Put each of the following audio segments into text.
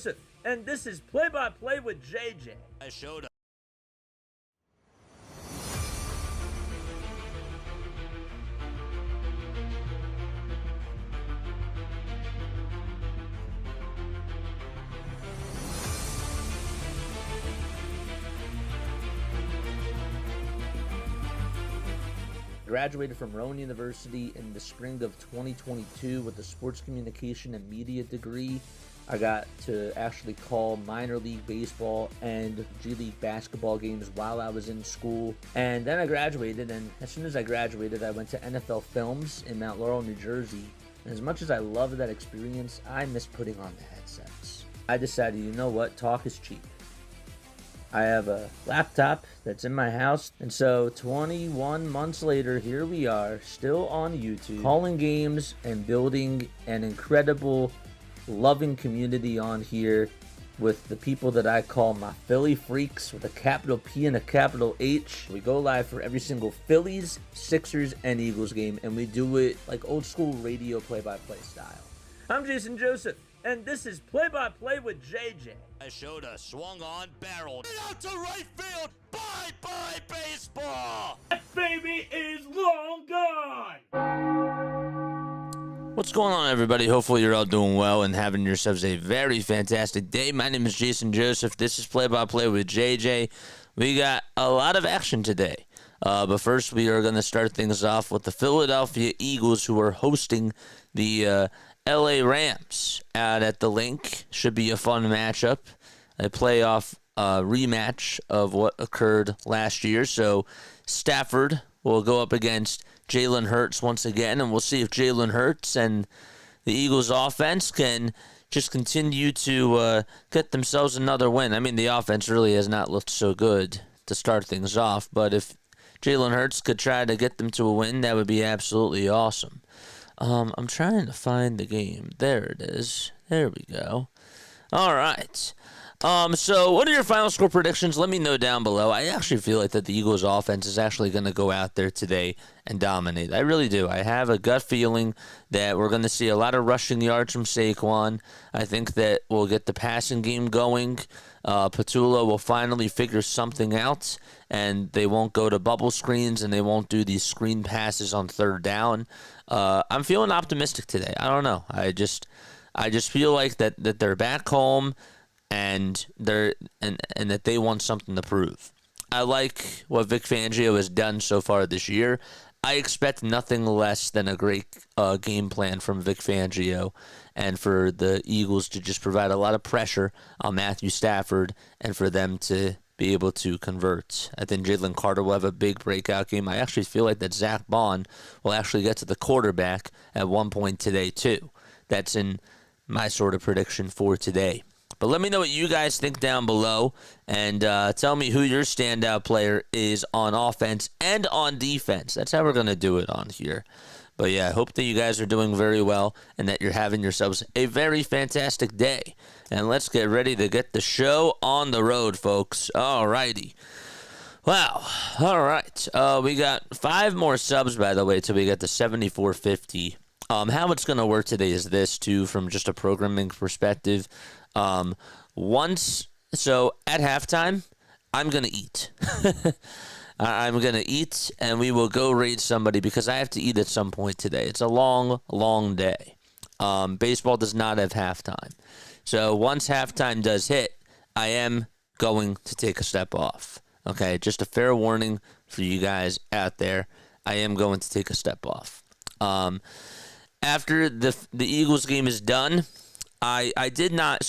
Joseph, and this is Play-by-Play with JJ. I showed up. Graduated from Rowan University in the spring of 2022 with a sports communication and media degree. I got to actually call minor league baseball and G League basketball games while I was in school. And then I graduated, and as soon as I graduated, I went to NFL Films in Mount Laurel, New Jersey. And as much as I loved that experience, I missed putting on the headsets. I decided, you know what, talk is cheap. I have a laptop that's in my house, and so 21 months later, here we are, still on YouTube, calling games and building an incredible, loving community on here with the people that I call my Philly freaks with a capital P and a capital H. We go live for every single Phillies, Sixers, and Eagles game, and we do it like old school radio play-by-play style. I'm Jason Joseph, and this is Play-by-Play with JJ. I showed a swung on barrel. And out to right field. Bye-bye baseball. That baby is long gone. What's going on, everybody? Hopefully you're all doing well and having yourselves a very fantastic day. My name is Jason Joseph. This is Play-by-Play with JJ. We got a lot of action today. But first, we are going to start things off with the Philadelphia Eagles, who are hosting the LA Rams out at the Link. Should be a fun matchup. A playoff rematch of what occurred last year. So Stafford will go up against Jalen Hurts once again, and we'll see if Jalen Hurts and the Eagles offense can just continue to get themselves another win. I mean, the offense really has not looked so good to start things off, but if Jalen Hurts could try to get them to a win, that would be absolutely awesome. I'm trying to find the game. There it is. There we go. All right. So what are your final score predictions? Let me know down below. I actually feel like that the Eagles offense is actually going to go out there today and dominate. I really do. I have a gut feeling that we're going to see a lot of rushing yards from Saquon. I think that we'll get the passing game going. Patullo will finally figure something out, and they won't go to bubble screens, and they won't do these screen passes on third down. I'm feeling optimistic today. I don't know. I just feel like that they're back home, and that they want something to prove. I like what Vic Fangio has done so far this year. I expect nothing less than a great game plan from Vic Fangio, and for the Eagles to just provide a lot of pressure on Matthew Stafford and for them to be able to convert. I think Jalen Carter will have a big breakout game. I actually feel like that Zach Bond will actually get to the quarterback at one point today too. That's in my sort of prediction for today. But let me know what you guys think down below, and tell me who your standout player is on offense and on defense. That's how we're going to do it on here. But yeah, I hope that you guys are doing very well and that you're having yourselves a very fantastic day. And let's get ready to get the show on the road, folks. All righty. Wow. All right. We got 5 more subs, by the way, till we get to 7450. How it's going to work today is this, too, from just a programming perspective. So at halftime, I'm going to eat. I'm going to eat, and we will go raid somebody because I have to eat at some point today. It's a long, long day. Baseball does not have halftime. So once halftime does hit, I am going to take a step off. Okay, just a fair warning for you guys out there. I am going to take a step off. After the Eagles game is done, I did not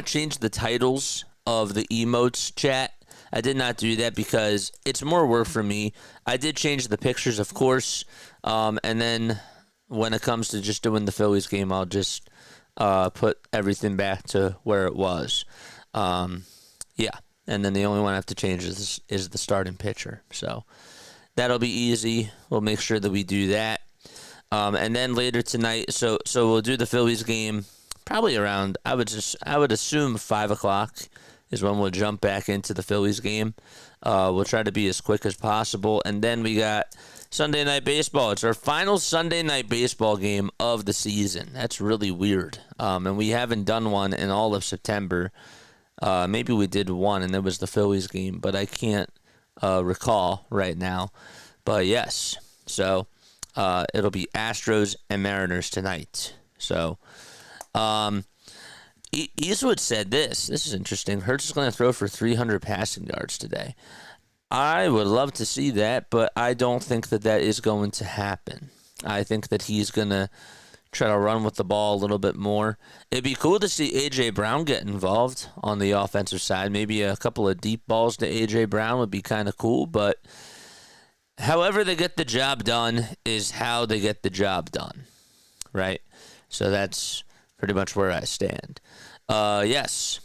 change the titles of the emotes chat. I did not do that because it's more work for me. I did change the pictures, of course, and then when it comes to just doing the Phillies game, I'll just put everything back to where it was. Yeah, and then the only one I have to change is the starting pitcher. So that'll be easy. We'll make sure that we do that. And then later tonight, so we'll do the Phillies game probably around, I would assume 5 o'clock is when we'll jump back into the Phillies game. We'll try to be as quick as possible. And then we got Sunday Night Baseball. It's our final Sunday Night Baseball game of the season. That's really weird. And we haven't done one in all of September. Maybe we did one, and it was the Phillies game, but I can't recall right now. But yes, so it'll be Astros and Mariners tonight. So Eastwood said this. This is interesting. Hurts is going to throw for 300 passing yards today. I would love to see that, but I don't think that is going to happen. I think that he's going to try to run with the ball a little bit more. It'd be cool to see A.J. Brown get involved on the offensive side. Maybe a couple of deep balls to A.J. Brown would be kind of cool, but however they get the job done is how they get the job done, right? So that's pretty much where I stand. Yes.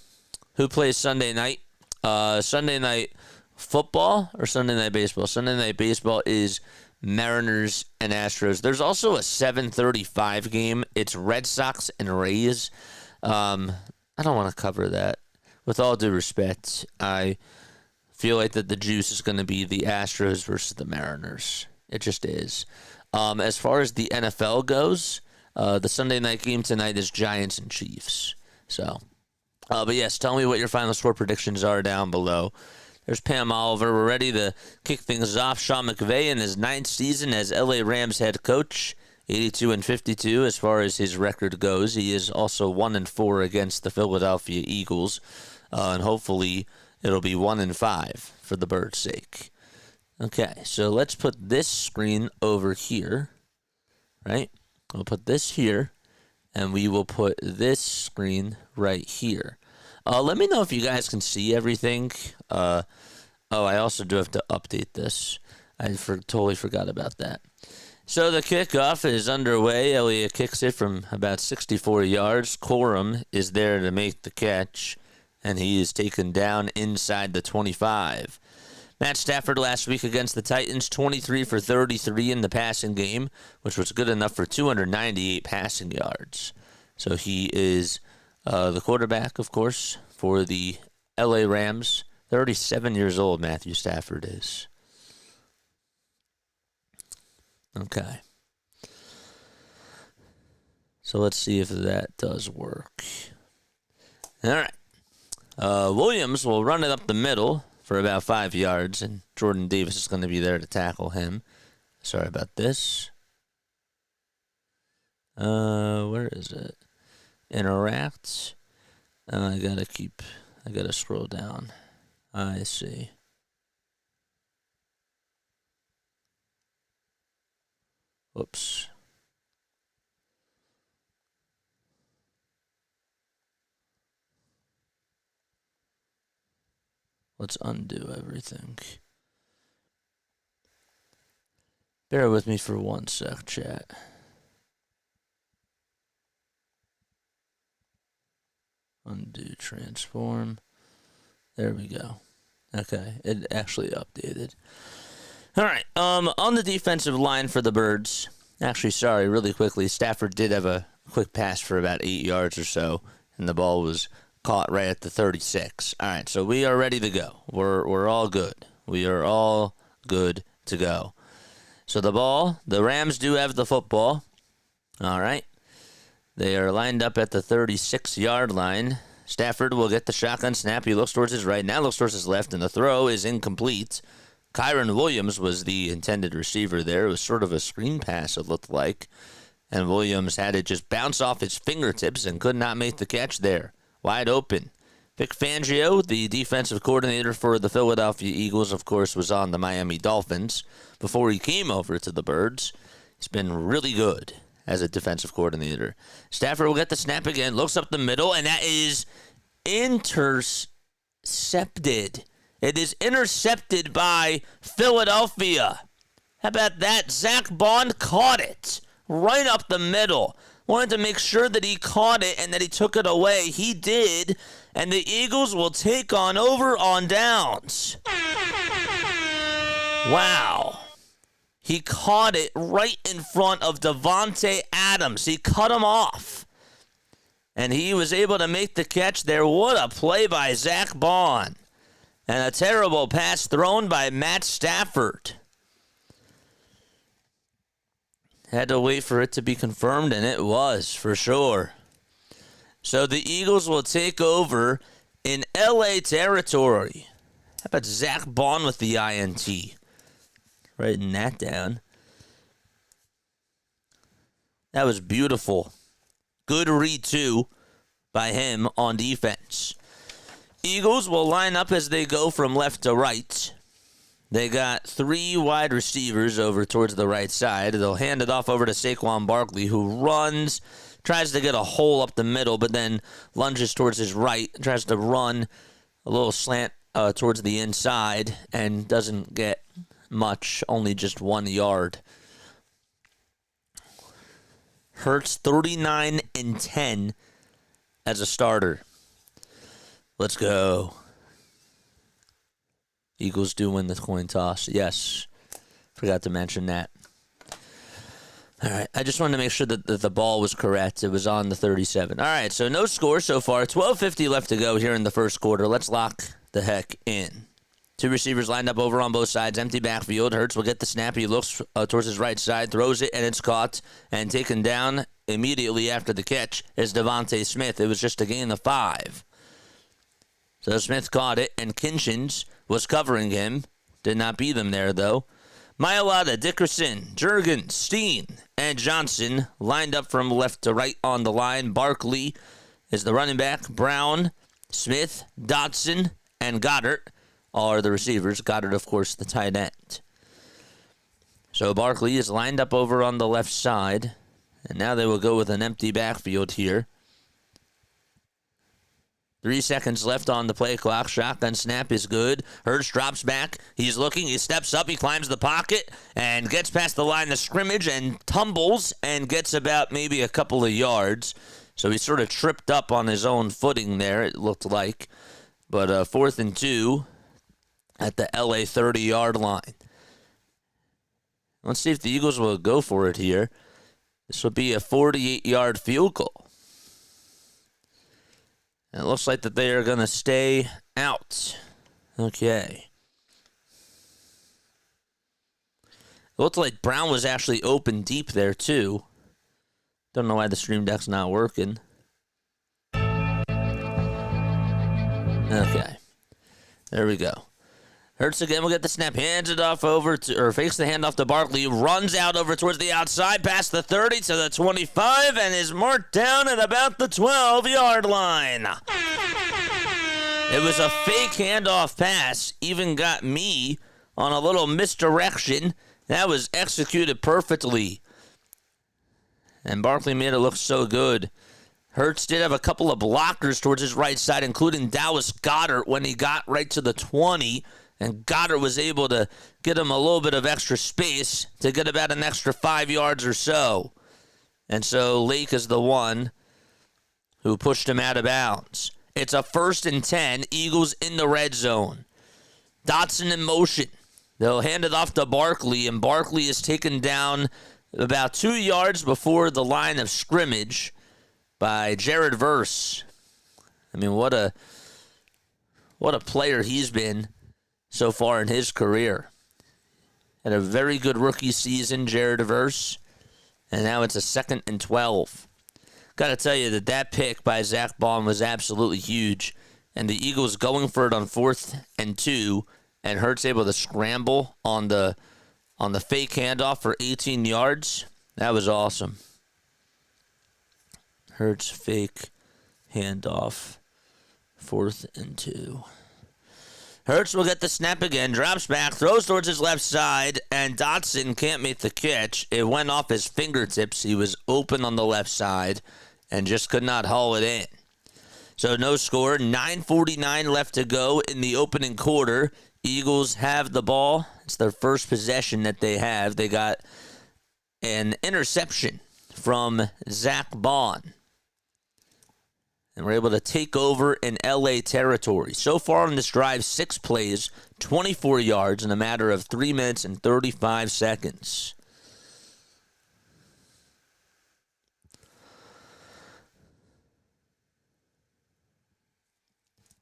Who plays Sunday night? Sunday night football or Sunday Night Baseball? Sunday Night Baseball is Mariners and Astros. There's also a 7:35 game. It's Red Sox and Rays. I don't want to cover that. With all due respect, I feel like that the juice is going to be the Astros versus the Mariners. It just is. As far as the NFL goes, the Sunday night game tonight is Giants and Chiefs. So, but yes, tell me what your final score predictions are down below. There's Pam Oliver. We're ready to kick things off. Sean McVay in his 9th season as LA Rams head coach, 82-52 as far as his record goes. He is also 1-4 against the Philadelphia Eagles, and hopefully it'll be 1-5 for the Birds' sake. Okay, so let's put this screen over here, right? We'll put this here, and we will put this screen right here. Let me know if you guys can see everything. I also do have to update this. I totally forgot about that. So the kickoff is underway. Elliott kicks it from about 64 yards. Corum is there to make the catch, and he is taken down inside the 25. Matt Stafford last week against the Titans, 23 for 33 in the passing game, which was good enough for 298 passing yards. So he is the quarterback, of course, for the LA Rams. 37 years old, Matthew Stafford is. Okay. So let's see if that does work. All right. Williams will run it up the middle for about 5 yards, and Jordan Davis is going to be there to tackle him. Sorry about this. Where is it? Interact. I gotta scroll down. I see. Whoops. Let's undo everything. Bear with me for 1 sec, chat. Undo transform. There we go. Okay, it actually updated. All right, on the defensive line for the Birds, actually, sorry, really quickly, Stafford did have a quick pass for about 8 yards or so, and the ball was caught right at the 36. All right, so we are ready to go. We're all good. We are all good to go. So the Rams do have the football. All right. They are lined up at the 36-yard line. Stafford will get the shotgun snap. He looks towards his right, now looks towards his left, and the throw is incomplete. Kyron Williams was the intended receiver there. It was sort of a screen pass, it looked like. And Williams had it just bounce off his fingertips and could not make the catch there. Wide open. Vic Fangio, the defensive coordinator for the Philadelphia Eagles, of course, was on the Miami Dolphins before he came over to the Birds. He's been really good as a defensive coordinator. Stafford will get the snap again, looks up the middle, and that is intercepted. It is intercepted by Philadelphia. How about that? Zach Bond caught it right up the middle. Wanted to make sure that he caught it and that he took it away. He did, and the Eagles will take over on downs. Wow. He caught it right in front of Devontae Adams. He cut him off. And he was able to make the catch there. What a play by Zach Bond. And a terrible pass thrown by Matt Stafford. Had to wait for it to be confirmed, and it was, for sure. So the Eagles will take over in LA territory. How about Zach Baun with the INT? Writing that down. That was beautiful. Good read, too, by him on defense. Eagles will line up as they go from left to right. They got 3 wide receivers over towards the right side. They'll hand it off over to Saquon Barkley, who runs, tries to get a hole up the middle, but then lunges towards his right, tries to run a little slant towards the inside, and doesn't get much, only just 1 yard. Hurts 39-10 as a starter. Let's go. Eagles do win the coin toss. Yes. Forgot to mention that. All right. I just wanted to make sure that the ball was correct. It was on the 37. All right. So no score so far. 12:50 left to go here in the first quarter. Let's lock the heck in. 2 receivers lined up over on both sides. Empty backfield. Hurts will get the snap. He looks towards his right side, throws it, and it's caught and taken down immediately after the catch is Devontae Smith. It was just a gain of 5. So Smith caught it, and Kinchins was covering him. Did not beat him there, though. Mailata, Dickerson, Juergens, Steen, and Johnson lined up from left to right on the line. Barkley is the running back. Brown, Smith, Dotson, and Goddard are the receivers. Goddard, of course, the tight end. So Barkley is lined up over on the left side, and now they will go with an empty backfield here. 3 seconds left on the play clock. Shotgun snap is good. Hurts drops back. He's looking. He steps up. He climbs the pocket and gets past the line of scrimmage and tumbles and gets about maybe a couple of yards. So he sort of tripped up on his own footing there, it looked like. But 4th and 2 at the LA 30-yard line. Let's see if the Eagles will go for it here. This will be a 48-yard field goal. It looks like that they are going to stay out. Okay. It looked like Brown was actually open deep there, too. Don't know why the stream deck's not working. Okay. There we go. Hurts again will get the snap, hands it off over to, or fakes the handoff to Barkley, runs out over towards the outside, past the 30 to the 25, and is marked down at about the 12-yard line. It was a fake handoff pass, even got me on a little misdirection. That was executed perfectly. And Barkley made it look so good. Hurts did have a couple of blockers towards his right side, including Dallas Goedert when he got right to the 20. And Goddard was able to get him a little bit of extra space to get about an extra 5 yards or so. And so Lake is the one who pushed him out of bounds. It's a 1st and 10. Eagles in the red zone. Dotson in motion. They'll hand it off to Barkley, and Barkley is taken down about 2 yards before the line of scrimmage by Jared Verse. I mean, what a player he's been so far in his career. Had a very good rookie season, Jared Verse, and now it's a 2nd and 12. Got to tell you that pick by Zach Baun was absolutely huge, and the Eagles going for it on 4th and 2, and Hurts able to scramble on the fake handoff for 18 yards. That was awesome. Hurts fake handoff, 4th and 2. Hurts will get the snap again, drops back, throws towards his left side, and Dotson can't make the catch. It went off his fingertips. He was open on the left side and just could not haul it in. So no score, 9:49 left to go in the opening quarter. Eagles have the ball. It's their first possession that they have. They got an interception from Zach Baun. And we're able to take over in LA territory. So far on this drive, 6 plays, 24 yards in a matter of 3 minutes and 35 seconds.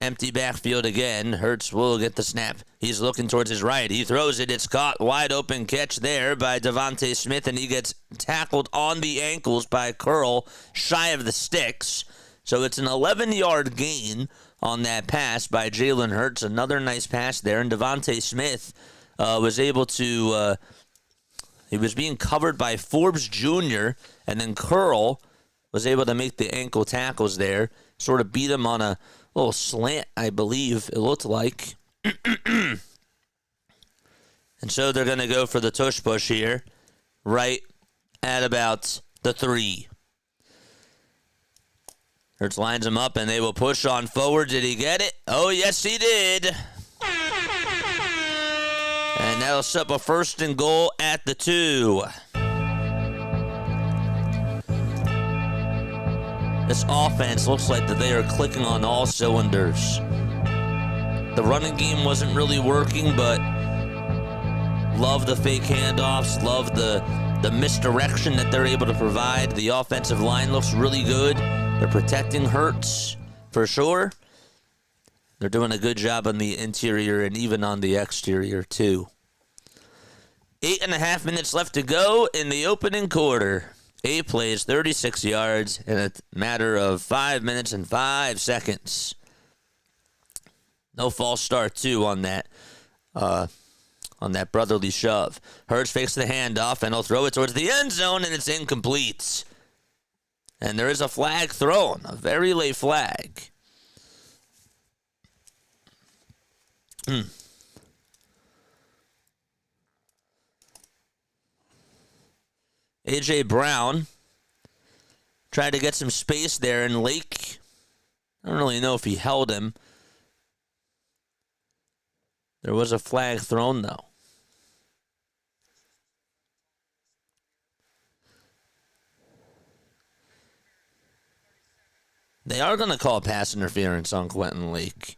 Empty backfield again. Hurts will get the snap. He's looking towards his right. He throws it. It's caught. Wide open catch there by Devontae Smith, and he gets tackled on the ankles by Curl, shy of the sticks. So it's an 11-yard gain on that pass by Jalen Hurts. Another nice pass there, and Devontae Smith was able to he was being covered by Forbes Jr., and then Curl was able to make the ankle tackles there, sort of beat him on a little slant, I believe it looked like. And so they're going to go for the tush push here, right at about the 3. Hurts lines him up, and they will push on forward. Did he get it? Oh, yes, he did. And that'll set up a 1st and goal at the 2. This offense looks like that they are clicking on all cylinders. The running game wasn't really working, but love the fake handoffs, love the misdirection that they're able to provide. The offensive line looks really good. They're protecting Hurts for sure. They're doing a good job on the interior and even on the exterior too. 8.5 minutes left to go in the opening quarter. 8 plays, 36 yards in a matter of 5 minutes and 5 seconds. No false start too on that brotherly shove. Hurts fakes the handoff, and he'll throw it towards the end zone, and it's incomplete. And there is a flag thrown, a very late flag. A.J. Brown tried to get some space there, and Lake, I don't really know if he held him. There was a flag thrown, though. They are going to call pass interference on Quentin Lake.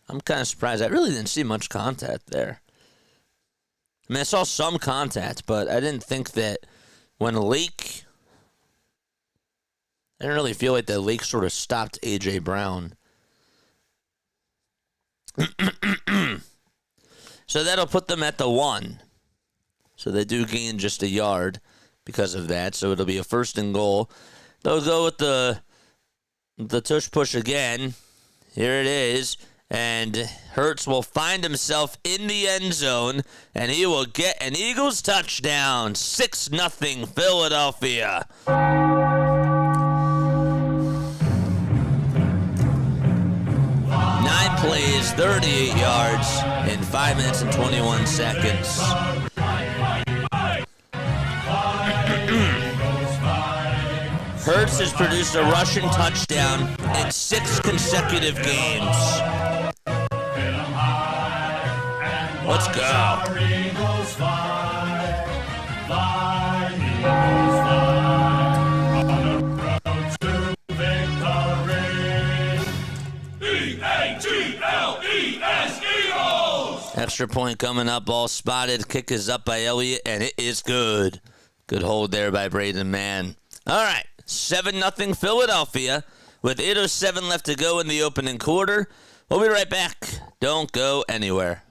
I'm kind of surprised. I really didn't see much contact there. I mean, I saw some contact, but I didn't think that when Lake... I didn't really feel like that Lake sort of stopped A.J. Brown. So that'll put them at the 1. So they do gain just a yard because of that. So it'll be a 1st and goal. They'll go with the tush push again. Here it is. And Hurts will find himself in the end zone, and he will get an Eagles touchdown. 6-0 Philadelphia. 9 plays, 38 yards in 5 minutes and 21 seconds. Hurts has produced a rushing touchdown in 6 consecutive games. Let's go. Extra point coming up, ball spotted. Kick is up by Elliott, and it is good. Good hold there by Braden Mann. All right, 7-0 Philadelphia with 8:07 left to go in the opening quarter. We'll be right back. Don't go anywhere.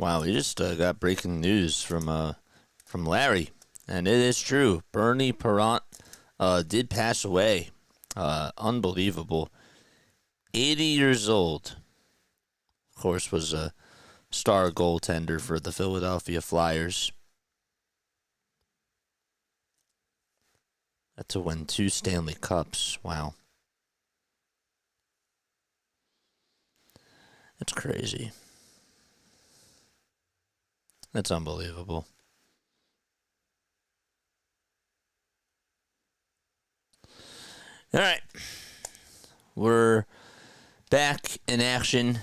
Wow, we just got breaking news from Larry, and it is true. Bernie Parent did pass away. Unbelievable. 80 years old. Of course, was a star goaltender for the Philadelphia Flyers. Got to win 2 Stanley Cups. Wow. That's crazy. That's unbelievable. All right. We're back in action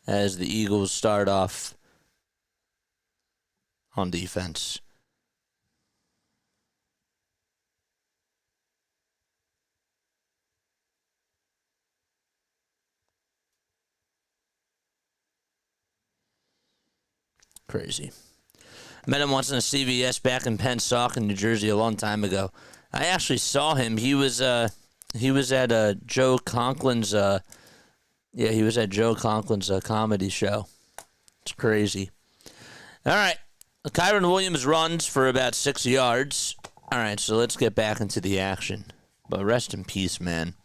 as the Eagles start off on defense. Crazy. Met him once in a CVS back in Pennsauken, New Jersey, a long time ago. I actually saw him. He was at Joe Conklin's. He was at Joe Conklin's comedy show. It's crazy. All right, Kyron Williams runs for about 6 yards. All right, so let's get back into the action. But rest in peace, man.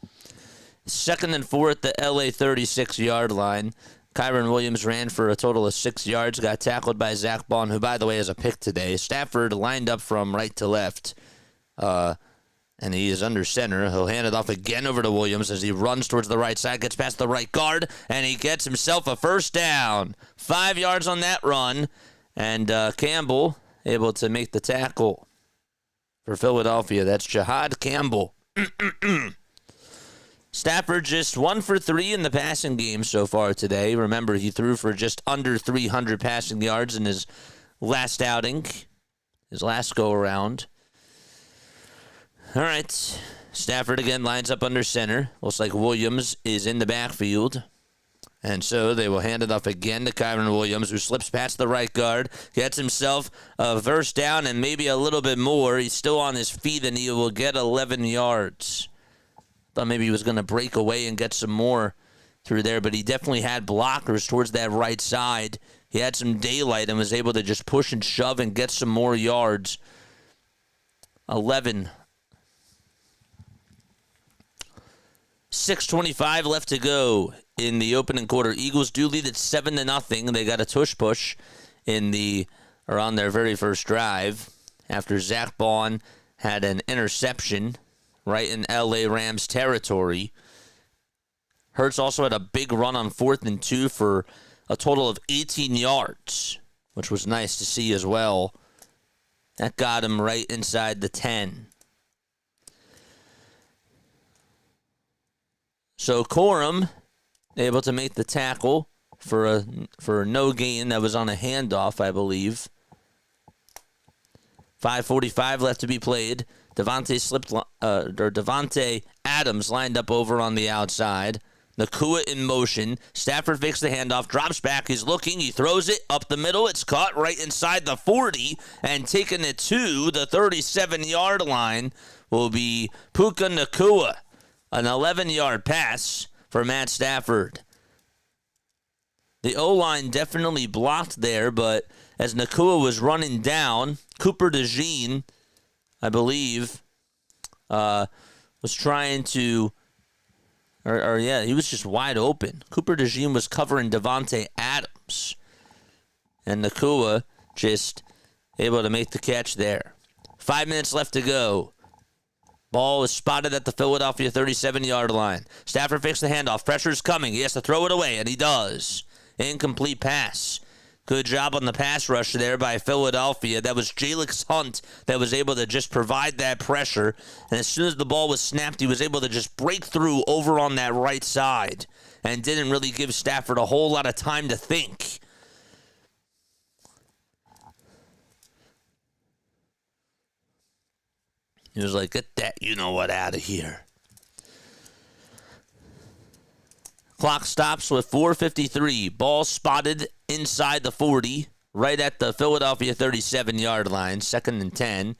2nd and 4 at the LA 36-yard line. Kyron Williams ran for a total of 6 yards, got tackled by Zach Baun, who, by the way, has a pick today. Stafford lined up from right to left, and he is under center. He'll hand it off again over to Williams as he runs towards the right side, gets past the right guard, and he gets himself a first down. 5 yards on that run, and Campbell able to make the tackle for Philadelphia. That's Jihad Campbell. Stafford just 1 for 3 in the passing game so far today. Remember, he threw for just under 300 passing yards in his last outing, his last go-around. All right, Stafford again lines up under center. Looks like Williams is in the backfield. And so they will hand it off again to Kyron Williams, who slips past the right guard, gets himself a first down and maybe a little bit more. He's still on his feet, and he will get 11 yards. Thought maybe he was going to break away and get some more through there, but he definitely had blockers towards that right side. He had some daylight and was able to just push and shove and get some more yards. 11. 6:25 left to go in the opening quarter. Eagles do lead at 7-0. They got a tush push on their very first drive after Zach Baun had an interception right in L.A. Rams territory. Hurts also had a big run on 4th and 2 for a total of 18 yards, which was nice to see as well. That got him right inside the 10. So Corum able to make the tackle for a no gain that was on a handoff, I believe. 5:45 left to be played. Devontae Adams lined up over on the outside. Nacua in motion. Stafford fakes the handoff, drops back. He's looking. He throws it up the middle. It's caught right inside the 40, and taking it to the 37-yard line will be Puka Nacua. An 11-yard pass for Matt Stafford. The O-line definitely blocked there, but as Nacua was running down, Cooper DeJean, I believe, was trying to, he was just wide open. Cooper DeJean was covering Devontae Adams, and Nacua just able to make the catch there. 5 minutes left to go. Ball is spotted at the Philadelphia 37-yard line. Stafford fakes the handoff. Pressure's coming. He has to throw it away, and he does. Incomplete pass. Good job on the pass rush there by Philadelphia. That was Jalix Hunt that was able to just provide that pressure. And as soon as the ball was snapped, he was able to just break through over on that right side and didn't really give Stafford a whole lot of time to think. He was like, get that you-know-what out of here. Clock stops with 4:53. Ball spotted inside the 40, right at the Philadelphia 37-yard line. 2nd and 10.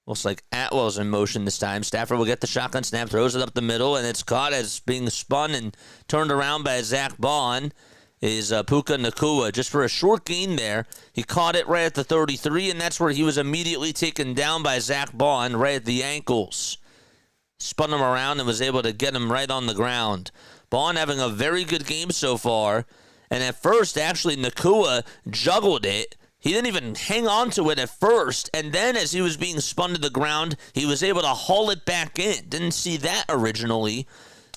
Looks like Atwell's in motion this time. Stafford will get the shotgun snap, throws it up the middle, and it's caught as being spun and turned around by Zach Baun. is Puka Nacua. Just for a short gain there, he caught it right at the 33, and that's where he was immediately taken down by Zach Baun right at the ankles. Spun him around and was able to get him right on the ground. Baun having a very good game so far, and at first, actually, Nacua juggled it. He didn't even hang on to it at first, and then as he was being spun to the ground, he was able to haul it back in. Didn't see that originally,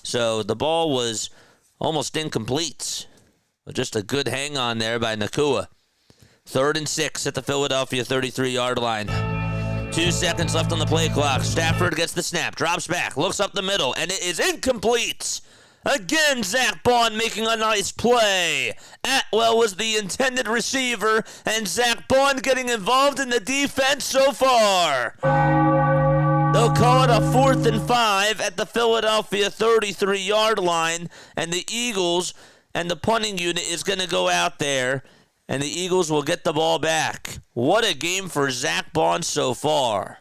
so the ball was almost incomplete. But just a good hang on there by Nacua. 3rd and 6 at the Philadelphia 33-yard line. 2 seconds left on the play clock. Stafford gets the snap, drops back, looks up the middle, and it is incomplete. Again, Zach Baun making a nice play. Atwell was the intended receiver, and Zach Baun getting involved in the defense so far. They'll call it a 4th and 5 at the Philadelphia 33-yard line, and the Eagles and the punting unit is going to go out there, and the Eagles will get the ball back. What a game for Zach Baun so far.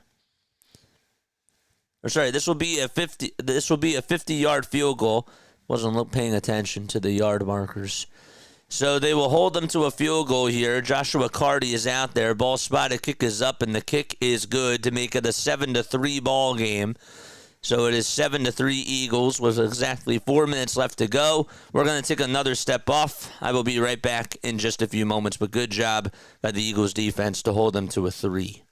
This will be a 50-yard field goal. Wasn't paying attention to the yard markers. So they will hold them to a field goal here. Joshua Carty is out there. Ball spotted, kick is up, and the kick is good to make it a 7-3 ball game. So it is 7-3 Eagles with exactly 4 minutes left to go. We're going to take another step off. I will be right back in just a few moments, but good job by the Eagles defense to hold them to a 3.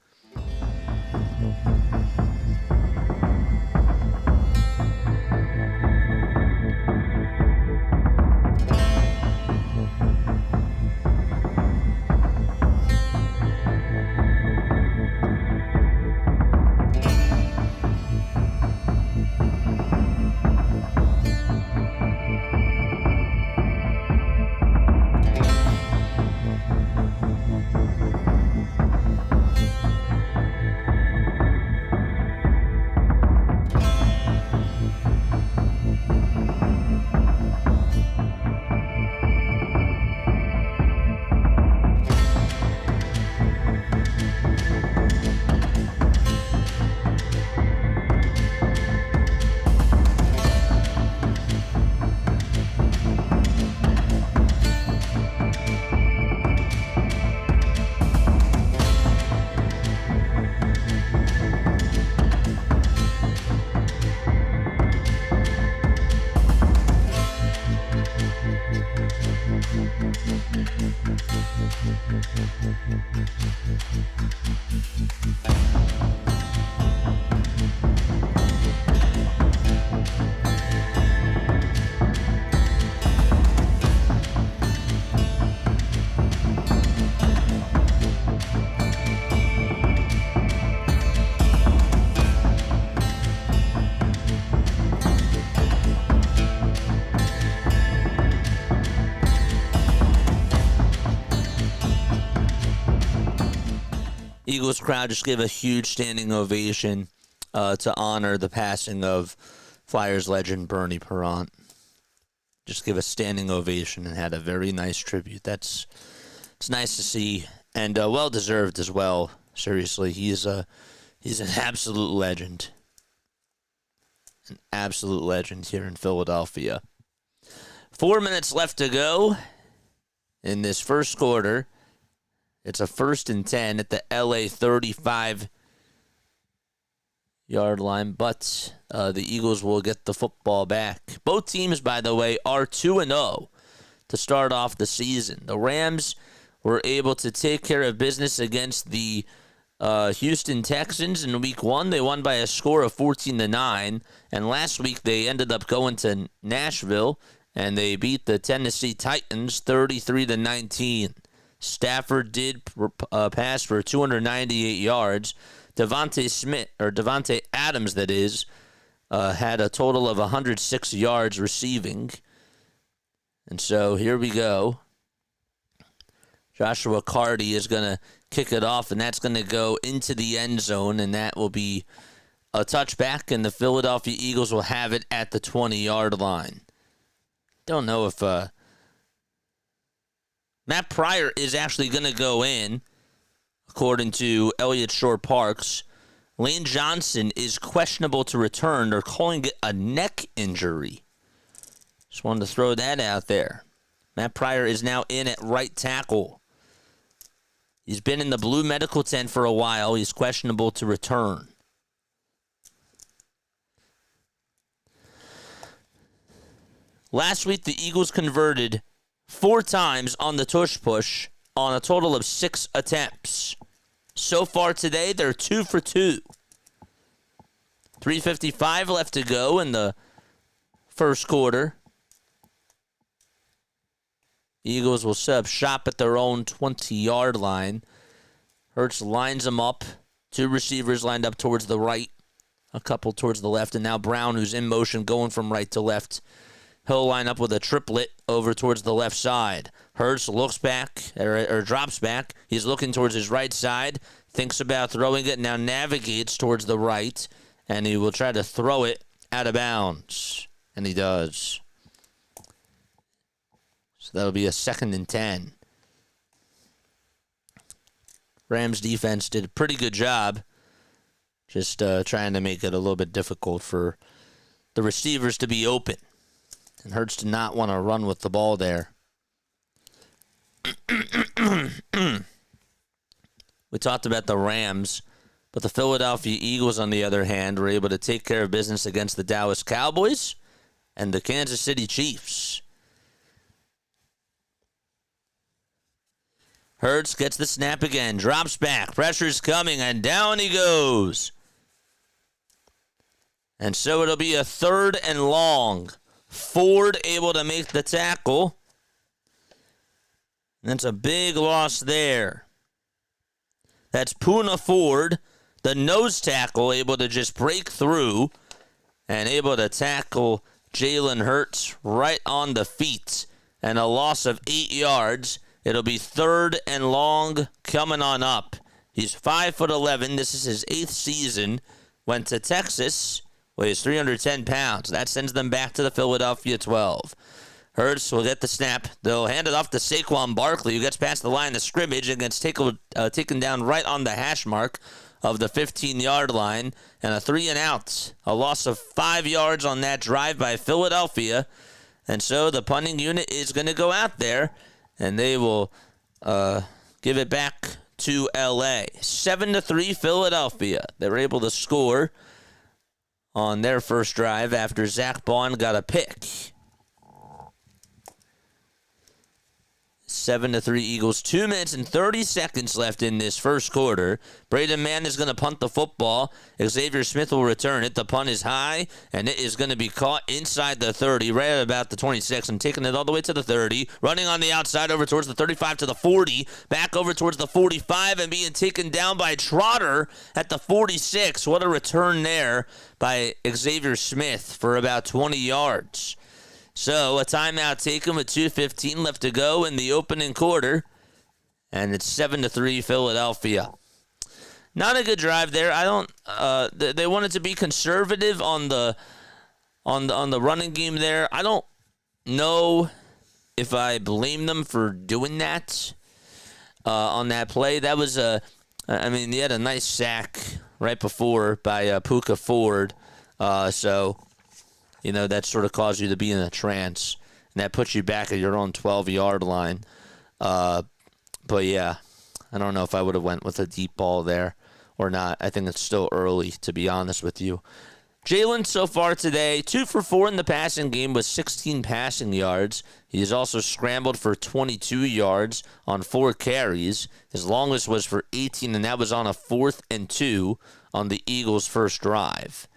Eagles crowd just gave a huge standing ovation to honor the passing of Flyers legend Bernie Parent. Just give a standing ovation and had a very nice tribute. It's nice to see, and well deserved as well. Seriously, he's an absolute legend, here in Philadelphia. 4 minutes left to go in this first quarter. It's a 1st and 10 at the LA 35-yard line, but the Eagles will get the football back. Both teams, by the way, are 2-0 to start off the season. The Rams were able to take care of business against the Houston Texans in Week 1. They won by a score of 14-9, and last week they ended up going to Nashville, and they beat the Tennessee Titans 33-19. Stafford did pass for 298 yards. Devontae Adams, that is, had a total of 106 yards receiving. And so here we go. Joshua Carty is going to kick it off, and that's going to go into the end zone, and that will be a touchback, and the Philadelphia Eagles will have it at the 20-yard line. Don't know if Matt Pryor is actually going to go in, according to Elliott Shore-Parks. Lane Johnson is questionable to return. They're calling it a neck injury. Just wanted to throw that out there. Matt Pryor is now in at right tackle. He's been in the blue medical tent for a while. He's questionable to return. Last week, the Eagles converted 4 times on the tush push on a total of 6 attempts. So far today, they're 2 for 2. 3:55 left to go in the first quarter. Eagles will set up shop at their own 20-yard line. Hurts lines them up. 2 receivers lined up towards the right, a couple towards the left, and now Brown, who's in motion, going from right to left. He'll line up with a triplet over towards the left side. Hurts looks back, or drops back. He's looking towards his right side, thinks about throwing it, now navigates towards the right, and he will try to throw it out of bounds. And he does. So that'll be a 2nd and 10. Rams defense did a pretty good job just trying to make it a little bit difficult for the receivers to be open. And Hurts did not want to run with the ball there. We talked about the Rams, but the Philadelphia Eagles, on the other hand, were able to take care of business against the Dallas Cowboys and the Kansas City Chiefs. Hurts gets the snap again, drops back, pressure's coming, and down he goes. And so it'll be a 3rd and long. Ford able to make the tackle. That's a big loss there. That's Poona Ford, the nose tackle, able to just break through and able to tackle Jalen Hurts right on the feet. And a loss of 8 yards. It'll be 3rd and long coming on up. He's 5'11". This is his 8th season. Went to Texas. Weighs 310 pounds. That sends them back to the Philadelphia 12. Hurts will get the snap. They'll hand it off to Saquon Barkley, who gets past the line of scrimmage and gets taken down right on the hash mark of the 15-yard line. And a 3 and out. A loss of 5 yards on that drive by Philadelphia. And so the punting unit is going to go out there, and they will give it back to L.A. 7-3 Philadelphia. They were able to score on their first drive after Zach Bond got a pick. 7-3 Eagles. 2 minutes and 30 seconds left in this first quarter. Braden Mann is going to punt the football. Xavier Smith will return it. The punt is high, and it is going to be caught inside the 30, right at about the 26, and taking it all the way to the 30. Running on the outside over towards the 35 to the 40. Back over towards the 45 and being taken down by Trotter at the 46. What a return there by Xavier Smith for about 20 yards. So a timeout taken with 2:15 left to go in the opening quarter, and it's 7-3 Philadelphia. Not a good drive there. They wanted to be conservative on the running game there. I don't know if I blame them for doing that on that play. That was they had a nice sack right before by Puka Ford, so. That sort of caused you to be in a trance, and that puts you back at your own 12-yard line. But yeah, I don't know if I would have went with a deep ball there or not. I think it's still early, to be honest with you. Jalen so far today, 2 for 4 in the passing game with 16 passing yards. He has also scrambled for 22 yards on 4 carries. His longest was for 18, and that was on a 4th and 2 on the Eagles' first drive.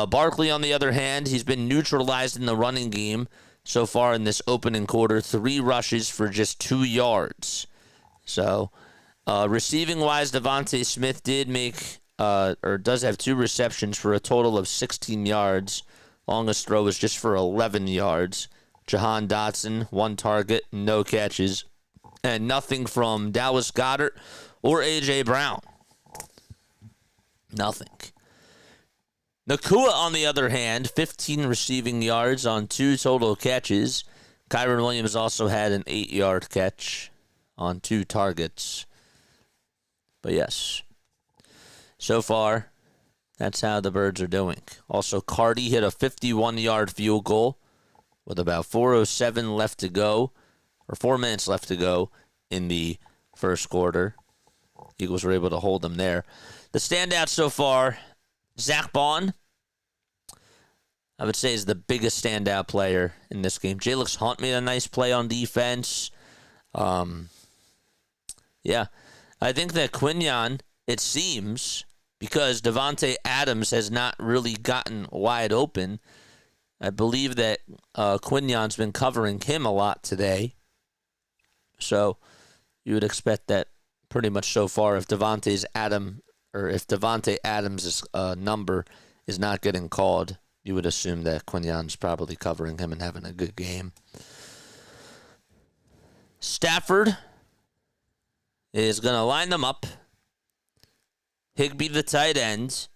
Barkley, on the other hand, he's been neutralized in the running game so far in this opening quarter. 3 rushes for just 2 yards. So, receiving-wise, Devontae Smith did does have 2 receptions for a total of 16 yards. Longest throw was just for 11 yards. Jahan Dotson, 1 target, no catches. And nothing from Dallas Goedert or A.J. Brown. Nothing. Nacua, on the other hand, 15 receiving yards on 2 total catches. Kyron Williams also had an 8-yard catch on 2 targets. But yes, so far, that's how the Birds are doing. Also, Cardi hit a 51-yard field goal with about 4:07 left to go or 4 minutes left to go in the first quarter. Eagles were able to hold them there. The standout so far, Zach Bond, I would say, is the biggest standout player in this game. Jalix Hunt made a nice play on defense. Yeah, I think that Quinyon, it seems, because Davante Adams has not really gotten wide open, I believe that Quinyon's been covering him a lot today. So you would expect that pretty much so far if Davante Adams' number is not getting called, you would assume that Quinyon's probably covering him and having a good game. Stafford is going to line them up. Higbee, the tight end,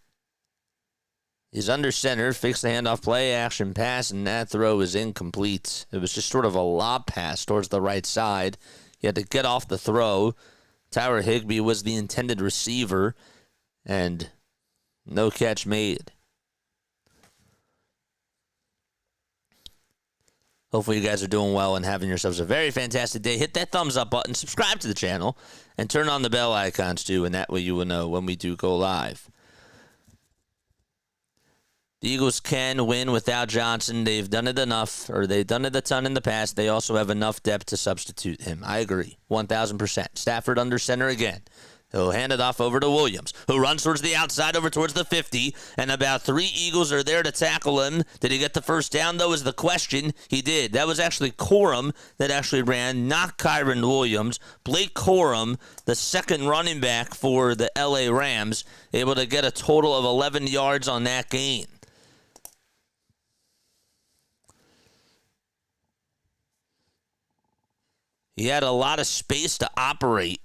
is under center, fakes the handoff, play action pass, and that throw is incomplete. It was just sort of a lob pass towards the right side. He had to get off the throw. Tyler Higbee was the intended receiver, and no catch made. Hopefully you guys are doing well and having yourselves a very fantastic day. Hit that thumbs up button, subscribe to the channel, and turn on the bell icons too, and that way you will know when we do go live. The Eagles can win without Johnson. They've done it enough, or they've done it a ton in the past. They also have enough depth to substitute him. I agree, 1,000%. Stafford under center again. He'll hand it off over to Williams, who runs towards the outside over towards the 50, and about 3 Eagles are there to tackle him. Did he get the first down, though, is the question. He did. That was actually Corum that actually ran, not Kyron Williams. Blake Corum, the second running back for the LA Rams, able to get a total of 11 yards on that gain. He had a lot of space to operate.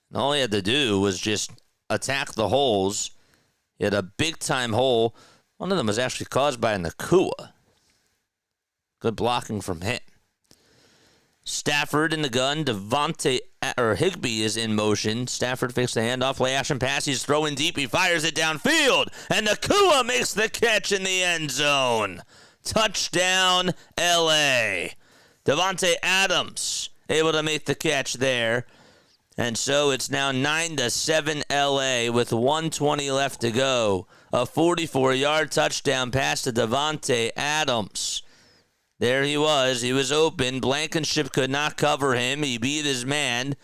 And all he had to do was just attack the holes. He had a big-time hole. One of them was actually caused by a nacua. Good blocking from him. Stafford in the gun. Higbee is in motion. Stafford fakes the handoff. Play action pass. He's throwing deep. He fires it downfield. And nacua makes the catch in the end zone. Touchdown, LA. Davante Adams able to make the catch there. And so it's now 9-7 LA with 1:20 left to go. A 44-yard touchdown pass to Davante Adams. There he was. He was open. Blankenship could not cover him. He beat his man.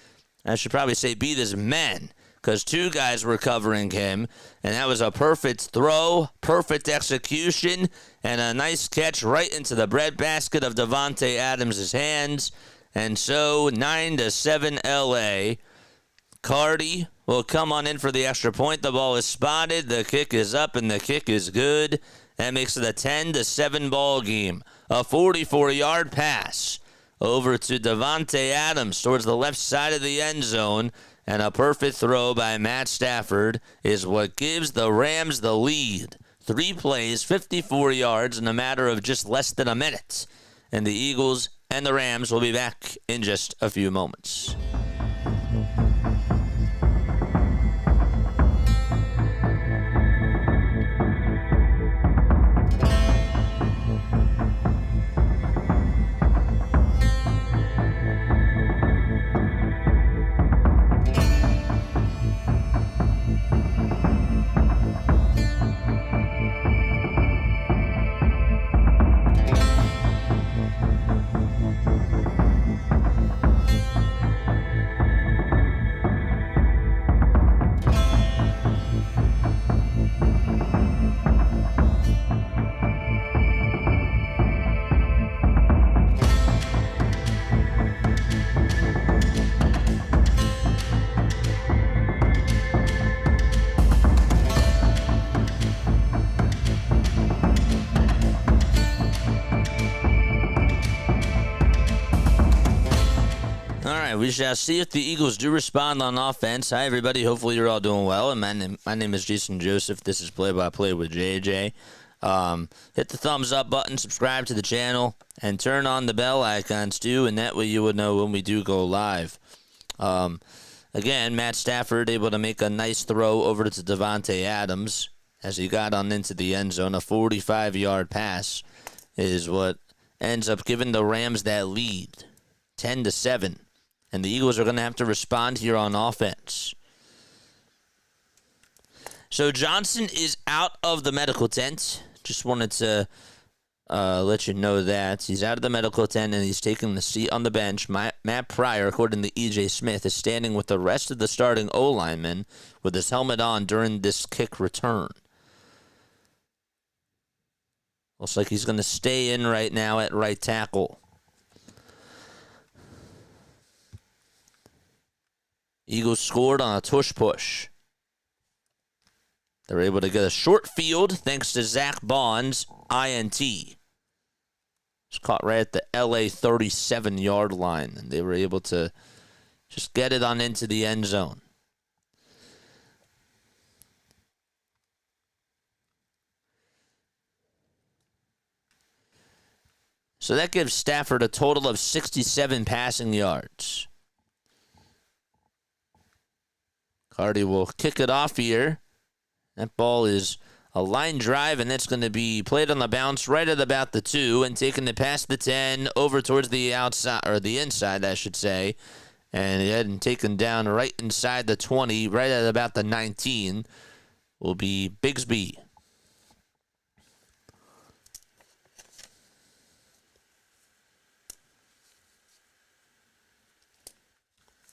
I should probably say beat his men, because 2 guys were covering him. And that was a perfect throw, perfect execution, and a nice catch right into the breadbasket of Davante Adams' hands. And so 9-7 LA. Cardi will come on in for the extra point. The ball is spotted. The kick is up, and the kick is good. That makes it a 10-7 ball game. A 44-yard pass over to Davante Adams towards the left side of the end zone. And a perfect throw by Matt Stafford is what gives the Rams the lead. 3 plays, 54 yards in a matter of just less than a minute. And the Eagles and the Rams will be back in just a few moments. We shall see if the Eagles do respond on offense. Hi, everybody. Hopefully you're all doing well. And my name is Jason Joseph. This is Play by Play with JJ. Hit the thumbs up button, subscribe to the channel, and turn on the bell icons too, and that way you would know when we do go live. Again, Matt Stafford able to make a nice throw over to Davante Adams as he got on into the end zone. A 45-yard pass is what ends up giving the Rams that lead. 10-7. And the Eagles are going to have to respond here on offense. So Johnson is out of the medical tent. Just wanted to let you know that. He's out of the medical tent, and he's taking the seat on the bench. Matt Pryor, according to E.J. Smith, is standing with the rest of the starting O-linemen with his helmet on during this kick return. Looks like he's going to stay in right now at right tackle. Eagles scored on a tush push. They're able to get a short field thanks to Zach Bond's INT. It's caught right at the LA 37-yard line, and they were able to just get it on into the end zone. So that gives Stafford a total of 67 passing yards. Cardi will kick it off here. That ball is a line drive, and it's going to be played on the bounce right at about the 2 and taken to past the 10 over towards the outside, or the inside, I should say. And then taken down right inside the 20, right at about the 19, will be Bigsby.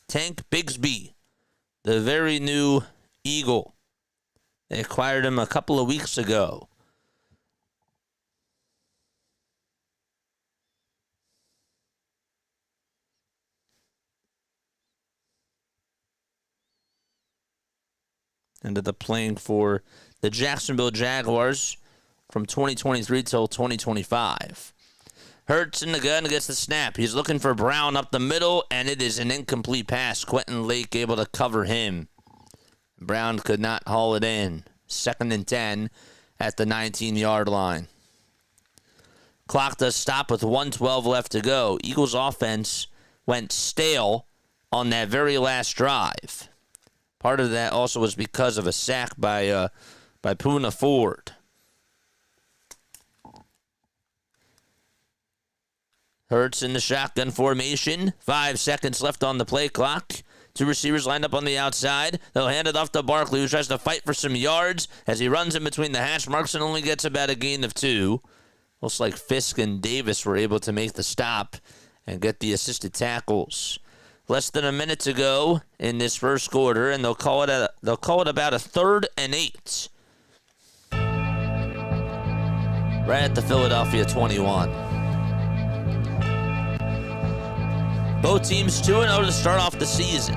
Tank Bigsby, the very new Eagle. They acquired him a couple of weeks ago. Ended up playing for the Jacksonville Jaguars from 2023 till 2025. Hurts in the gun gets the snap. He's looking for Brown up the middle, and it is an incomplete pass. Quentin Lake able to cover him. Brown could not haul it in. 2nd and 10 at the 19-yard line. Clock does stop with 1:12 left to go. Eagles offense went stale on that very last drive. Part of that also was because of a sack by Poona Ford. Hurts in the shotgun formation. 5 seconds left on the play clock. 2 receivers lined up on the outside. They'll hand it off to Barkley, who tries to fight for some yards as he runs in between the hash marks and only gets about a gain of 2. Looks like Fisk and Davis were able to make the stop and get the assisted tackles. Less than a minute to go in this first quarter, and they'll call it about a 3rd and 8. Right at the Philadelphia 21. Both teams 2-0 to start off the season.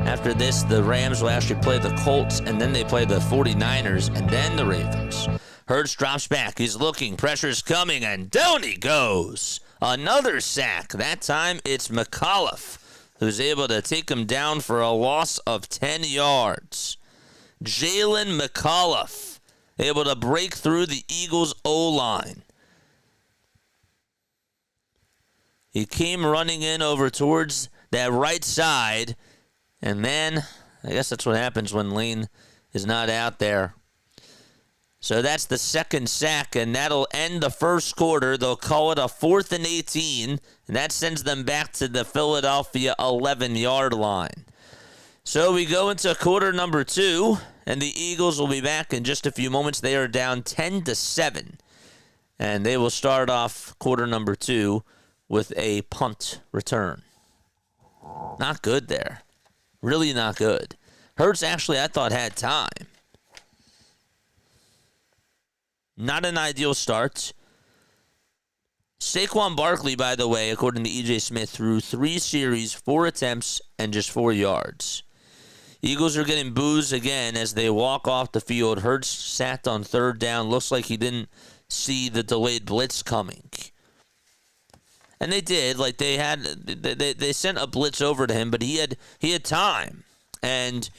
After this, the Rams will actually play the Colts, and then they play the 49ers, and then the Ravens. Hurts drops back. He's looking. Pressure's coming, and down he goes. Another sack. That time it's McAuliffe, who's able to take him down for a loss of 10 yards. Jalen McAuliffe able to break through the Eagles' O-line. He came running in over towards that right side, and man, I guess that's what happens when Lane is not out there. So that's the 2nd sack, and that'll end the first quarter. They'll call it a 4th and 18, and that sends them back to the Philadelphia 11-yard line. So we go into quarter number 2, and the Eagles will be back in just a few moments. They are down 10-7, and they will start off quarter number 2 with a punt return. Not good there. Really not good. Hurts actually, I thought, had time. Not an ideal start. Saquon Barkley, by the way, according to E.J. Smith, threw 3 series, 4 attempts, and just 4 yards. Eagles are getting boos again as they walk off the field. Hurts sat on 3rd down. Looks like he didn't see the delayed blitz coming. And they did. Like they sent a blitz over to him, but he had time and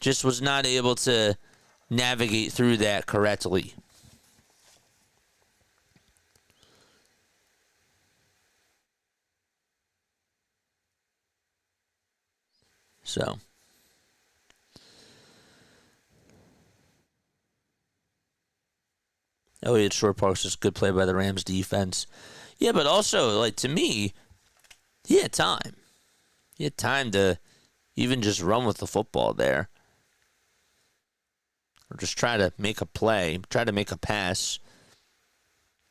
just was not able to navigate through that correctly. So Elliott Shore-Parks is a good play by the Rams defense. Yeah, but also, like, to me, he had time. He had time to even just run with the football there. Or just try to make a play, try to make a pass.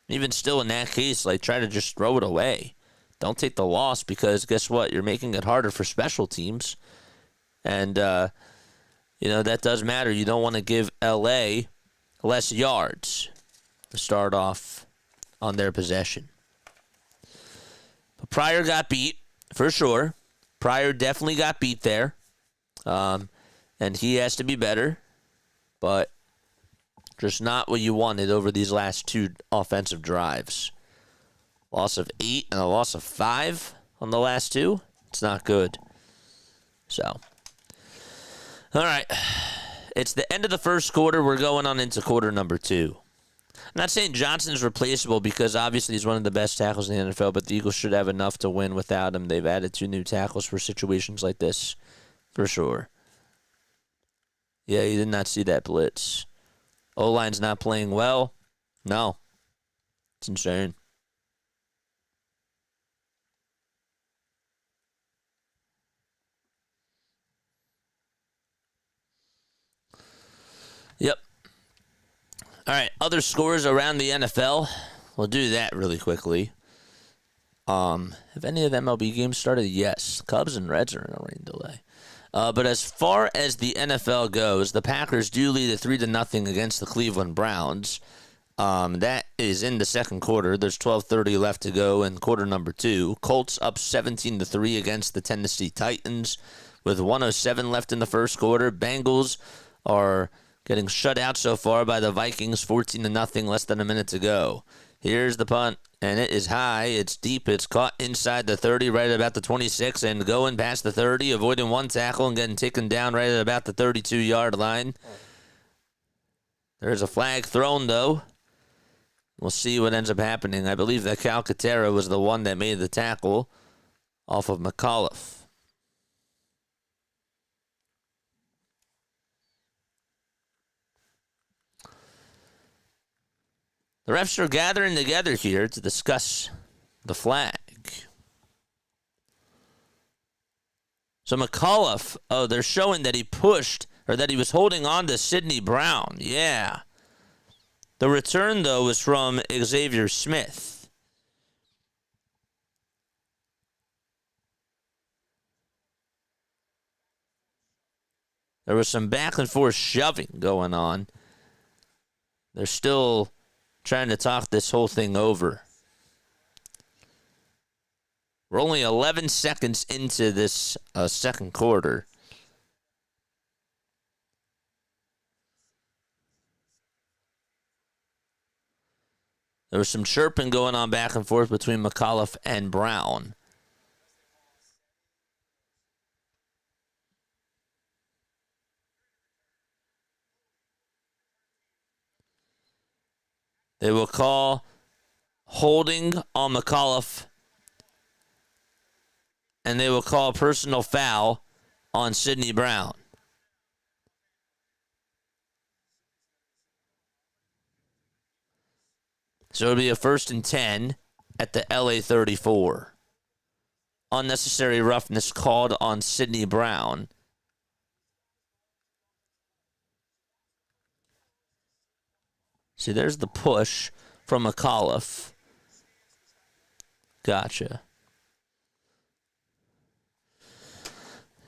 Even still in that case, like, try to just throw it away. Don't take the loss because guess what? You're making it harder for special teams. And, that does matter. You don't want to give L.A. less yards to start off on their possession. But Pryor got beat, for sure. Pryor definitely got beat there. And he has to be better. But just not what you wanted over these last 2 offensive drives. Loss of 8 and a loss of 5 on the last 2. It's not good. So, all right. It's the end of the first quarter. We're going on into quarter number 2. I'm not saying Johnson's replaceable because obviously he's one of the best tackles in the NFL, but the Eagles should have enough to win without him. They've added 2 new tackles for situations like this, for sure. Yeah, you did not see that blitz. O-line's not playing well. No. It's insane. Yep. All right, other scores around the NFL. We'll do that really quickly. Have any of the MLB games started? Yes. Cubs and Reds are in a rain delay. But as far as the NFL goes, the Packers do lead at 3-0 against the Cleveland Browns. That is in the second quarter. There's 12:30 left to go in quarter number 2. Colts up 17-3 against the Tennessee Titans with 1:07 left in the first quarter. Bengals are getting shut out so far by the Vikings, 14-0, less than a minute to go. Here's the punt, and it is high. It's deep. It's caught inside the 30, right at about the 26, and going past the 30, avoiding one tackle and getting taken down right at about the 32-yard line. There's a flag thrown, though. We'll see what ends up happening. I believe that Calcaterra was the one that made the tackle off of McAuliffe. The refs are gathering together here to discuss the flag. So McAuliffe, they're showing that he pushed, or that he was holding on to Sidney Brown. Yeah. The return, though, was from Xavier Smith. There was some back and forth shoving going on. They're still trying to talk this whole thing over. We're only 11 seconds into this second quarter. There was some chirping going on back and forth between McAuliffe and Brown. They will call holding on McAuliffe, and they will call personal foul on Sidney Brown. So it'll be a 1st and 10 at the LA 34. Unnecessary roughness called on Sidney Brown. See, there's the push from McAuliffe. Gotcha.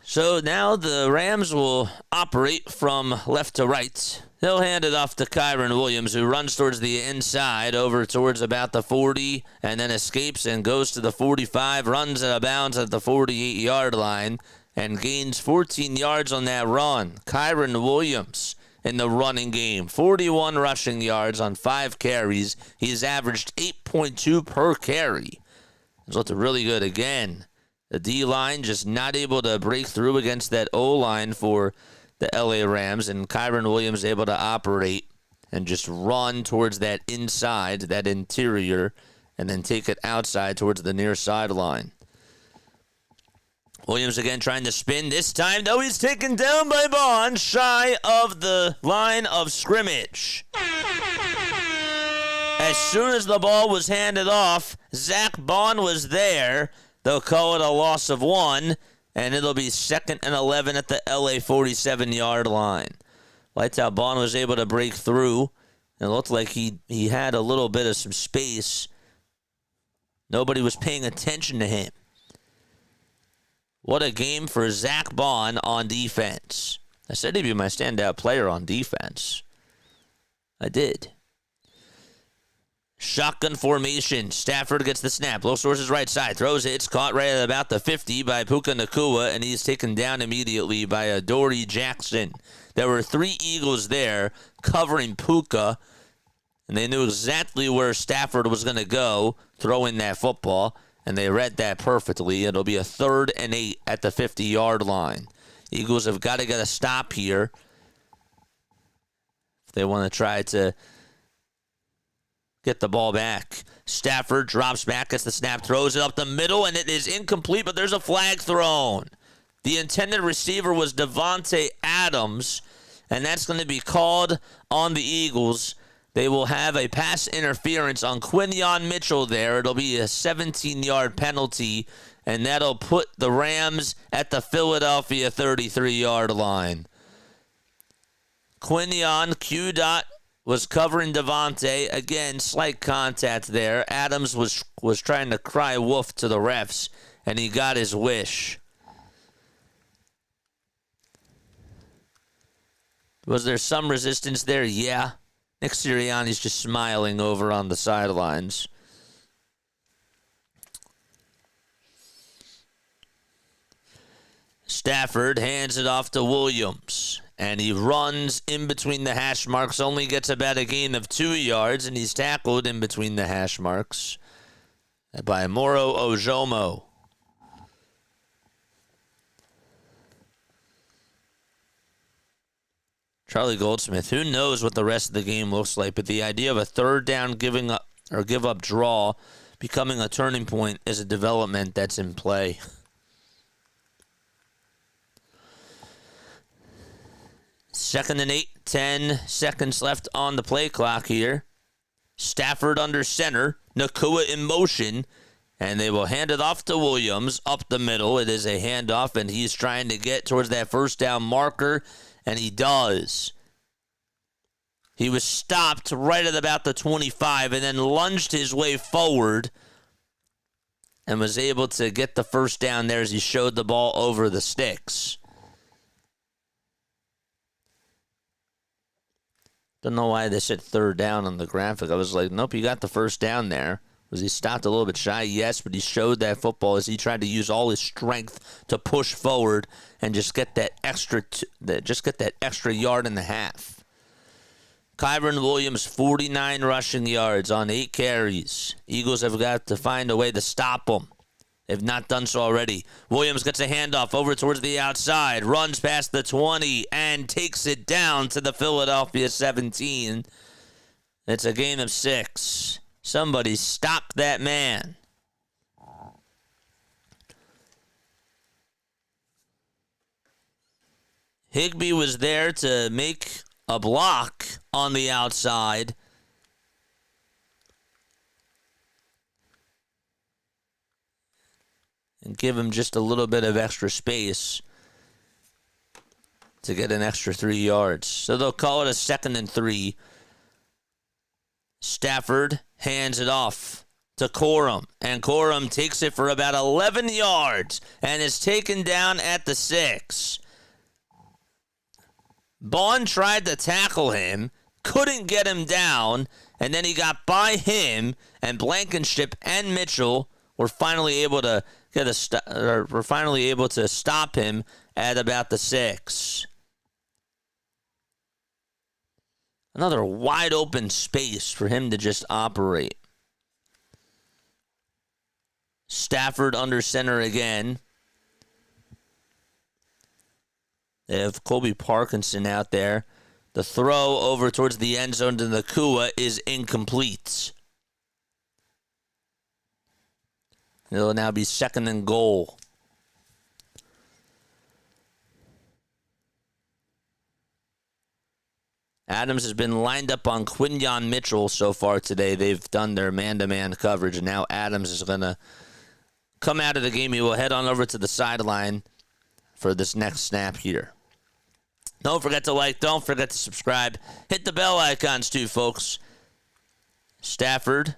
So now the Rams will operate from left to right. He'll hand it off to Kyron Williams, who runs towards the inside, over towards about the 40, and then escapes and goes to the 45, runs out of bounds at the 48-yard line, and gains 14 yards on that run. Kyron Williams in the running game, 41 rushing yards on 5 carries. He's averaged 8.2 per carry. He's looked really good again. The D-line just not able to break through against that O-line for the LA Rams, and Kyron Williams able to operate and just run towards that inside, that interior, and then take it outside towards the near sideline. Williams again trying to spin. This time, though, he's taken down by Bond, shy of the line of scrimmage. As soon as the ball was handed off, Zach Bond was there. They'll call it a loss of 1, and it'll be 2nd and 11 at the LA 47-yard line. Lights out, Bond was able to break through. It looked like he had a little bit of some space. Nobody was paying attention to him. What a game for Zach Bond on defense. I said he'd be my standout player on defense. I did. Shotgun formation. Stafford gets the snap. Looks towards his right side. Throws it. It's caught right at about the 50 by Puka Nacua, and he's taken down immediately by Adoree Jackson. There were 3 Eagles there covering Puka, and they knew exactly where Stafford was going to go throwing that football, and they read that perfectly. It'll be a 3rd and 8 at the 50-yard line. Eagles have got to get a stop here if they want to try to get the ball back. Stafford drops back, gets the snap, throws it up the middle, and it is incomplete, but there's a flag thrown. The intended receiver was Devontae Adams, and that's going to be called on the Eagles. They will have a pass interference on Quinyon Mitchell there. It'll be a 17-yard penalty, and that'll put the Rams at the Philadelphia 33-yard line. Quinyon, Q-Dot, was covering Devontae. Again, slight contact there. Adams was trying to cry wolf to the refs, and he got his wish. Was there some resistance there? Yeah. Nick Sirianni's just smiling over on the sidelines. Stafford hands it off to Williams, and he runs in between the hash marks, only gets about a gain of 2 yards, and he's tackled in between the hash marks by Moro Ojomo. Charlie Goldsmith, who knows what the rest of the game looks like, but the idea of a 3rd down give up draw becoming a turning point is a development that's in play. Second and 8, 10 seconds left on the play clock here. Stafford under center, Nacua in motion, and they will hand it off to Williams up the middle. It is a handoff, and he's trying to get towards that 1st down marker, and he does. He was stopped right at about the 25 and then lunged his way forward and was able to get the 1st down there as he showed the ball over the sticks. Don't know why they said 3rd down on the graphic. I was like, nope, you got the 1st down there. Was he stopped a little bit shy? Yes, but he showed that football as he tried to use all his strength to push forward and just get that extra yard and a half. Kyron Williams, 49 rushing yards on 8 carries. Eagles have got to find a way to stop him. They've not done so already. Williams gets a handoff over towards the outside, runs past the 20, and takes it down to the Philadelphia 17. It's a gain of 6. Somebody stop that man. Higbee was there to make a block on the outside. And give him just a little bit of extra space to get an extra 3 yards. So they'll call it a 2nd and 3. Stafford hands it off to Corum, and Corum takes it for about 11 yards and is taken down at the 6. Bond tried to tackle him, couldn't get him down, and then he got by him, and Blankenship and Mitchell were finally able to stop him at about the 6. Another wide open space for him to just operate. Stafford under center again. They have Colby Parkinson out there. The throw over towards the end zone to Nacua is incomplete. It'll now be 2nd and goal. Adams has been lined up on Quinyon Mitchell so far today. They've done their man-to-man coverage, and now Adams is going to come out of the game. He will head on over to the sideline for this next snap here. Don't forget to like. Don't forget to subscribe. Hit the bell icons too, folks. Stafford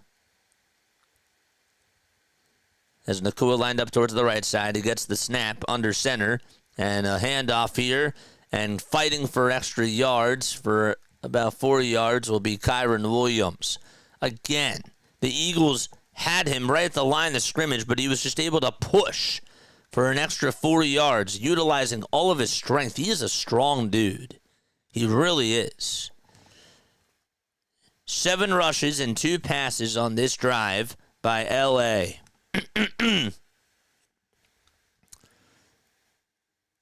has Nacua lined up towards the right side. He gets the snap under center, and a handoff here. And fighting for extra yards, for about 4 yards, will be Kyron Williams. Again, the Eagles had him right at the line of scrimmage, but he was just able to push for an extra 4 yards, utilizing all of his strength. He is a strong dude. He really is. 7 rushes and 2 passes on this drive by L.A.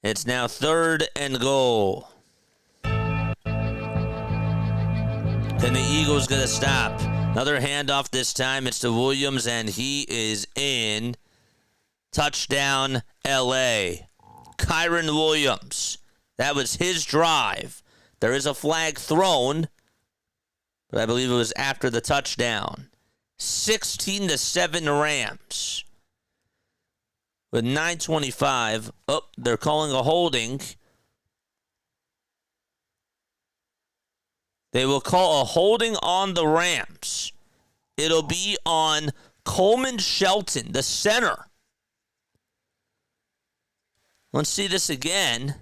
It's now 3rd and goal. Can the Eagles get a stop? Another handoff this time. It's to Williams, and he is in. Touchdown, L.A. Kyron Williams. That was his drive. There is a flag thrown, but I believe it was after the touchdown. 16-7 Rams. With 9:25, they're calling a holding. They will call a holding on the Rams. It'll be on Coleman Shelton, the center. Let's see this again.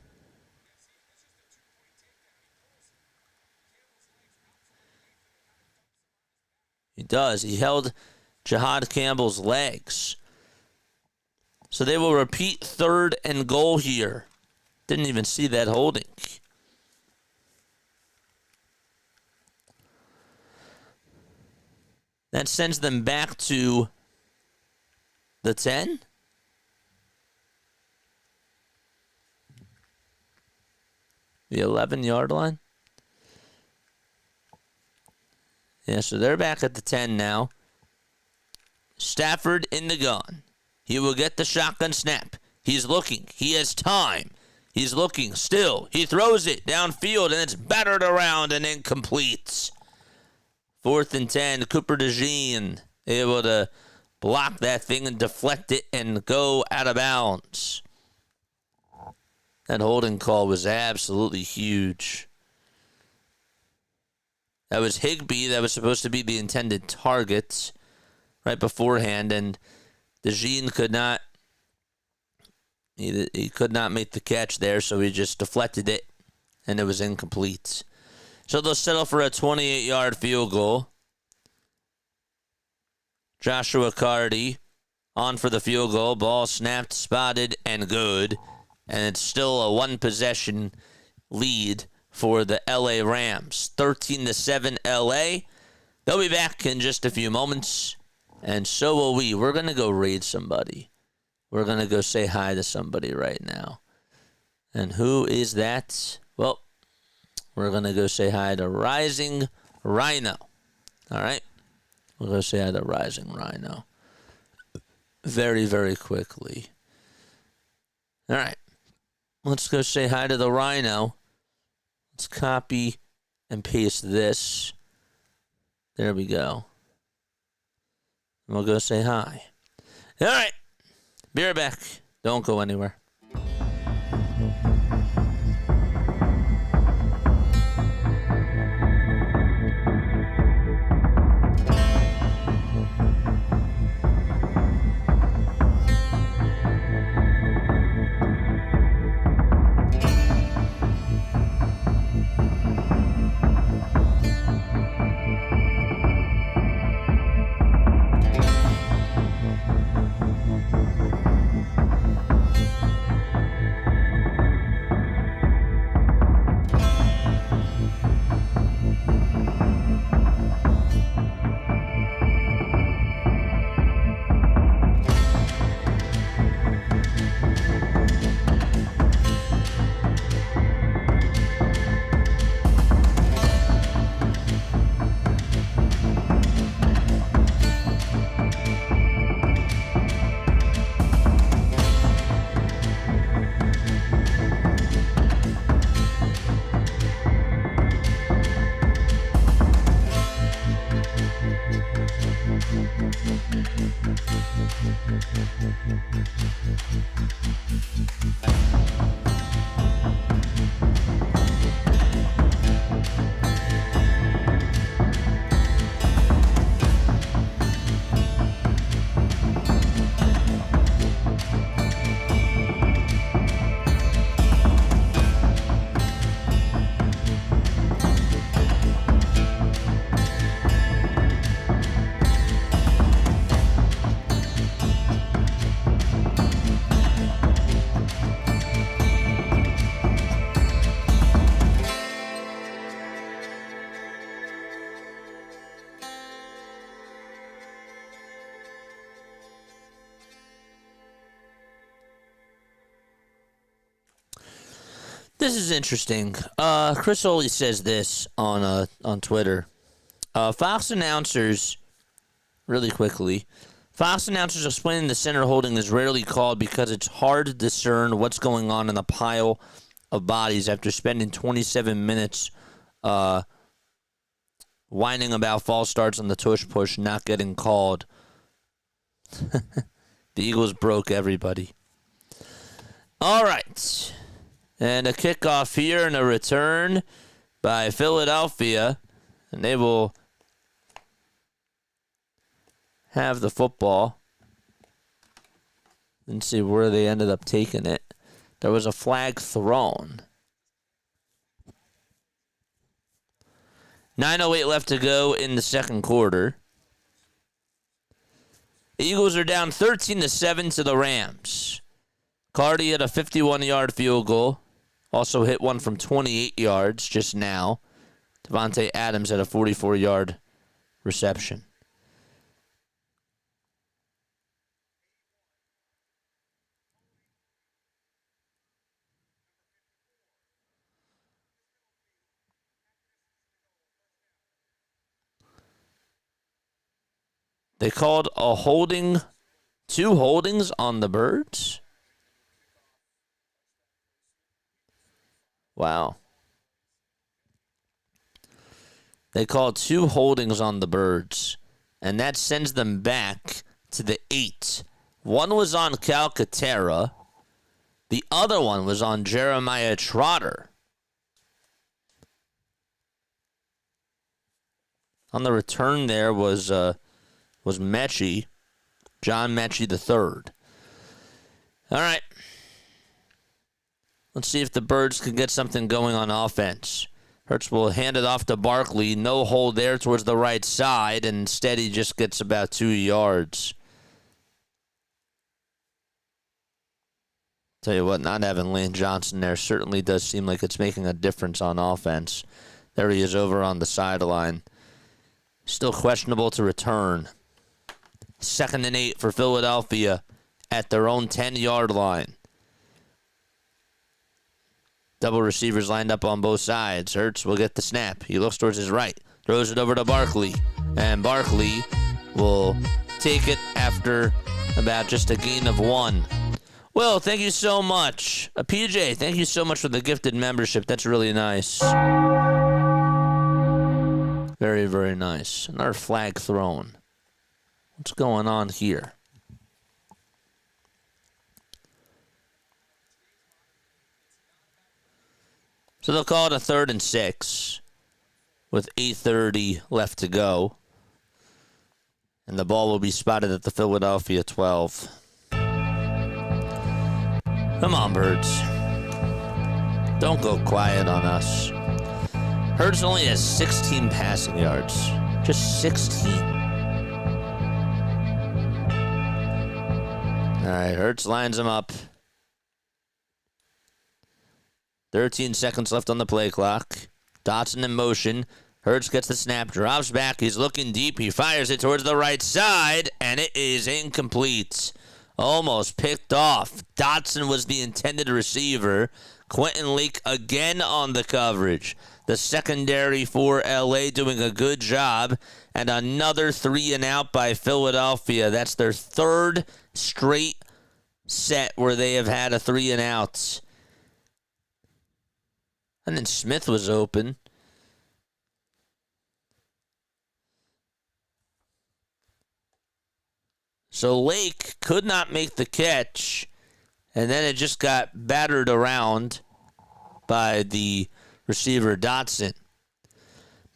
He does. He held Jihad Campbell's legs. So they will repeat 3rd and goal here. Didn't even see that holding. That sends them back to the 10. The 11-yard line. Yeah, so they're back at the 10 now. Stafford in the gun. He will get the shotgun snap. He's looking. He has time. He's looking still. He throws it downfield, and it's battered around and incomplete. 4th and 10. Cooper DeJean able to block that thing and deflect it and go out of bounds. That holding call was absolutely huge. That was Higbee. That was supposed to be the intended target right beforehand, and DeJean could not. He could not make the catch there, so he just deflected it, and it was incomplete. So they'll settle for a 28-yard field goal. Joshua Cardi on for the field goal. Ball snapped, spotted, and good. And it's still a one-possession lead for the L.A. Rams. 13-7 L.A. They'll be back in just a few moments. And so will we. We're going to go raid somebody. We're going to go say hi to somebody right now. And who is that? Well, we're going to go say hi to Rising Rhino. All right? We'll go say hi to Rising Rhino. Very, very quickly. All right. Let's go say hi to the Rhino. Let's copy and paste this. There we go. And we'll go say hi. All right. Be right back. Don't go anywhere. This is interesting. Chris Oley says this on Twitter. Fox announcers, really quickly, Fox announcers explaining the center holding is rarely called because it's hard to discern what's going on in the pile of bodies after spending 27 minutes whining about false starts on the tush push not getting called. The Eagles broke everybody. All right. And a kickoff here and a return by Philadelphia. And they will have the football. Let's see where they ended up taking it. There was a flag thrown. 9:08 left to go in the second quarter. Eagles are down 13-7 to the Rams. Cardi had a 51-yard field goal. Also hit one from 28 yards just now. Devontae Adams had a 44-yard reception. They called a holding, 2 holdings on the Birds. Wow. They called 2 holdings on the Birds, and that sends them back to the 8. One was on Calcaterra. The other one was on Jeremiah Trotter. On the return there was Mechie, John Mechie III. All right. Let's see if the Birds can get something going on offense. Hurts will hand it off to Barkley. No hold there towards the right side, and instead he just gets about 2 yards. Tell you what, not having Lane Johnson there certainly does seem like it's making a difference on offense. There he is over on the sideline. Still questionable to return. 2nd and 8 for Philadelphia at their own 10-yard line. Double receivers lined up on both sides. Hurts will get the snap. He looks towards his right. Throws it over to Barkley. And Barkley will take it after about just a gain of 1. Will, thank you so much. PJ, thank you so much for the gifted membership. That's really nice. Very, very nice. Another flag thrown. What's going on here? So they'll call it a 3rd and 6 with 8:30 left to go. And the ball will be spotted at the Philadelphia 12. Come on, Birds. Don't go quiet on us. Hurts only has 16 passing yards. Just 16. All right, Hurts lines him up. 13 seconds left on the play clock. Dotson in motion. Hurts gets the snap, drops back. He's looking deep. He fires it towards the right side, and it is incomplete. Almost picked off. Dotson was the intended receiver. Quentin Lake again on the coverage. The secondary for LA doing a good job. And another 3-and-out by Philadelphia. That's their 3rd straight set where they have had a 3-and-out. And then Smith was open. So Lake could not make the catch, and then it just got battered around by the receiver Dotson.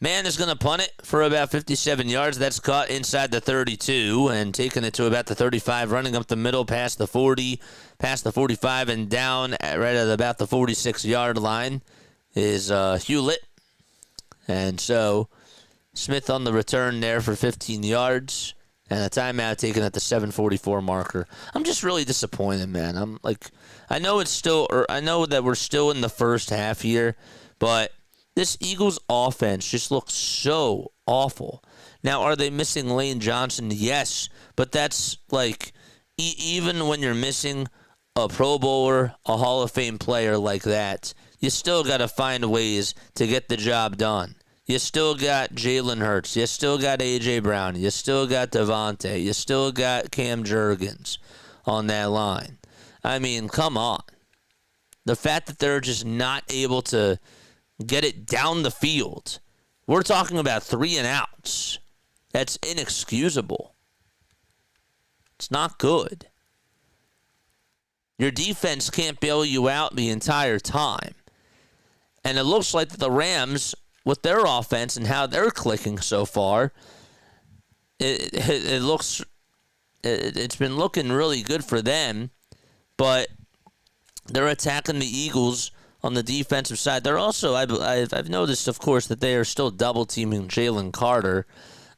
Man is going to punt it for about 57 yards. That's caught inside the 32 and taking it to about the 35, running up the middle past the 40, past the 45, and down right at about the 46-yard line is Hewlett. And so Smith on the return there for 15 yards and a timeout taken at the 7:44 marker. I'm just really disappointed, man. I know that we're still in the first half here, but this Eagles offense just looks so awful. Now, are they missing Lane Johnson? Yes, but that's like even when you're missing a Pro Bowler, a Hall of Fame player like that, you still got to find ways to get the job done. You still got Jalen Hurts. You still got A.J. Brown. You still got Devontae. You still got Cam Jurgens on that line. I mean, come on. The fact that they're just not able to get it down the field. We're talking about 3 and outs. That's inexcusable. It's not good. Your defense can't bail you out the entire time. And it looks like the Rams, with their offense and how they're clicking so far, it's been looking really good for them, but they're attacking the Eagles on the defensive side. They're also, I've noticed, of course, that they are still double-teaming Jalen Carter,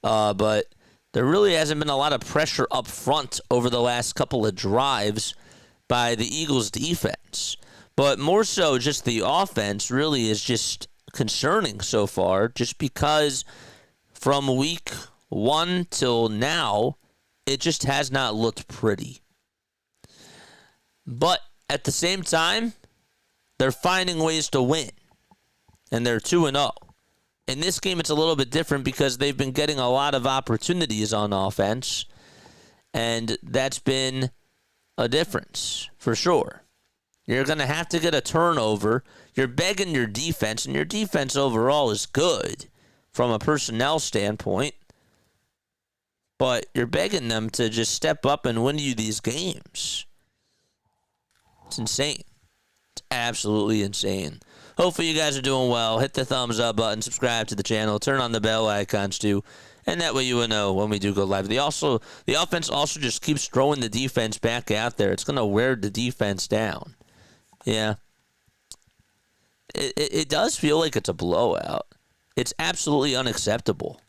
but there really hasn't been a lot of pressure up front over the last couple of drives by the Eagles' defense. But more so, just the offense really is just concerning so far, just because from week 1 till now, it just has not looked pretty. But at the same time, they're finding ways to win, and they're 2-0. In this game, it's a little bit different because they've been getting a lot of opportunities on offense, and that's been a difference for sure. You're going to have to get a turnover. You're begging your defense, and your defense overall is good from a personnel standpoint, but you're begging them to just step up and win you these games. It's insane. It's absolutely insane. Hopefully you guys are doing well. Hit the thumbs up button, subscribe to the channel, turn on the bell icons too, and that way you will know when we do go live. The offense also just keeps throwing the defense back out there. It's going to wear the defense down. Yeah. It does feel like it's a blowout. It's absolutely unacceptable.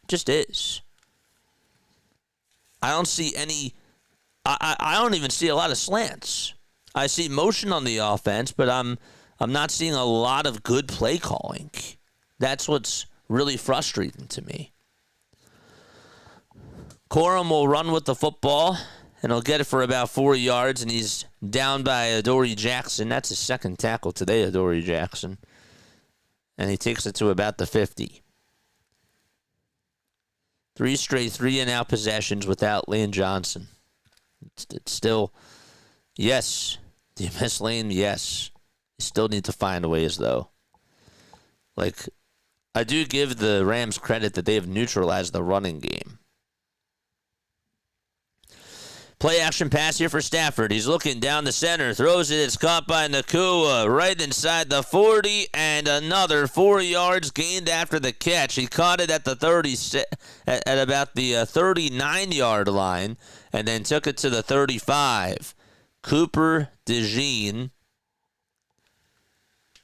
It just is. I don't see any... I don't even see a lot of slants. I see motion on the offense, but I'm not seeing a lot of good play calling. That's what's really frustrating to me. Corum will run with the football, and he'll get it for about 4 yards, and he's down by Adoree Jackson. That's his second tackle today, Adoree Jackson. And he takes it to about the 50. 3 straight 3-and-out possessions without Lane Johnson. It's still, yes. Do you miss Lane? Yes. You still need to find ways, though. Like, I do give the Rams credit that they have neutralized the running game. Play action pass here for Stafford. He's looking down the center, throws it. It's caught by Nacua right inside the 40, and another 4 yards gained after the catch. He caught it at the 30, at about the 39-yard line, and then took it to the 35. Cooper DeJean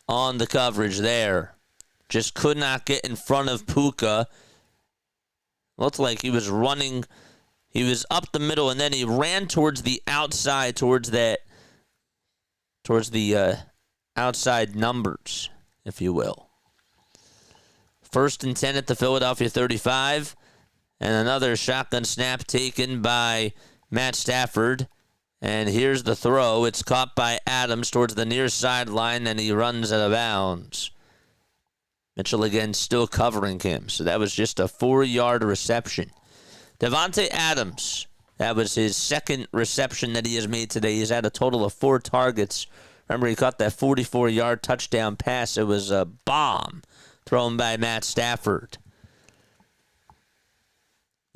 on the coverage there. Just could not get in front of Puka. Looked like he was running. He was up the middle, and then he ran towards the outside, towards the outside numbers, if you will. 1st and 10 at the Philadelphia 35, and another shotgun snap taken by Matt Stafford. And here's the throw. It's caught by Adams towards the near sideline, and he runs out of bounds. Mitchell again still covering him, so that was just a 4-yard reception. Devontae Adams, that was his second reception that he has made today. He's had a total of 4 targets. Remember, he caught that 44-yard touchdown pass. It was a bomb thrown by Matt Stafford.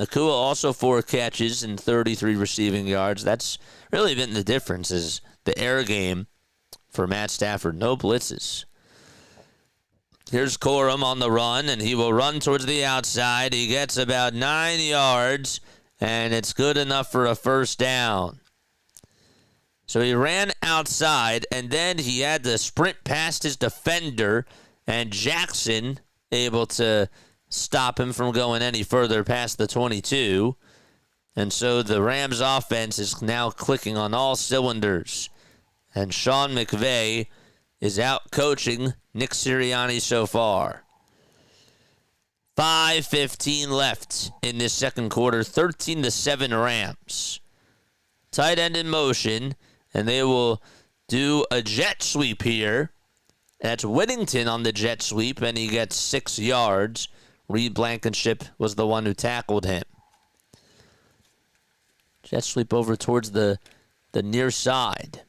Nacua also 4 catches and 33 receiving yards. That's really been the difference is the air game for Matt Stafford. No blitzes. Here's Corum on the run, and he will run towards the outside. He gets about 9 yards, and it's good enough for a first down. So he ran outside, and then he had to sprint past his defender, and Jackson able to stop him from going any further past the 22. And so the Rams offense is now clicking on all cylinders. And Sean McVay is out coaching Nick Sirianni so far. 5:15 left in this second quarter. 13-7 Rams. Tight end in motion, and they will do a jet sweep here. That's Whittington on the jet sweep, and he gets 6 yards. Reed Blankenship was the one who tackled him. Jet sweep over towards the near side.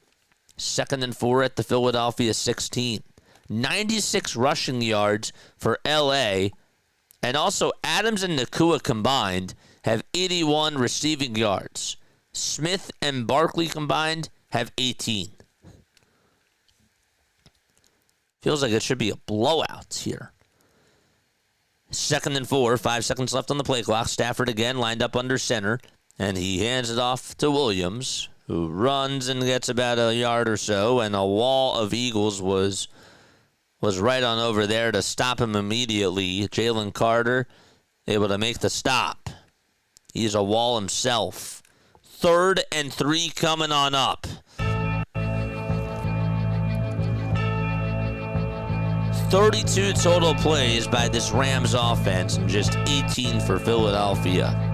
2nd and 4 at the Philadelphia 16. 96 rushing yards for L.A., and also Adams and Nacua combined have 81 receiving yards. Smith and Barkley combined have 18. Feels like it should be a blowout here. 2nd and 4, 5 seconds left on the play clock. Stafford again lined up under center, and he hands it off to Williams, who runs and gets about a yard or so, and a wall of Eagles was right on over there to stop him immediately. Jalen Carter able to make the stop. He's a wall himself. 3rd and 3 coming on up. 32 total plays by this Rams offense and just 18 for Philadelphia.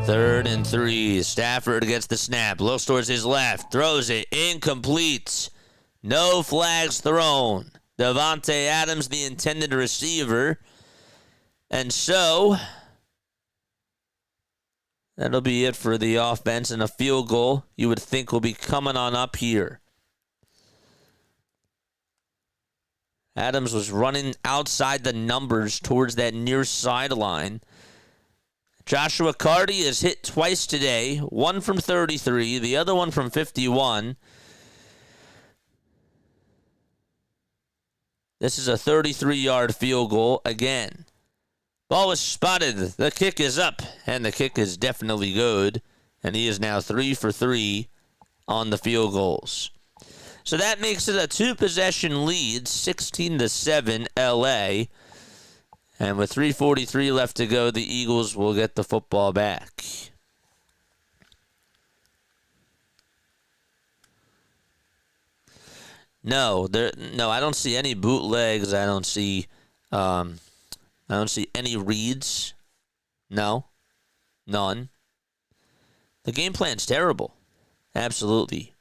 Third and 3. Stafford gets the snap. Looks towards his left. Throws it. Incomplete. No flags thrown. Devontae Adams, the intended receiver. And so that'll be it for the offense, and a field goal you would think will be coming on up here. Adams was running outside the numbers towards that near sideline. Joshua Carty is hit twice today, one from 33, the other one from 51. This is a 33-yard field goal again. Ball is spotted. The kick is up, and the kick is definitely good. And he is now 3 for 3 on the field goals. So that makes it a 2-possession lead, 16-7 L.A. And with 3:43 left to go, the Eagles will get the football back. No, I don't see any bootlegs. I don't see any reads. No. None. The game plan's terrible. Absolutely.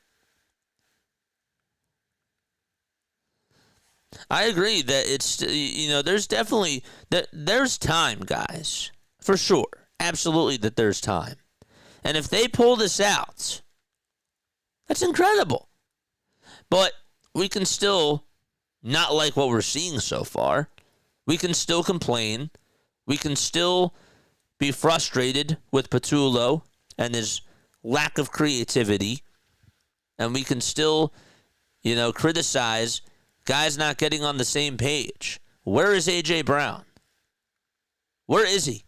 I agree that it's, there's definitely, there's time, guys. For sure. Absolutely that there's time. And if they pull this out, that's incredible. But we can still not like what we're seeing so far. We can still complain. We can still be frustrated with Patullo and his lack of creativity. And we can still, criticize guys not getting on the same page. Where is A.J. Brown? Where is he?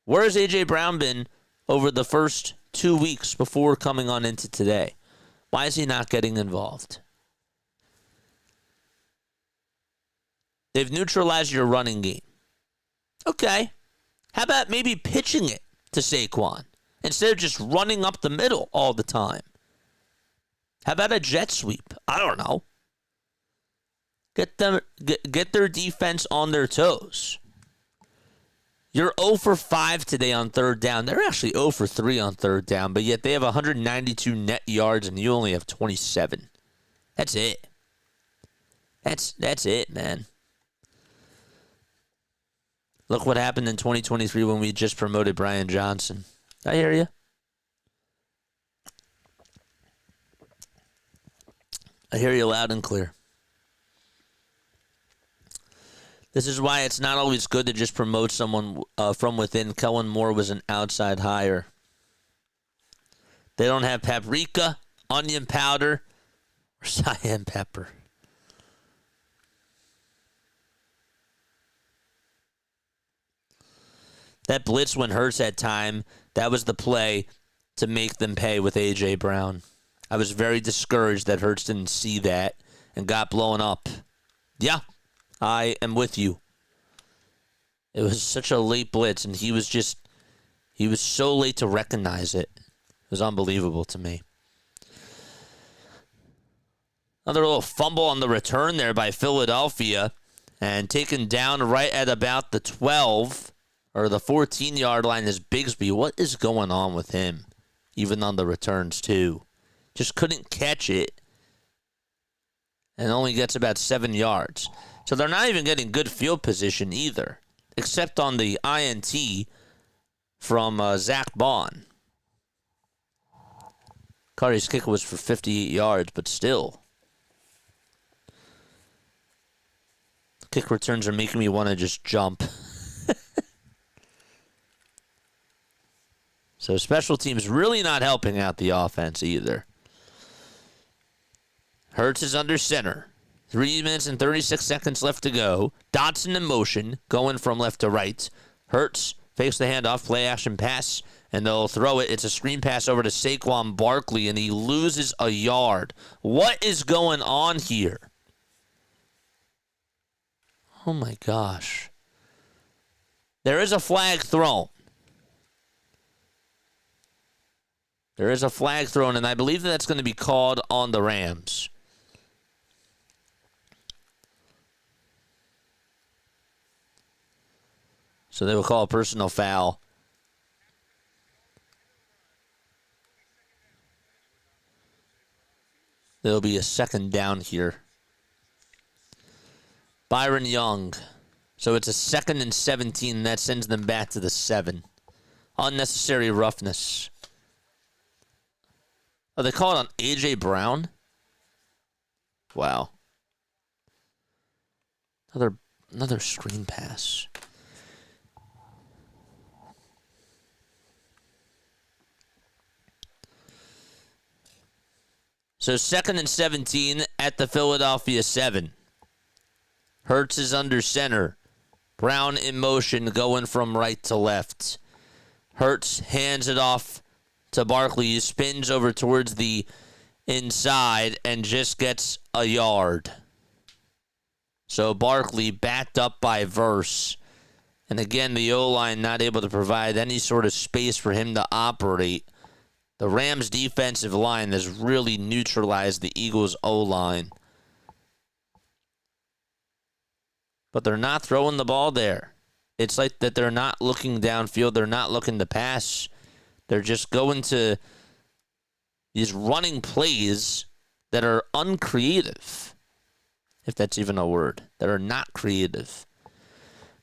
Where has A.J. Brown been over the first 2 weeks before coming on into today? Why is he not getting involved? They've neutralized your running game. Okay. How about maybe pitching it to Saquon instead of just running up the middle all the time? How about a jet sweep? I don't know. Get their defense on their toes. You're 0 for 5 today on third down. They're actually 0 for 3 on third down, but yet they have 192 net yards and you only have 27. That's it. That's it, man. Look what happened in 2023 when we just promoted Brian Johnson. I hear you. I hear you loud and clear. This is why it's not always good to just promote someone from within. Kellen Moore was an outside hire. They don't have paprika, onion powder, or cayenne pepper. That blitz when Hurts had time, that was the play to make them pay with A.J. Brown. I was very discouraged that Hurts didn't see that and got blown up. Yeah, I am with you. It was such a late blitz, and he was so late to recognize it. It was unbelievable to me. Another little fumble on the return there by Philadelphia, and taken down right at about the 12 or the 14-yard line is Bigsby. What is going on with him? Even on the returns, too. Just couldn't catch it, and only gets about 7 yards. So they're not even getting good field position either, except on the INT from Zach Bond. Carter's kick was for 58 yards, but still. Kick returns are making me want to just jump. So special teams really not helping out the offense either. Hurts is under center. 3 minutes and 36 seconds left to go. Dotson in motion, going from left to right. Hurts fakes the handoff, play action pass, and they'll throw it. It's a screen pass over to Saquon Barkley, and he loses a yard. What is going on here? Oh my gosh. There is a flag thrown. There is a flag thrown, and I believe that's going to be called on the Rams. So they will call a personal foul. There'll be a second down here. Byron Young. So it's a 2nd and 17. That sends them back to the 7. Unnecessary roughness. Oh, they call it on A.J. Brown? Wow. Another screen pass. So 2nd and 17 at the Philadelphia 7. Hurts is under center. Brown in motion going from right to left. Hurts hands it off to Barkley. He spins over towards the inside and just gets a yard. So Barkley backed up by Verse. And again, the O-line not able to provide any sort of space for him to operate. The Rams' defensive line has really neutralized the Eagles' O-line. But they're not throwing the ball there. It's like that they're not looking downfield. They're not looking to pass. They're just going to these running plays that are uncreative, if that's even a word, that are not creative.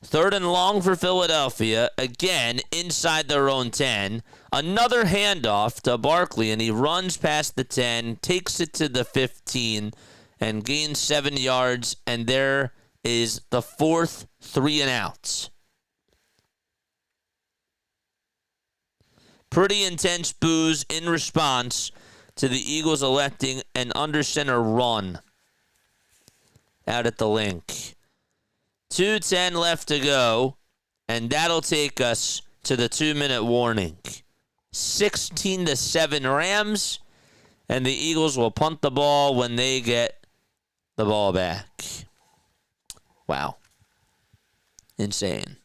3rd and long for Philadelphia. Again, inside their own 10. Another handoff to Barkley, and he runs past the 10, takes it to the 15, and gains 7 yards, and there is the 4th 3-and-outs. Pretty intense boos in response to the Eagles electing an under-center run out at the link. 2:10 left to go, and that'll take us to the 2-minute warning. 16-7 Rams, and the Eagles will punt the ball when they get the ball back. Wow. Insane.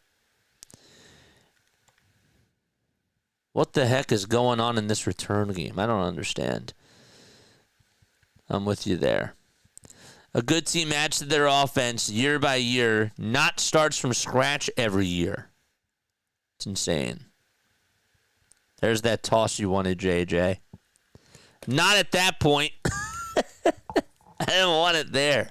What the heck is going on in this return game? I don't understand. I'm with you there. A good team adds to their offense year by year, not starts from scratch every year. It's insane. There's that toss you wanted, JJ. Not at that point. I didn't want it there.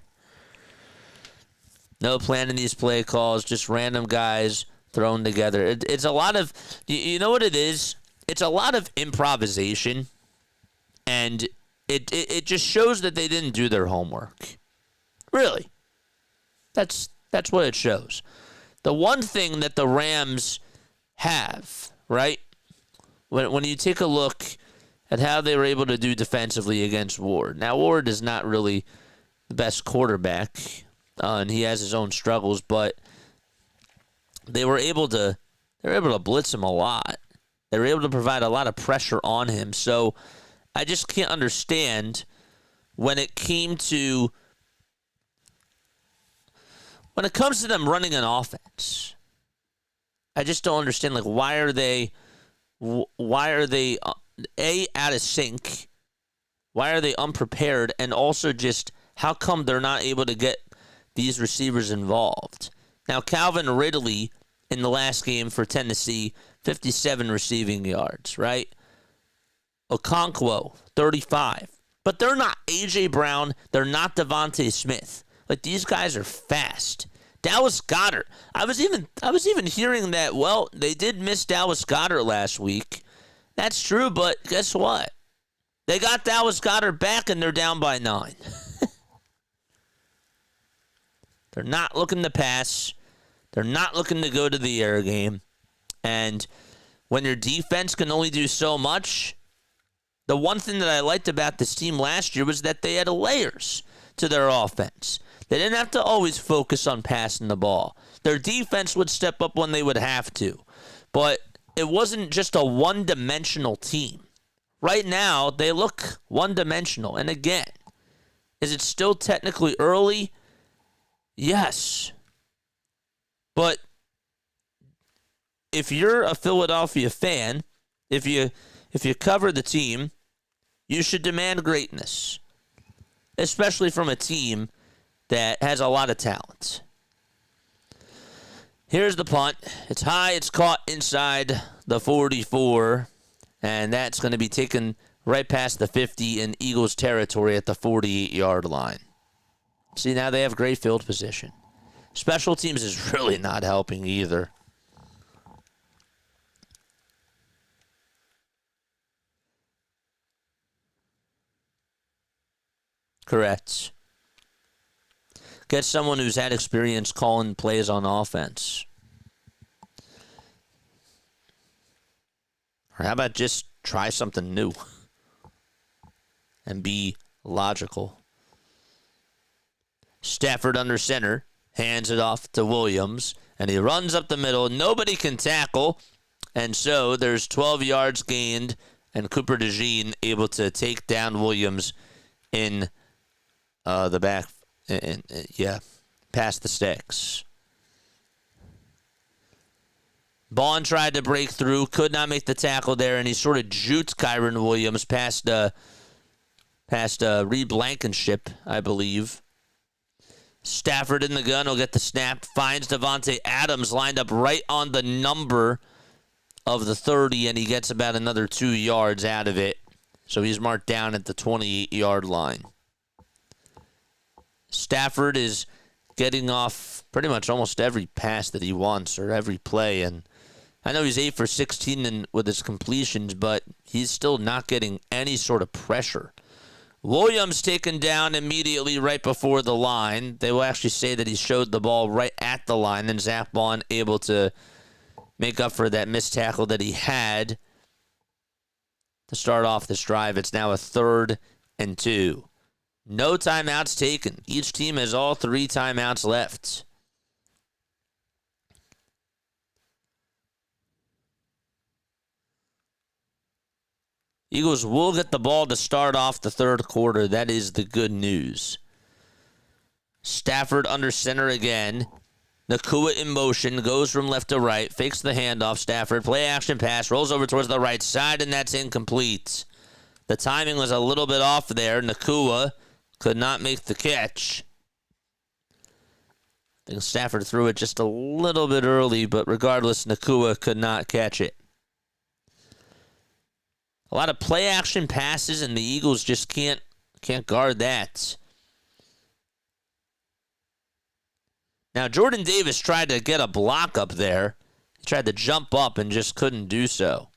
No plan in these play calls, just random guys thrown together. It's a lot of, you know what it is? It's a lot of improvisation, and It just shows that they didn't do their homework. Really. That's what it shows. The one thing that the Rams have, right? When you take a look at how they were able to do defensively against Ward. Now, Ward is not really the best quarterback, and he has his own struggles, but they were able to blitz him a lot. They were able to provide a lot of pressure on him. So I just can't understand when it comes to them running an offense. I just don't understand. Like, why are they out of sync? Why are they unprepared? And also, just how come they're not able to get these receivers involved? Now, Calvin Ridley in the last game for Tennessee, 57 receiving yards, right? Okonkwo, 35. But they're not A.J. Brown. They're not Devontae Smith. Like, these guys are fast. Dallas Goedert. I was even hearing that, well, they did miss Dallas Goedert last week. That's true, but guess what? They got Dallas Goedert back, and they're down by 9. They're not looking to pass. They're not looking to go to the air game. And when your defense can only do so much, the one thing that I liked about this team last year was that they had layers to their offense. They didn't have to always focus on passing the ball. Their defense would step up when they would have to. But it wasn't just a one-dimensional team. Right now, they look one-dimensional. And again, is it still technically early? Yes. But if you're a Philadelphia fan, if you cover the team, you should demand greatness, especially from a team that has a lot of talent. Here's the punt. It's high. It's caught inside the 44, and that's going to be taken right past the 50 in Eagles territory at the 48-yard line. See, now they have great field position. Special teams is really not helping either. Correct. Get someone who's had experience calling plays on offense. Or how about just try something new and be logical? Stafford under center, hands it off to Williams, and he runs up the middle. Nobody can tackle, and so there's 12 yards gained, and Cooper DeJean able to take down Williams in the back. Past the sticks. Bond tried to break through, could not make the tackle there, and he sort of juked Kyron Williams past Reed Blankenship, I believe. Stafford in the gun will get the snap, finds Devontae Adams lined up right on the number of the 30, and he gets about another 2 yards out of it. So he's marked down at the 28-yard line. Stafford is getting off pretty much almost every pass that he wants or every play. And I know he's 8 for 16 with his completions, but he's still not getting any sort of pressure. Williams taken down immediately right before the line. They will actually say that he showed the ball right at the line, and Zach Bond able to make up for that missed tackle that he had to start off this drive. It's now a 3rd and 2. No timeouts taken. Each team has all 3 timeouts left. Eagles will get the ball to start off the 3rd quarter. That is the good news. Stafford under center again. Nacua in motion, goes from left to right, fakes the handoff. Stafford, play action pass, rolls over towards the right side, and that's incomplete. The timing was a little bit off there. Nacua could not make the catch. I think Stafford threw it just a little bit early, but regardless, Nacua could not catch it. A lot of play action passes, and the Eagles just can't guard that. Now, Jordan Davis tried to get a block up there. He tried to jump up and just couldn't do so.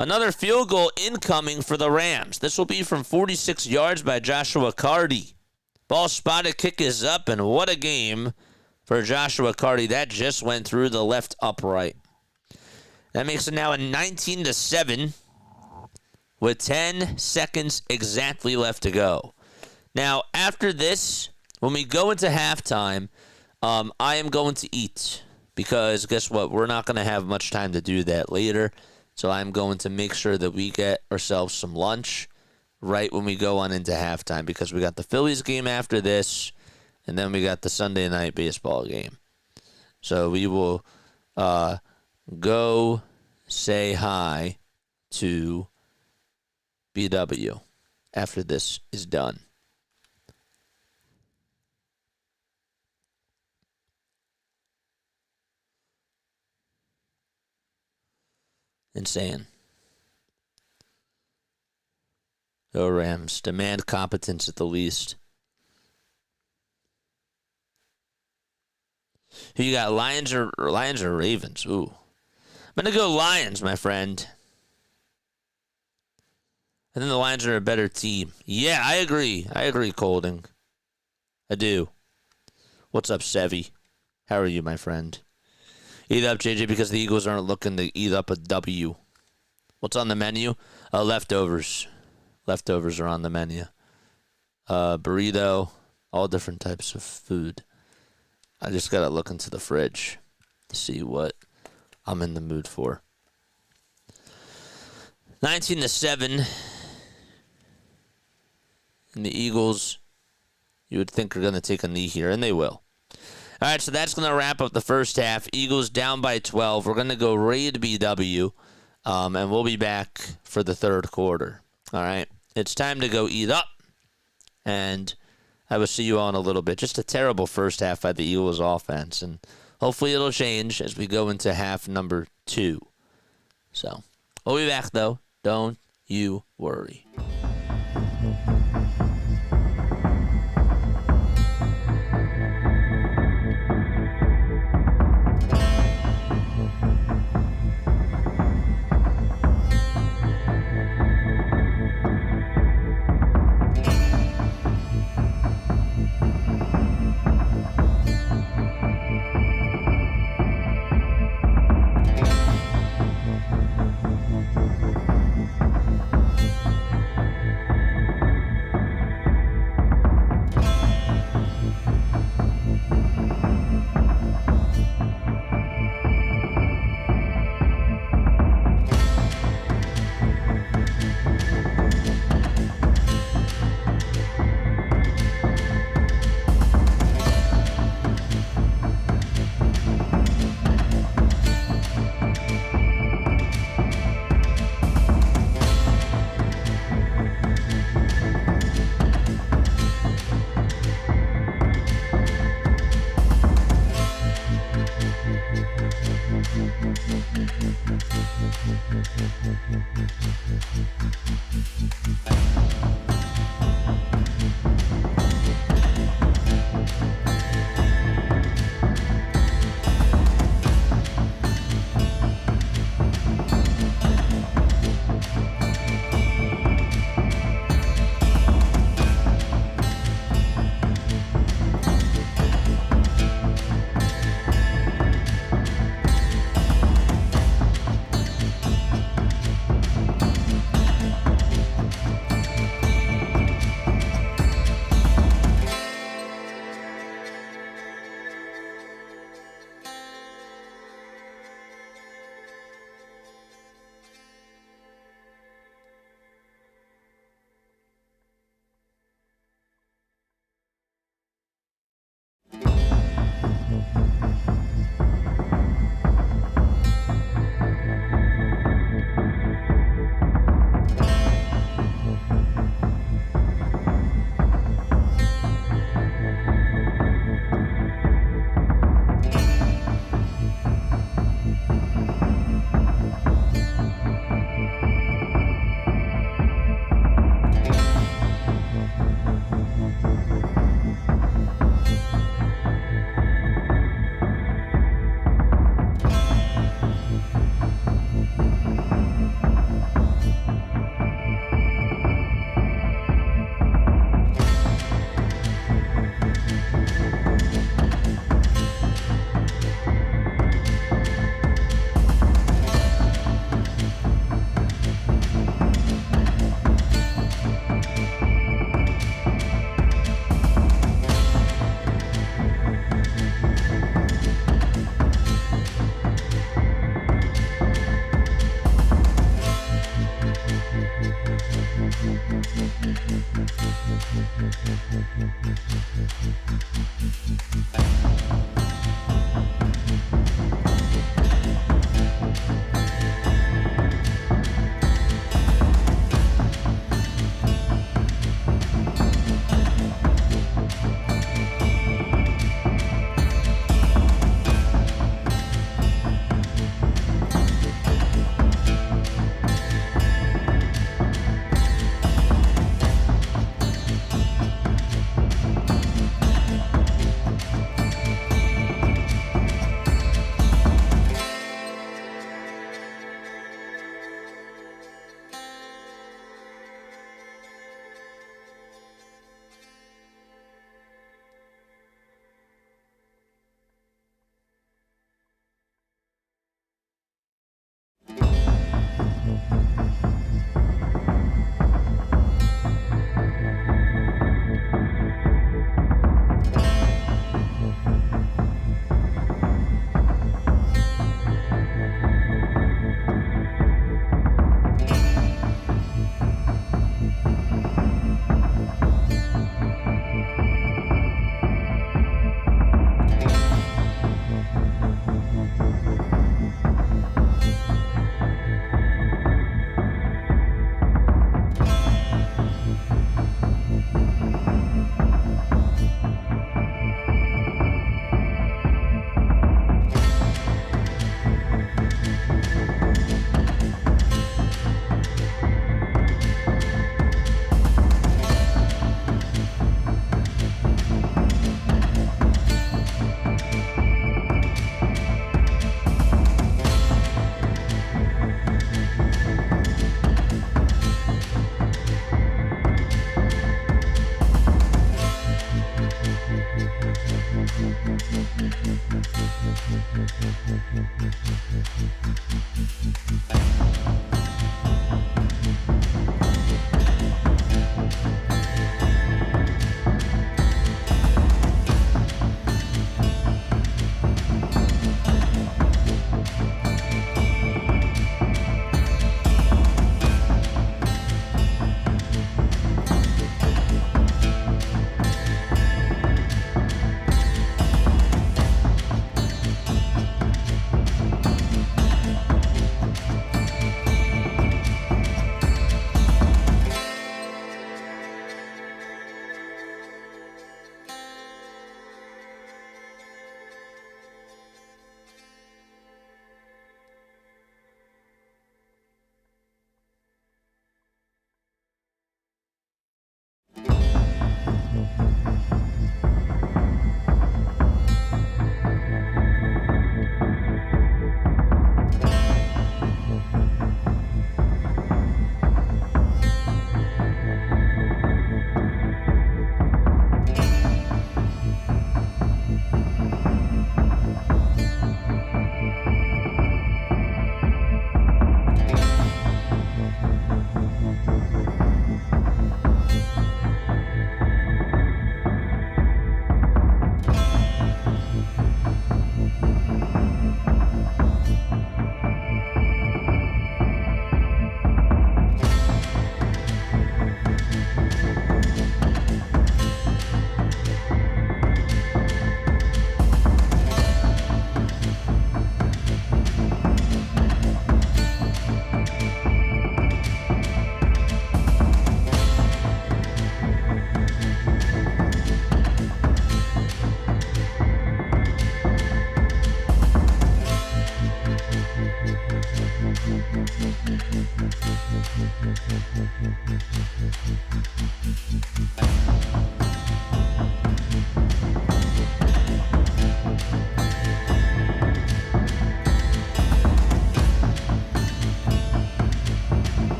Another field goal incoming for the Rams. This will be from 46 yards by Joshua Cardi. Ball spotted, kick is up, and what a game for Joshua Cardi. That just went through the left upright. That makes it now a 19-7 with 10 seconds exactly left to go. Now, after this, when we go into halftime, I am going to eat because guess what? We're not going to have much time to do that later. So I'm going to make sure that we get ourselves some lunch right when we go on into halftime because we got the Phillies game after this, and then we got the Sunday night baseball game. So we will go say hi to BW after this is done. Insane. Go Rams. Demand competence at the least. Who you got, Lions or Ravens? Ooh. I'm going to go Lions, my friend. I think the Lions are a better team. Yeah, I agree. I agree, Colding. I do. What's up, Sevy? How are you, my friend? Eat up, JJ, because the Eagles aren't looking to eat up a W. What's on the menu? Leftovers. Leftovers are on the menu. Burrito. All different types of food. I just got to look into the fridge to see what I'm in the mood for. 19-7. And the Eagles, you would think, are going to take a knee here, and they will. All right, so that's going to wrap up the first half. Eagles down by 12. We're going to go raid BW, and we'll be back for the third quarter. All right, it's time to go eat up, and I will see you all in a little bit. Just a terrible first half by the Eagles offense, and hopefully it'll change as we go into half number 2. So we'll be back, though. Don't you worry.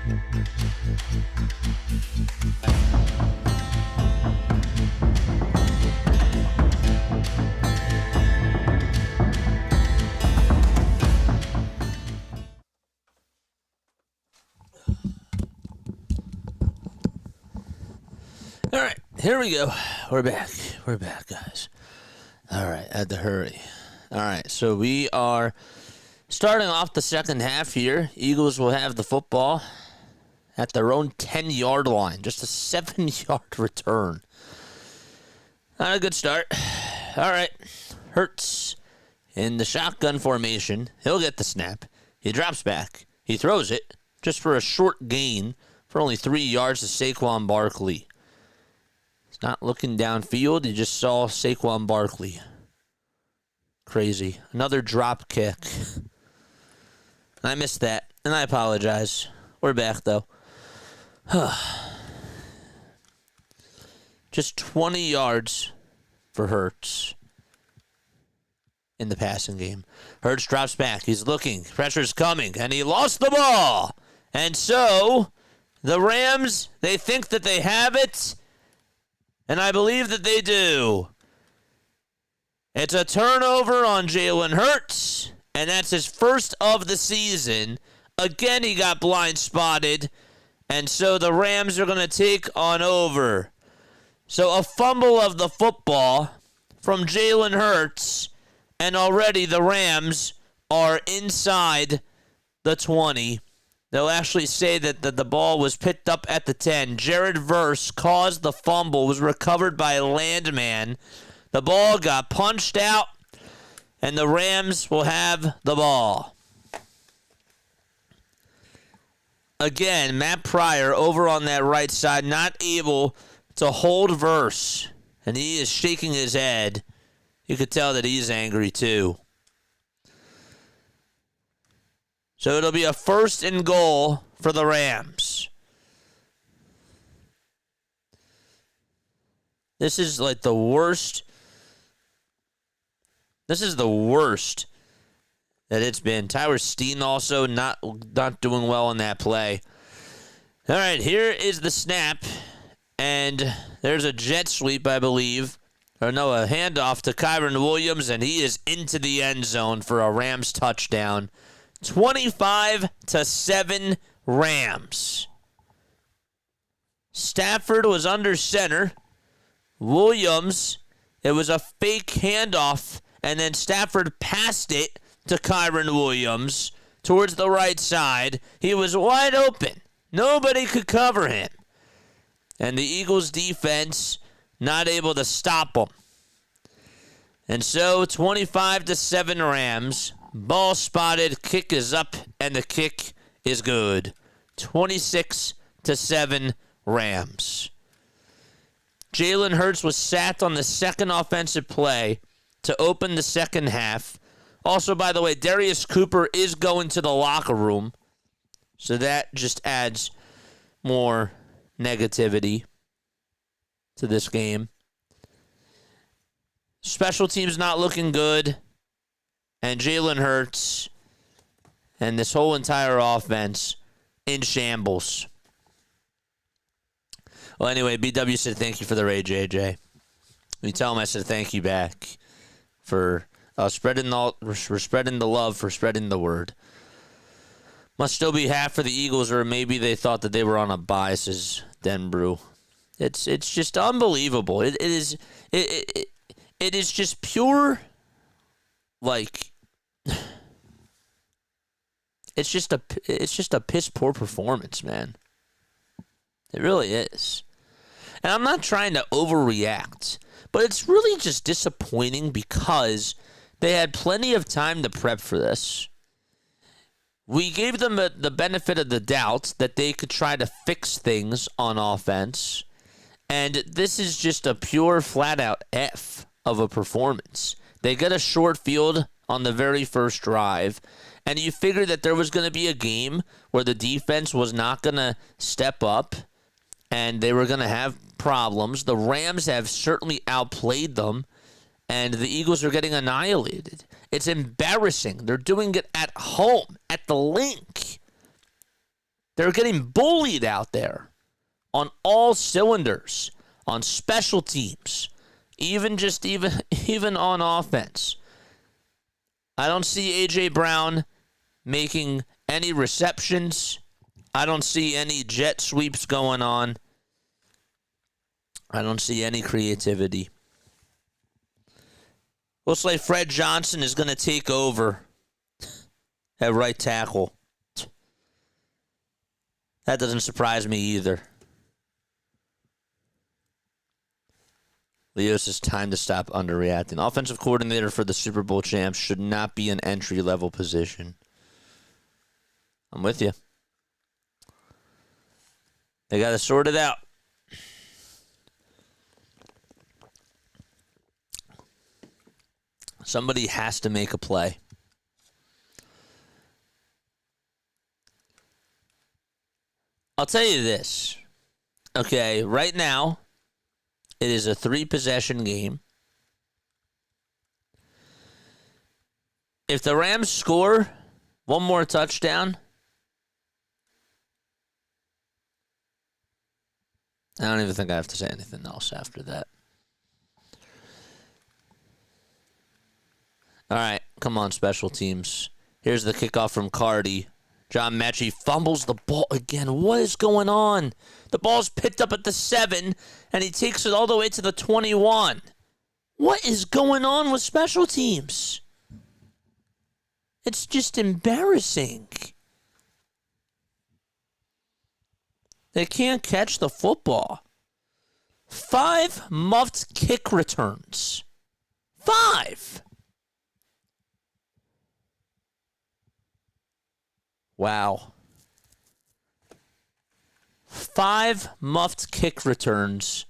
All right, here we go. We're back. We're back, guys. All right, I had to hurry. All right, so we are starting off the second half here. Eagles will have the football at their own 10-yard line. Just a 7-yard return. Not a good start. All right, Hurts in the shotgun formation. He'll get the snap. He drops back. He throws it just for a short gain for only 3 yards to Saquon Barkley. He's not looking downfield. You just saw Saquon Barkley. Crazy. Another drop kick. I missed that, and I apologize. We're back, though. Just 20 yards for Hurts in the passing game. Hurts drops back. He's looking. Pressure's coming, and he lost the ball. And so the Rams, they think that they have it, and I believe that they do. It's a turnover on Jalen Hurts, and that's his first of the season. Again, he got blind spotted, and so the Rams are going to take on over. So a fumble of the football from Jalen Hurts, and already the Rams are inside the 20. They'll actually say that the ball was picked up at the 10. Jared Verse caused the fumble, was recovered by Landman. The ball got punched out, and the Rams will have the ball. Again, Matt Pryor over on that right side, not able to hold Verse, and he is shaking his head. You could tell that he's angry too. So it'll be a 1st and goal for the Rams. This is like the worst. This is the worst that it's been. Tyler Steen also not doing well in that play. All right, here is the snap. And there's a jet sweep, I believe. Or no, a handoff to Kyron Williams, and he is into the end zone for a Rams touchdown. 25-7 Rams. Stafford was under center. Williams, it was a fake handoff, and then Stafford passed it to Kyron Williams towards the right side. He was wide open. Nobody could cover him. And the Eagles' defense not able to stop him. And so 25-7 Rams. Ball spotted, kick is up, and the kick is good. 26-7 Rams. Jalen Hurts was sacked on the second offensive play to open the second half. Also, by the way, Darius Cooper is going to the locker room. So that just adds more negativity to this game. Special teams not looking good. And Jalen Hurts and this whole entire offense in shambles. Well, anyway, BW said thank you for the raid, JJ. You tell him I said thank you back for spreading the love, for spreading the word. Must still be half for the Eagles, or maybe they thought that they were on a bye, says Denbrew. It's just unbelievable. It is just pure, like, it's just a piss poor performance, man. It really is. And I'm not trying to overreact, but it's really just disappointing because they had plenty of time to prep for this. We gave them the benefit of the doubt that they could try to fix things on offense, and this is just a pure flat-out F of a performance. They get a short field on the very first drive, and you figured that there was going to be a game where the defense was not going to step up, and they were going to have problems. The Rams have certainly outplayed them, and the Eagles are getting annihilated. It's embarrassing. They're doing it at home, at the Link. They're getting bullied out there on all cylinders, on special teams, even on offense. I don't see A.J. Brown making any receptions. I don't see any jet sweeps going on. I don't see any creativity. Looks like Fred Johnson is going to take over at right tackle. That doesn't surprise me either. Leos, it's time to stop underreacting. Offensive coordinator for the Super Bowl champs should not be an entry-level position. I'm with you. They got to sort it out. Somebody has to make a play. I'll tell you this. Okay, right now, it is a 3-possession game. If the Rams score one more touchdown, I don't even think I have to say anything else after that. All right, come on, special teams. Here's the kickoff from Cardi. John Mechie fumbles the ball again. What is going on? The ball's picked up at the 7, and he takes it all the way to the 21. What is going on with special teams? It's just embarrassing. They can't catch the football. 5 muffed kick returns. 5! Wow. 5 muffed kick returns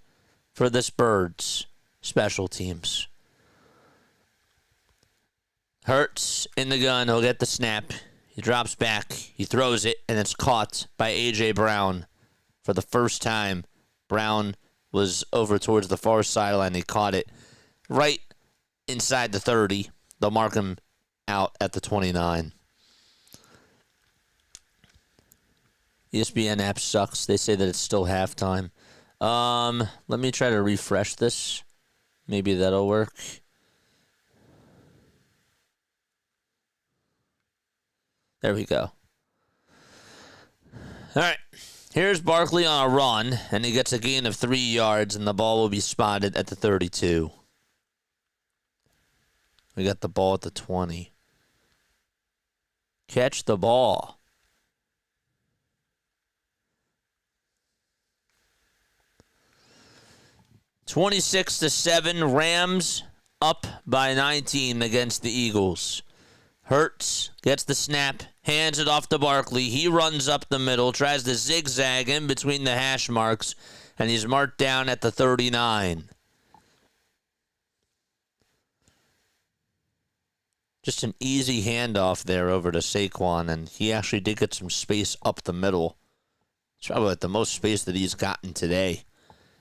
for this Birds special teams. Hurts in the gun. He'll get the snap. He drops back. He throws it, and it's caught by A.J. Brown. For the first time, Brown was over towards the far sideline. He caught it right inside the 30. They'll mark him out at the 29. ESPN app sucks. They say that it's still halftime. Let me try to refresh this. Maybe that'll work. There we go. All right. Here's Barkley on a run, and he gets a gain of 3 yards, and the ball will be spotted at the 32. We got the ball at the 20. Catch the ball. (26-7), Rams up by 19 against the Eagles. Hurts gets the snap, hands it off to Barkley. He runs up the middle, tries to zigzag in between the hash marks, and he's marked down at the 39. Just an easy handoff there over to Saquon, and he actually did get some space up the middle. It's probably like the most space that he's gotten today.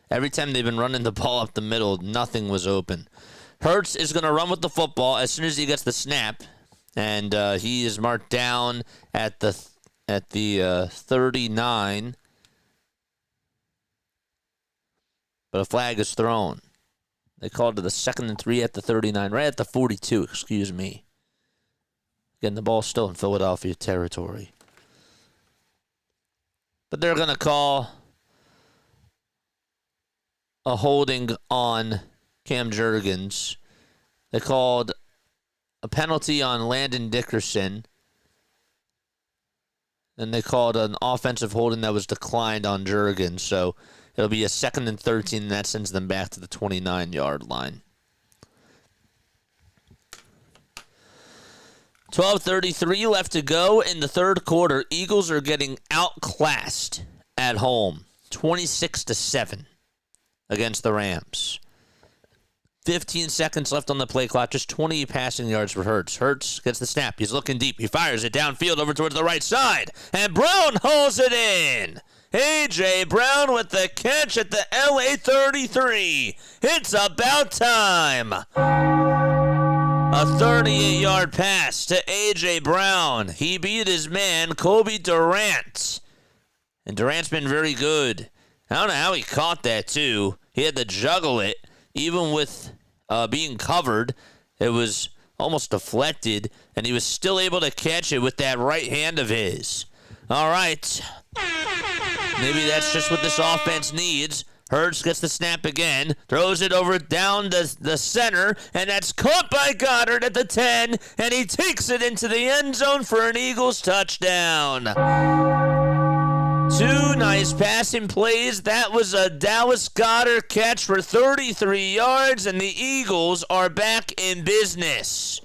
Every time they've been running the ball up the middle, nothing was open. Hurts is going to run with the football as soon as he gets the snap, and he is marked down at the 39. But a flag is thrown. They called it the 2nd and 3 at the 39, right at the 42, excuse me. Again, the ball's still in Philadelphia territory. But they're going to call a holding on Cam Jurgens. They called a penalty on Landon Dickerson. And they called an offensive holding that was declined on Jurgens. So it'll be a 2nd and 13, and that sends them back to the 29-yard line. 12:33 left to go in the third quarter. Eagles are getting outclassed at home, 26-7 against the Rams. 15 seconds left on the play clock. Just 20 passing yards for Hurts. Hurts gets the snap. He's looking deep. He fires it downfield over towards the right side. And Brown holds it in. A.J. Brown with the catch at the LA 33. It's about time. A 38-yard pass to A.J. Brown. He beat his man, Kobe Durant, And Durant's been very good. I don't know how he caught that, too. He had to juggle it, even with being covered. It was almost deflected, and he was still able to catch it with that right hand of his. All right. Maybe that's just what this offense needs. Hurts gets the snap again, throws it over down the center, and that's caught by Goddard at the 10, and he takes it into the end zone for an Eagles touchdown. Two nice passing plays. That was a Dallas Goedert catch for 33 yards, and the Eagles are back in business.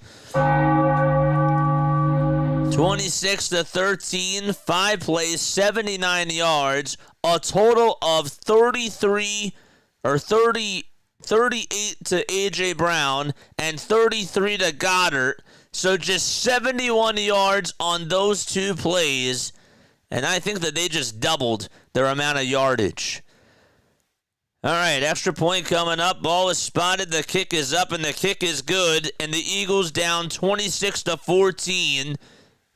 26-13, 5 plays, 79 yards, a total of 38 to A.J. Brown and 33 to Goddard. So just 71 yards on those 2 plays, and I think that they just doubled their amount of yardage. All right, extra point coming up. Ball is spotted. The kick is up, and the kick is good. And the Eagles down 26-14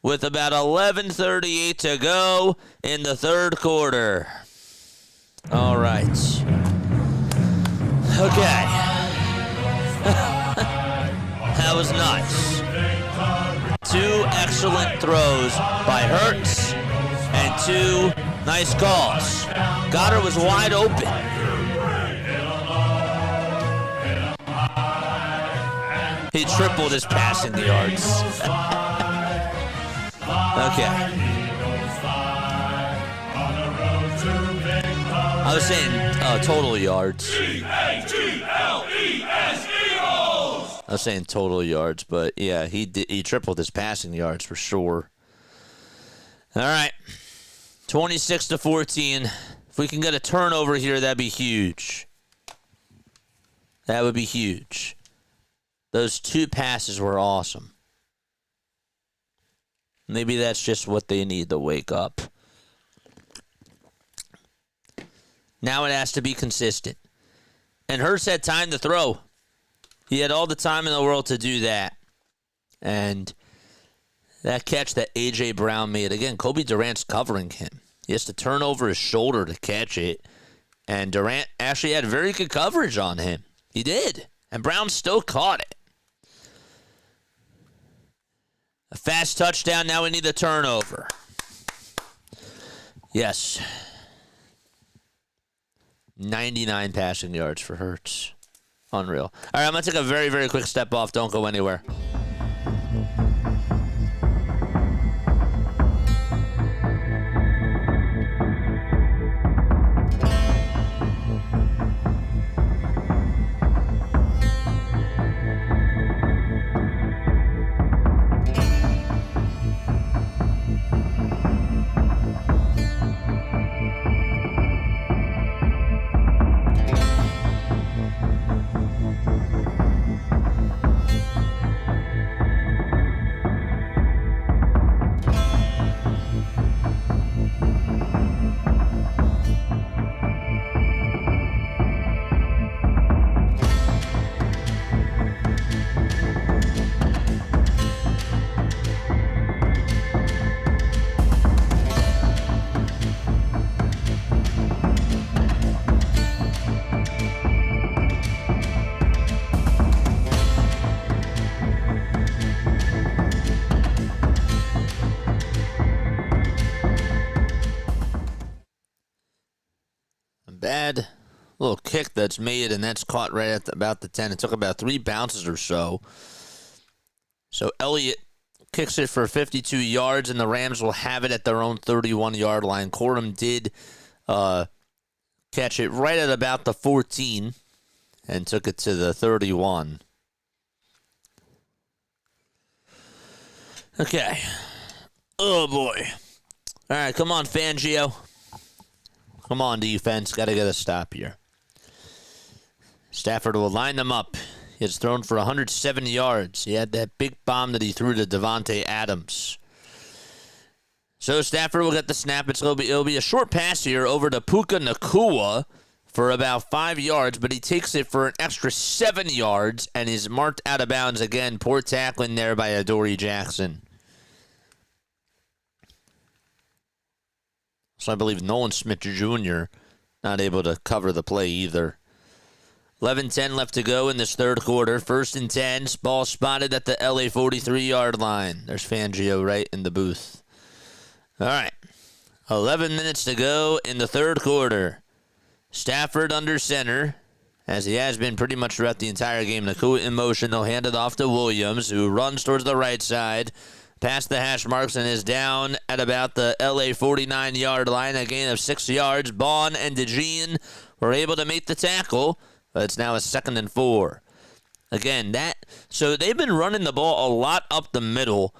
with about 11:38 to go in the third quarter. All right. Okay. That was nuts. 2 excellent throws by Hurts and 2 nice calls. Goddard was wide open. He tripled his passing yards. Okay. I was saying total yards. I was saying total yards, but yeah, he tripled his passing yards for sure. All right. 26-14. If we can get a turnover here, that'd be huge. That would be huge. Those 2 passes were awesome. Maybe that's just what they need to wake up. Now it has to be consistent. And Hurts had time to throw. He had all the time in the world to do that. And that catch that A.J. Brown made, again, Kobe Durant's covering him. He has to turn over his shoulder to catch it. And Durant actually had very good coverage on him. He did. And Brown still caught it. A fast touchdown. Now we need a turnover. Yes. 99 passing yards for Hurts. Unreal. All right, I'm going to take a very, very quick step off. Don't go anywhere. Bad little kick that's made, and that's caught right at about the 10. It took about 3 bounces or so. So Elliott kicks it for 52 yards, and the Rams will have it at their own 31-yard line. Corum did catch it right at about the 14 and took it to the 31. Okay. Oh, boy. All right, come on, Fangio. Come on, defense. Got to get a stop here. Stafford will line them up. He has thrown for 170 yards. He had that big bomb that he threw to Devontae Adams. So Stafford will get the snap. It'll be a short pass here over to Puka Nacua for about 5 yards, but he takes it for an extra 7 yards and is marked out of bounds again. Poor tackling there by Adoree Jackson. So I believe Nolan Smith Jr. not able to cover the play either. 11:10 left to go in this third quarter. 1st and 10. Ball spotted at the LA 43-yard line. There's Fangio right in the booth. All right. 11 minutes to go in the third quarter. Stafford under center, as he has been pretty much throughout the entire game. Nacua in motion. They'll hand it off to Williams, who runs towards the right side, past the hash marks, and is down at about the LA 49-yard line. A gain of 6 yards. Bond and DeJean were able to make the tackle. But it's now a 2nd and 4. Again, so they've been running the ball a lot up the middle,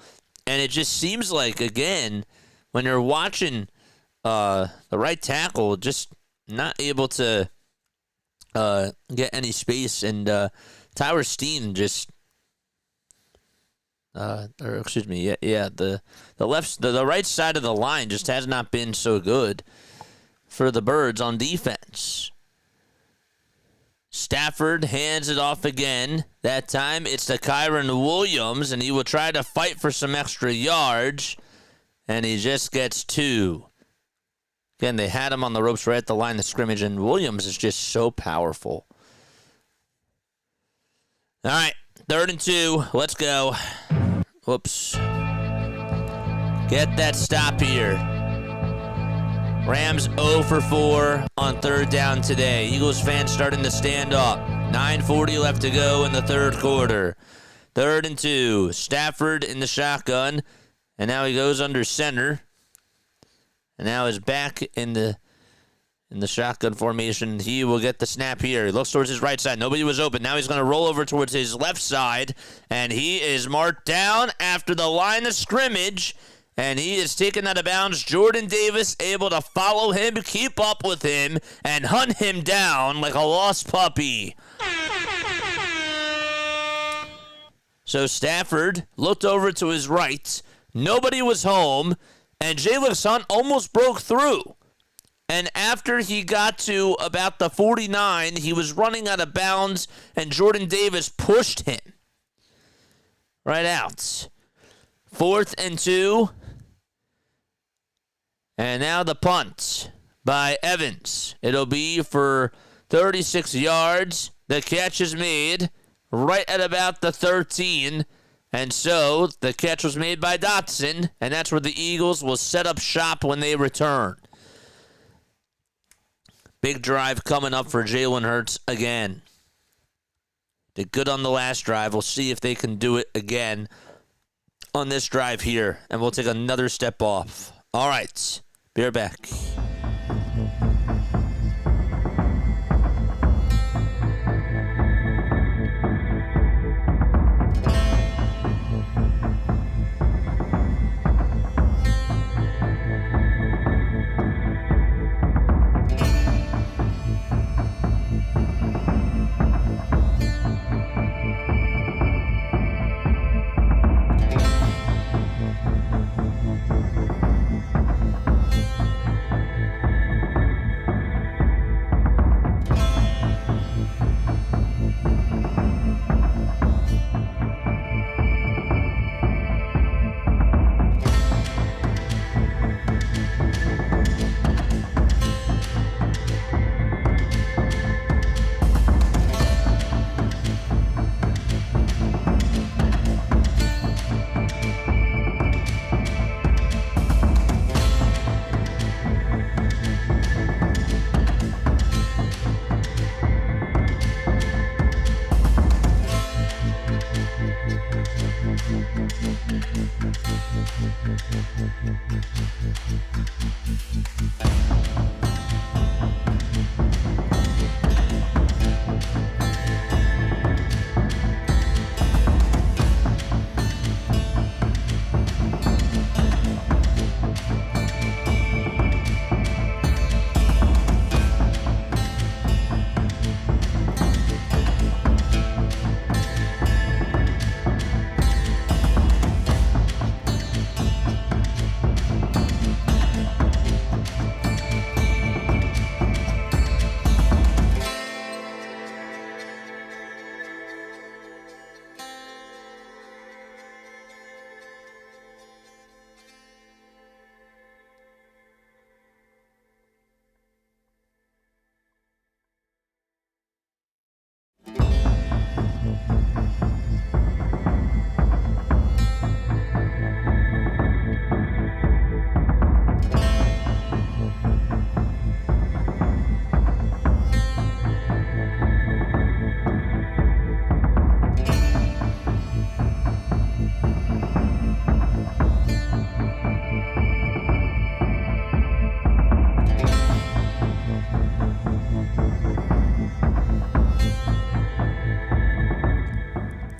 and it just seems like, again, when you're watching the right tackle, just not able to get any space, and Tyler Steen just, the right side of the line just has not been so good for the Birds on defense. Stafford hands it off again. That time it's to Kyron Williams, and he will try to fight for some extra yards, and he just gets 2. Again, they had him on the ropes right at the line of scrimmage, and Williams is just so powerful. All right, 3rd and 2. Let's go. Whoops. Get that stop here. Rams 0 for 4 on 3rd down today. Eagles fans starting to stand up. 9:40 left to go in the third quarter. 3rd and 2. Stafford in the shotgun. And now he goes under center. And now is back in the shotgun formation. He will get the snap here. He looks towards his right side. Nobody was open. Now he's going to roll over towards his left side. And he is marked down after the line of scrimmage. And he is taken out of bounds. Jordan Davis able to follow him, keep up with him, and hunt him down like a lost puppy. So Stafford looked over to his right. Nobody was home, and Jalen Hunt almost broke through. And after he got to about the 49, he was running out of bounds, and Jordan Davis pushed him right out. 4th and 2. And now the punt by Evans. It'll be for 36 yards. The catch is made right at about the 13. And so the catch was made by Dotson. And that's where the Eagles will set up shop when they return. Big drive coming up for Jalen Hurts again. Did good on the last drive. We'll see if they can do it again on this drive here. And we'll take another step off. All right. Be right back.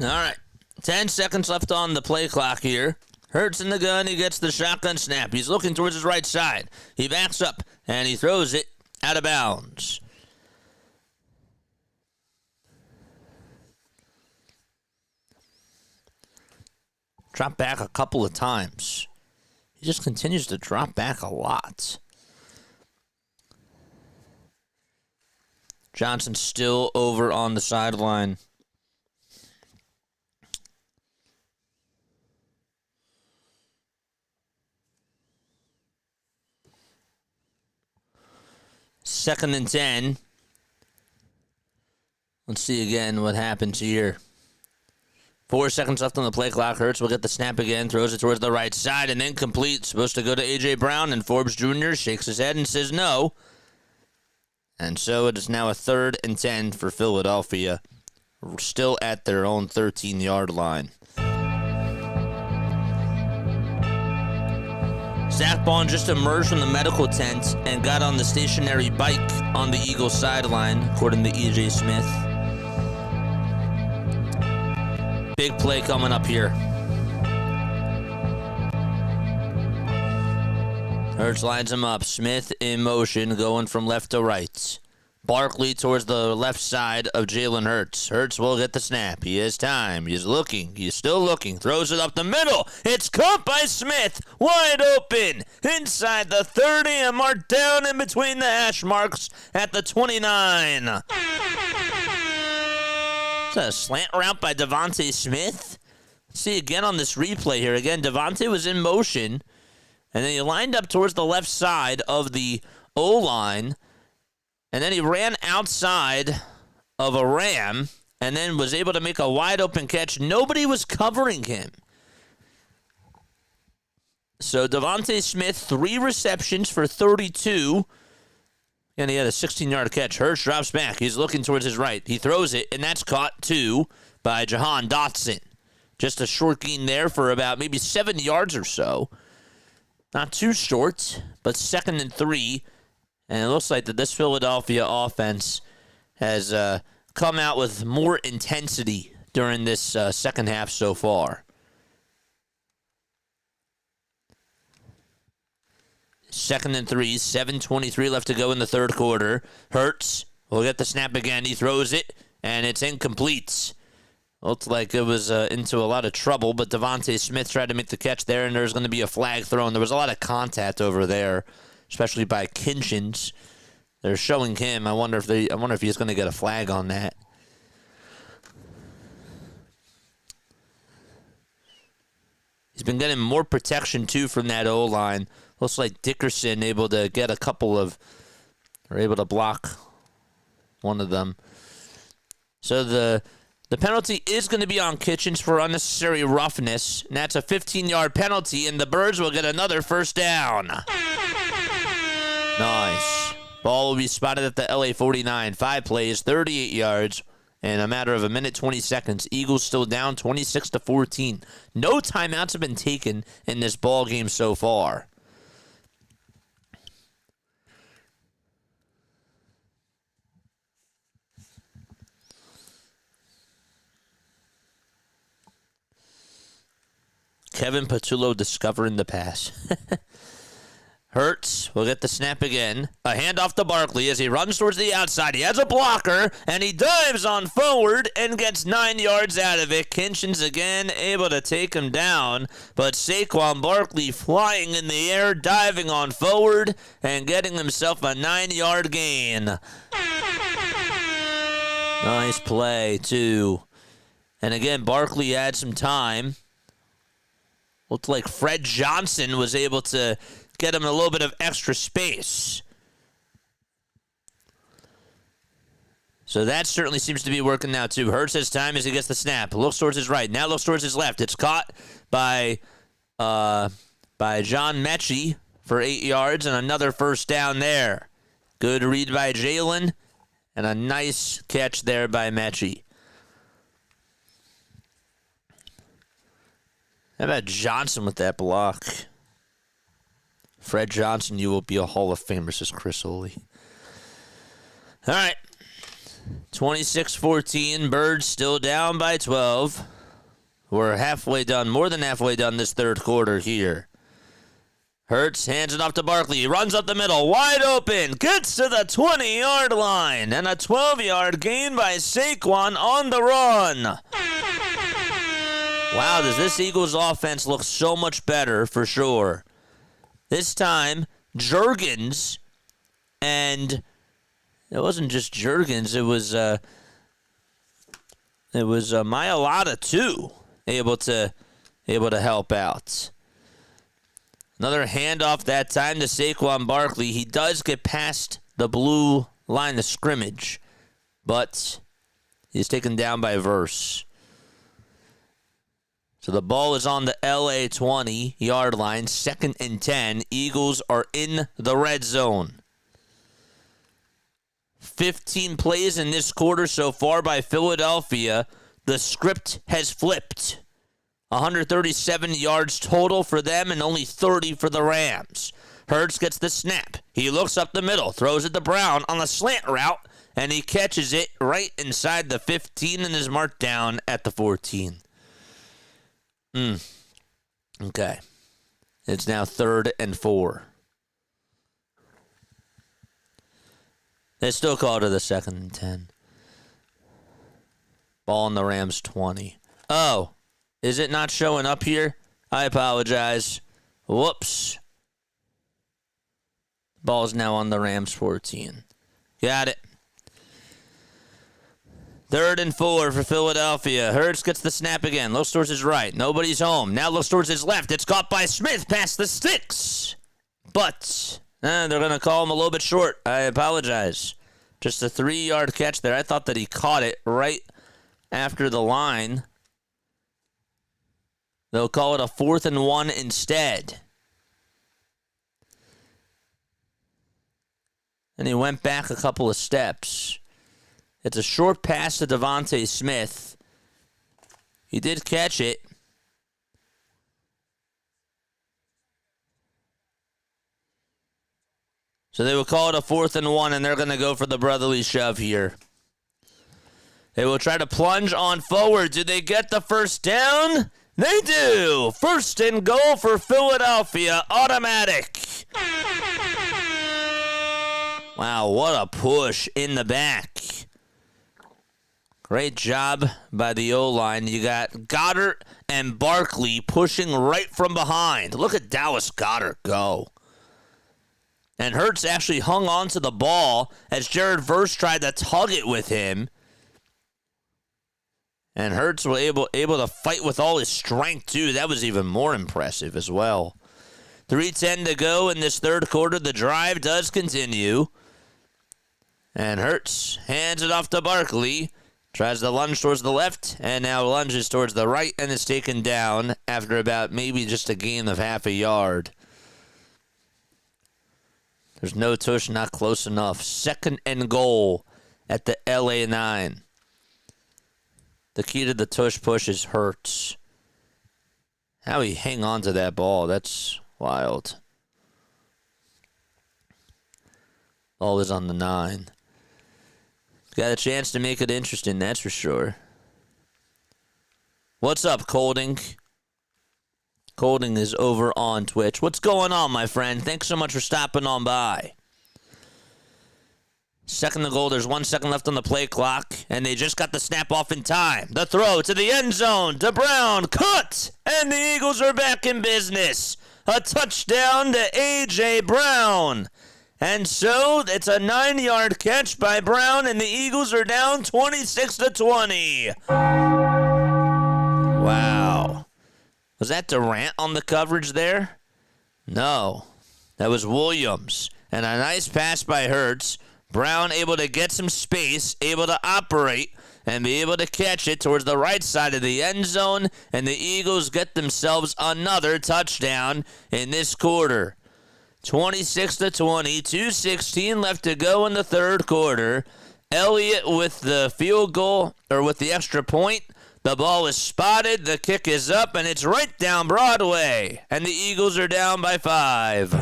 All right. 10 seconds left on the play clock here. Hurts in the gun. He gets the shotgun snap. He's looking towards his right side. He backs up, and he throws it out of bounds. Drop back a couple of times. He just continues to drop back a lot. Johnson still over on the sideline. Second and 10. Let's see again what happens here. 4 seconds left on the play clock. Hurts will get the snap again, throws it towards the right side, and incomplete. Supposed to go to A.J. Brown, and Forbes Jr. shakes his head and says no. And so it is now a 3rd and 10 for Philadelphia. We're still at their own 13-yard line. Zach Bond just emerged from the medical tent and got on the stationary bike on the Eagles sideline, according to E.J. Smith. Big play coming up here. Hurts lines him up. Smith in motion, going from left to right. Barkley towards the left side of Jalen Hurts. Hurts will get the snap. He has time. He's looking. He's still looking. Throws it up the middle. It's caught by Smith. Wide open. Inside the 30 and marked down in between the hash marks at the 29. It's a slant route by Devontae Smith. Let's see again on this replay here. Again, Devontae was in motion. And then he lined up towards the left side of the O-line. And then he ran outside of a Ram and then was able to make a wide open catch. Nobody was covering him. So Devontae Smith, 3 receptions for 32. And he had a 16-yard catch. Hurts drops back. He's looking towards his right. He throws it, and that's caught, too, by Jahan Dotson. Just a short gain there for about maybe 7 yards or so. Not too short, but 2nd and 3. And it looks like that this Philadelphia offense has come out with more intensity during this second half so far. 2nd and 3, 7:23 left to go in the third quarter. Hurts will get the snap again. He throws it, and it's incomplete. Looked like it was into a lot of trouble, but Devontae Smith tried to make the catch there, and there's going to be a flag thrown. There was a lot of contact over there, especially by Kinchins. They're showing him. I wonder if he's going to get a flag on that. He's been getting more protection too from that O-line. Looks like Dickerson able to get a couple of, or able to block one of them. So the penalty is going to be on Kitchens for unnecessary roughness, and that's a 15-yard penalty, and the Birds will get another first down. Nice. Ball will be spotted at the LA 49. 5 plays, 38 yards, and a matter of a minute, 20 seconds. Eagles still down 26-14. No timeouts have been taken in this ball game so far. Kevin Patullo discovering the pass. Hurts will get the snap again. A handoff to Barkley as he runs towards the outside. He has a blocker, and he dives on forward and gets 9 yards out of it. Kinchins again able to take him down, but Saquon Barkley flying in the air, diving on forward, and getting himself a 9-yard gain. Nice play, too. And again, Barkley had some time. Looked like Fred Johnson was able to get him a little bit of extra space. So that certainly seems to be working now, too. Hurts his time as he gets the snap. Looks towards his right. Now looks towards his left. It's caught by John Mechie for 8 yards and another first down there. Good read by Jalen and a nice catch there by Mechie. How about Johnson with that block? Fred Johnson, you will be a Hall of Famer, says Chris Oley. All right. 26-14. Birds still down by 12. We're halfway done, more than halfway done this third quarter here. Hurts hands it off to Barkley. He runs up the middle, wide open, gets to the 20-yard line, and a 12-yard gain by Saquon on the run. Wow, does this Eagles offense look so much better for sure. This time, Juergens, and it wasn't just Juergens, it was Mailata too, able to help out. Another handoff that time to Saquon Barkley. He does get past the blue line of scrimmage, but he's taken down by Verse. So the ball is on the LA 20-yard line, 2nd and 10. Eagles are in the red zone. 15 plays in this quarter so far by Philadelphia. The script has flipped. 137 yards total for them and only 30 for the Rams. Hurts gets the snap. He looks up the middle, throws it to Brown on a slant route, and he catches it right inside the 15 and is marked down at the 14. Okay. It's now 3rd and 4. They still call it the 2nd and 10. Ball on the Rams 20. Oh, is it not showing up here? I apologize. Whoops. Ball's now on the Rams 14. Got it. 3rd and 4 for Philadelphia. Hurts gets the snap again. Looks towards his right. Nobody's home. Now looks towards his left. It's caught by Smith past the sticks. But they're going to call him a little bit short. I apologize. Just a 3-yard catch there. I thought that he caught it right after the line. They'll call it a 4th and 1 instead. And he went back a couple of steps. It's a short pass to Devontae Smith. He did catch it. So they will call it a 4th and 1, and they're going to go for the brotherly shove here. They will try to plunge on forward. Do they get the first down? They do. 1st and goal for Philadelphia. Automatic. Wow, what a push in the back. Great job by the O-line. You got Goddard and Barkley pushing right from behind. Look at Dallas Goedert go. And Hurts actually hung on to the ball as Jared Verse tried to tug it with him. And Hurts was able to fight with all his strength, too. That was even more impressive as well. 3:10 to go in this third quarter. The drive does continue. And Hurts hands it off to Barkley. Tries to lunge towards the left, and now lunges towards the right, and is taken down after about maybe just a gain of half a yard. There's no tush, not close enough. 2nd and goal at the LA 9. The key to the tush push is Hurts. How he hang on to that ball, that's wild. Ball is on the 9. Got a chance to make it interesting, that's for sure. What's up, Colding? Colding is over on Twitch. What's going on, my friend? Thanks so much for stopping on by. 2nd and goal. There's 1 second left on the play clock, and they just got the snap off in time. The throw to the end zone to Brown. Cut! And the Eagles are back in business. A touchdown to A.J. Brown. And so it's a 9-yard catch by Brown, and the Eagles are down 26-20. Wow. Was that Durant on the coverage there? No. That was Williams. And a nice pass by Hurts. Brown able to get some space, able to operate, and be able to catch it towards the right side of the end zone, and the Eagles get themselves another touchdown in this quarter. 26-20, 2:16 left to go in the third quarter. Elliott with the field goal, or with the extra point. The ball is spotted, the kick is up, and it's right down Broadway. And the Eagles are down by 5.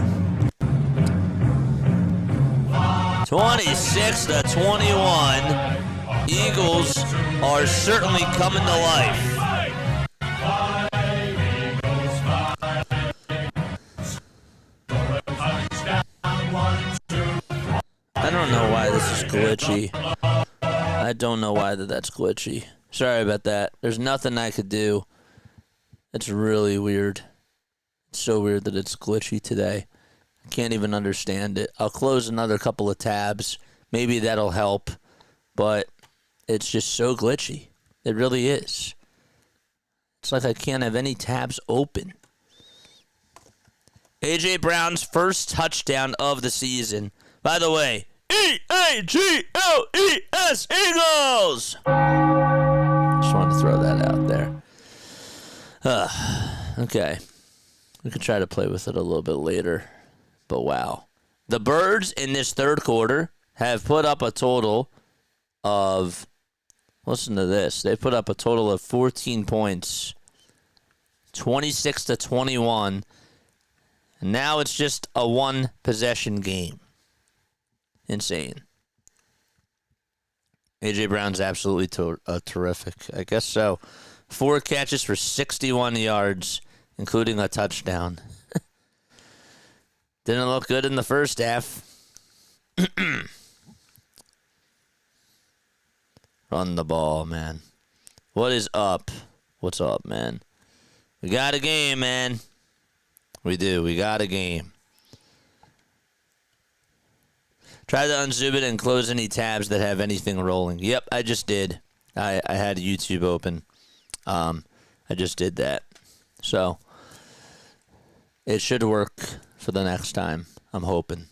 26-21. Eagles are certainly coming to life. I don't know why this is glitchy. I don't know why that's glitchy. Sorry about that. There's nothing I could do. It's really weird. It's so weird that it's glitchy today. I can't even understand it. I'll close another couple of tabs. Maybe that'll help. But it's just so glitchy. It really is. It's like I can't have any tabs open. A.J. Brown's first touchdown of the season. By the way, E-A-G-L-E-S, Eagles! Just wanted to throw that out there. Okay. We could try to play with it a little bit later. But wow. The Birds in this third quarter have put up a total of, listen to this, they put up a total of 14 points. 26-21. And now it's just a one-possession game. Insane. A.J. Brown's absolutely terrific. I guess so. 4 catches for 61 yards, including a touchdown. Didn't look good in the first half. Run the ball, man. What is up? What's up, man? We got a game, man. We do. We got a game. Try to unzip it and close any tabs that have anything rolling. Yep, I just did. I had YouTube open. I just did that. So, it should work for the next time. I'm hoping.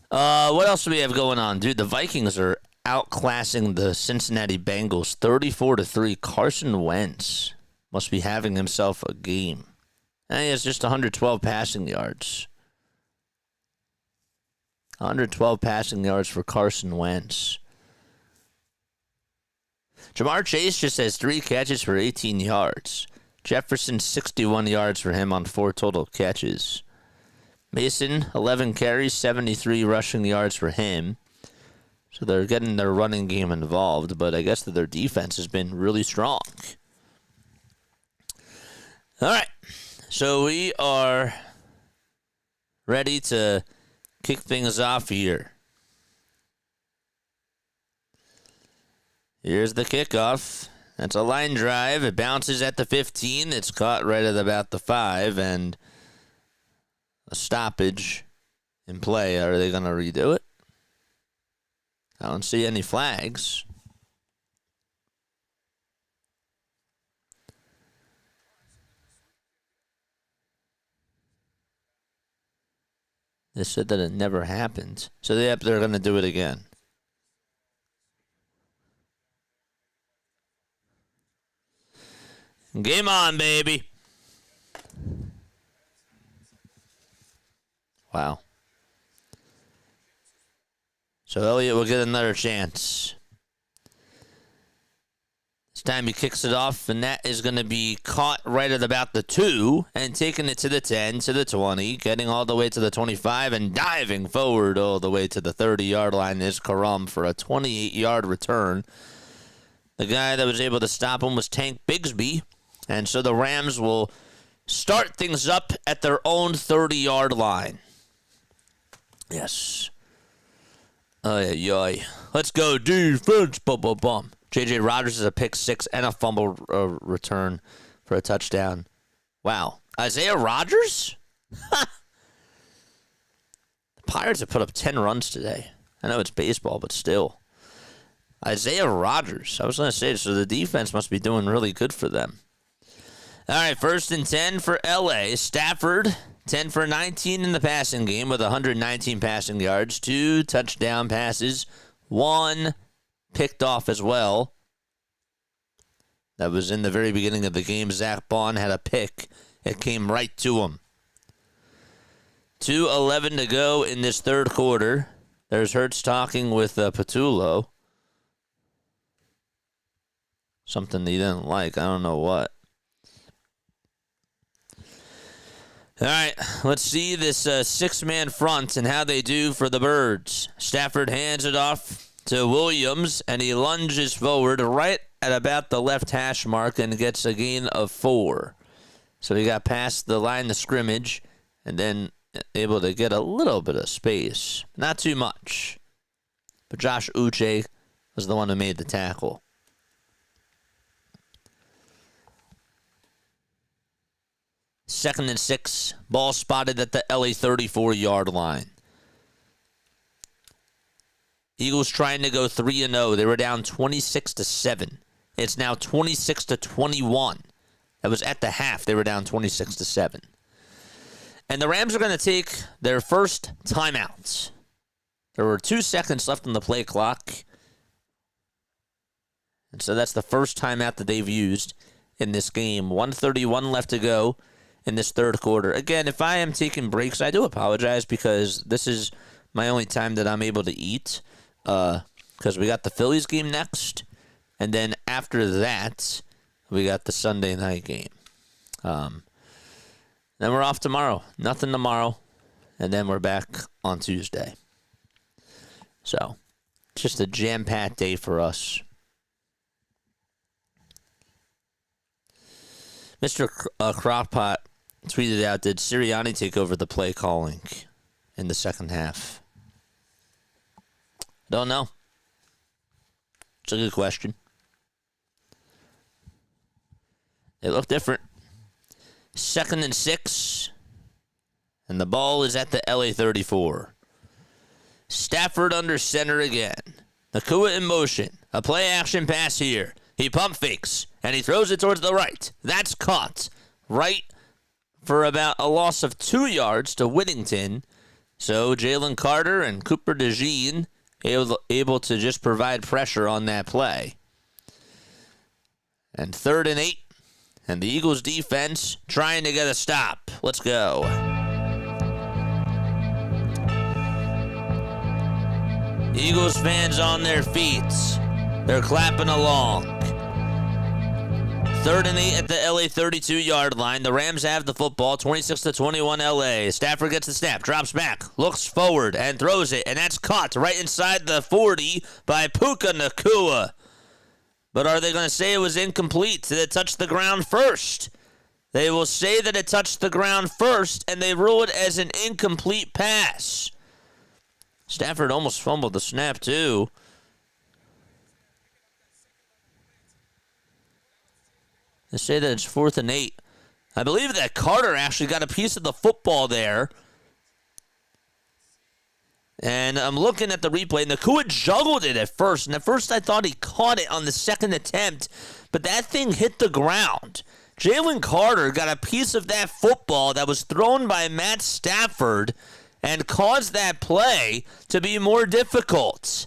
What else do we have going on? Dude, the Vikings are outclassing the Cincinnati Bengals 34-3. Carson Wentz must be having himself a game. And he has just 112 passing yards. 112 passing yards for Carson Wentz. Jamar Chase just has 3 catches for 18 yards. Jefferson, 61 yards for him on 4 total catches. Mason, 11 carries, 73 rushing yards for him. So they're getting their running game involved, but I guess that their defense has been really strong. All right, so we are ready to kick things off here. Here's the kickoff. That's a line drive. It bounces at the 15. It's caught right at about the 5, and a stoppage in play. Are they going to redo it? I don't see any flags. They said that it never happened. So they're going to do it again. Game on, baby. Wow. So Elliott will get another chance. This time he kicks it off, and that is going to be caught right at about the 2 and taking it to the 10, to the 20, getting all the way to the 25, and diving forward all the way to the 30-yard line is Karam for a 28-yard return. The guy that was able to stop him was Tank Bigsby, and so the Rams will start things up at their own 30-yard line. Yes. Let's go defense. Bum. J.J. Rodgers is a pick 6 and a fumble return for a touchdown. Wow. Isaiah Rodgers? The Pirates have put up 10 runs today. I know it's baseball, but still. Isaiah Rodgers. I was going to say, so the defense must be doing really good for them. All right, 1st and 10 for L.A. Stafford, 10 for 19 in the passing game with 119 passing yards, 2 touchdown passes, 1 picked off as well. That was in the very beginning of the game. Zach Bond had a pick. It came right to him. 2:11 to go in this third quarter. There's Hurts talking with Patullo. Something he didn't like. I don't know what. All right, let's see this 6-man front and how they do for the Birds. Stafford hands it off to Williams, and he lunges forward right at about the left hash mark and gets a gain of 4. So he got past the line of scrimmage, and then able to get a little bit of space. Not too much. But Josh Uche was the one who made the tackle. Second and 6. Ball spotted at the LA 34-yard line. Eagles trying to go 3-0. They were down 26-7. It's now 26-21. That was at the half. They were down 26-7. And the Rams are going to take their first timeout. There were 2 seconds left on the play clock. And so that's the first timeout that they've used in this game. 1:31 left to go in this third quarter. Again, if I am taking breaks, I do apologize because this is my only time that I'm able to eat. Because we got the Phillies game next. And then after that, we got the Sunday night game. Then we're off tomorrow. Nothing tomorrow. And then we're back on Tuesday. So, just a jam-packed day for us. Mr. Crockpot tweeted out, did Sirianni take over the play calling in the second half? Don't know. It's a good question. They look different. Second and 6. And the ball is at the LA 34. Stafford under center again. Nacua in motion. A play action pass here. He pump fakes. And he throws it towards the right. That's caught. Right for about a loss of 2 yards to Whittington. So Jalen Carter and Cooper DeJean able to just provide pressure on that play. And 3rd and 8. And the Eagles defense trying to get a stop. Let's go. Eagles fans on their feet. They're clapping along. 3rd and 8 at the LA 32-yard line. The Rams have the football, 26-21 LA. Stafford gets the snap, drops back, looks forward, and throws it. And that's caught right inside the 40 by Puka Nacua. But are they going to say it was incomplete? Did it touch the ground first? They will say that it touched the ground first, and they rule it as an incomplete pass. Stafford almost fumbled the snap, too. They say that it's 4th and 8. I believe that Carter actually got a piece of the football there. And I'm looking at the replay. Nacua juggled it at first. And at first I thought he caught it on the second attempt. But that thing hit the ground. Jalen Carter got a piece of that football that was thrown by Matt Stafford and caused that play to be more difficult.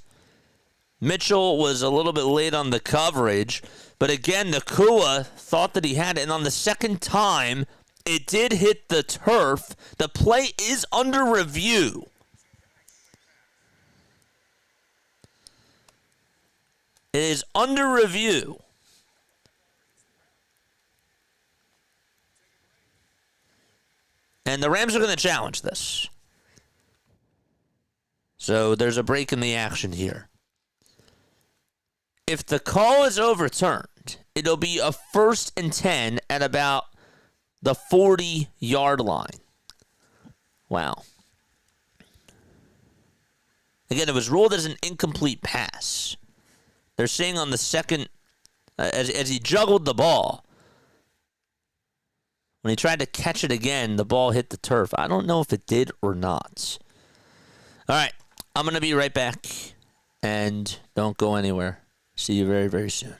Mitchell was a little bit late on the coverage. But again, Nacua thought that he had it. And on the second time, it did hit the turf. The play is under review. It is under review. And the Rams are going to challenge this. So there's a break in the action here. If the call is overturned, it'll be a 1st and 10 at about the 40-yard line. Wow. Again, it was ruled as an incomplete pass. They're saying on the second, as he juggled the ball, when he tried to catch it again, the ball hit the turf. I don't know if it did or not. All right, I'm going to be right back, and don't go anywhere. See you very, very soon.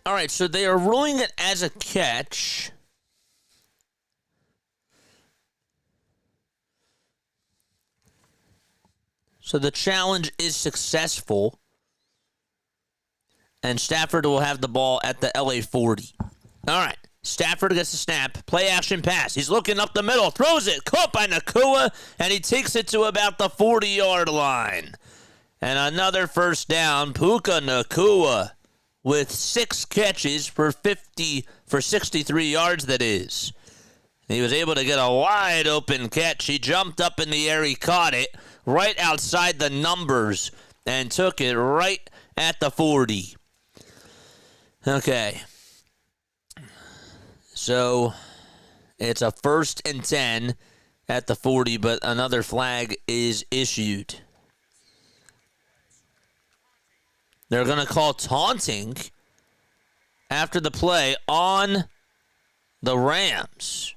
All right, so they are ruling it as a catch. So the challenge is successful. And Stafford will have the ball at the LA 40. All right, Stafford gets the snap. Play action pass. He's looking up the middle. Throws it. Caught by Nacua. And he takes it to about the 40-yard line. And another first down. Puka Nacua with 6 catches for 63 yards, that is. He was able to get a wide open catch. He jumped up in the air. He caught it right outside the numbers and took it right at the 40. Okay. So it's a 1st and 10 at the 40, but another flag is issued. They're going to call taunting after the play on the Rams.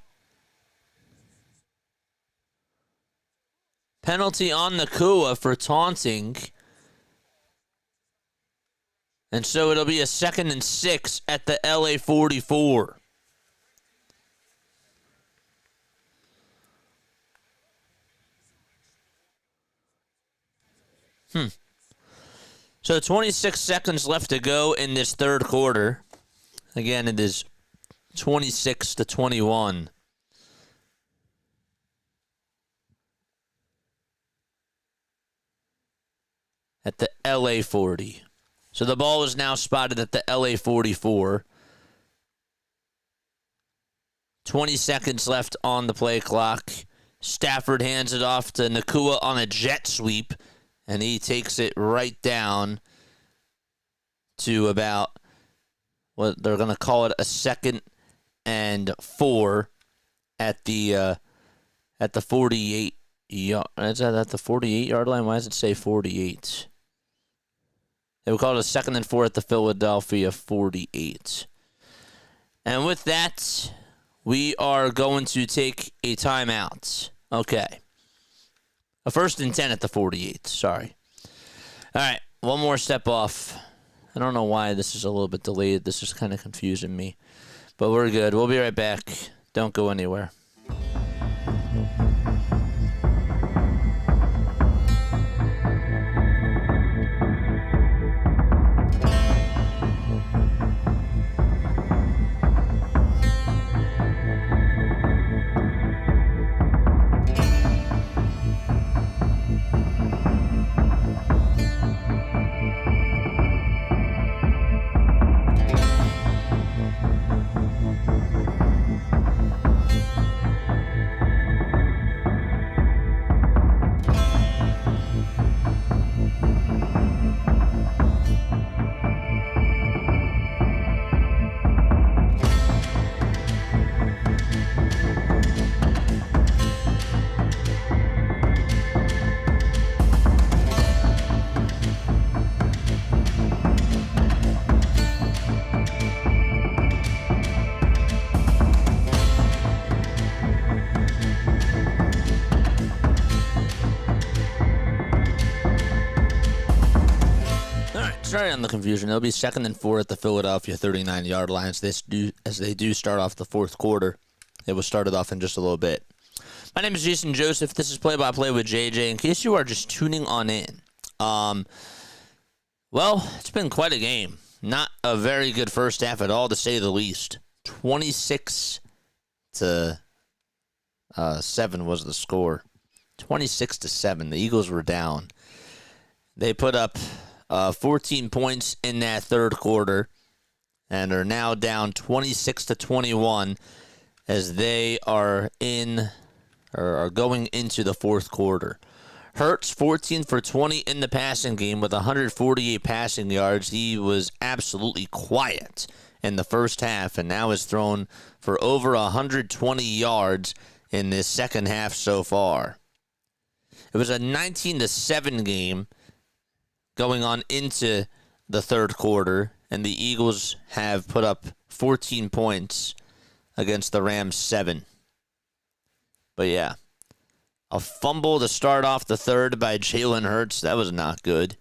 Penalty on Nacua for taunting. And so it'll be a 2nd and 6 at the LA 44. So 26 seconds left to go in this third quarter. Again, it is 26-21. At the LA 40. So the ball is now spotted at the LA 44. 20 seconds left on the play clock. Stafford hands it off to Nacua on a jet sweep. And he takes it right down to about, what they're going to call it, a 2nd and 4 at the 48 yard. Is that at the 48 yard line? Why does it say 48? They would call it a 2nd and 4 at the Philadelphia 48. And with that, we are going to take a timeout. Okay. A 1st and 10 at the 48. Sorry. All right. One more step off. I don't know why this is a little bit delayed. This is kind of confusing me. But we're good. We'll be right back. Don't go anywhere. Sorry on the confusion. It'll be 2nd and 4 at the Philadelphia 39-yard line as they do start off the fourth quarter. It was started off in just a little bit. My name is Jason Joseph. This is Play-by-Play with JJ. In case you are just tuning on in, well, it's been quite a game. Not a very good first half at all, to say the least. 26-7 was the score. 26-7. The Eagles were down. They put up 14 points in that third quarter and are now down 26-21 as they are going into the fourth quarter. Hurts 14 for 20 in the passing game with 148 passing yards. He was absolutely quiet in the first half and now has thrown for over 120 yards in this second half so far. It was a 19-7 game going on into the third quarter, and the Eagles have put up 14 points against the Rams 7. But yeah, a fumble to start off the third by Jalen Hurts. That was not good.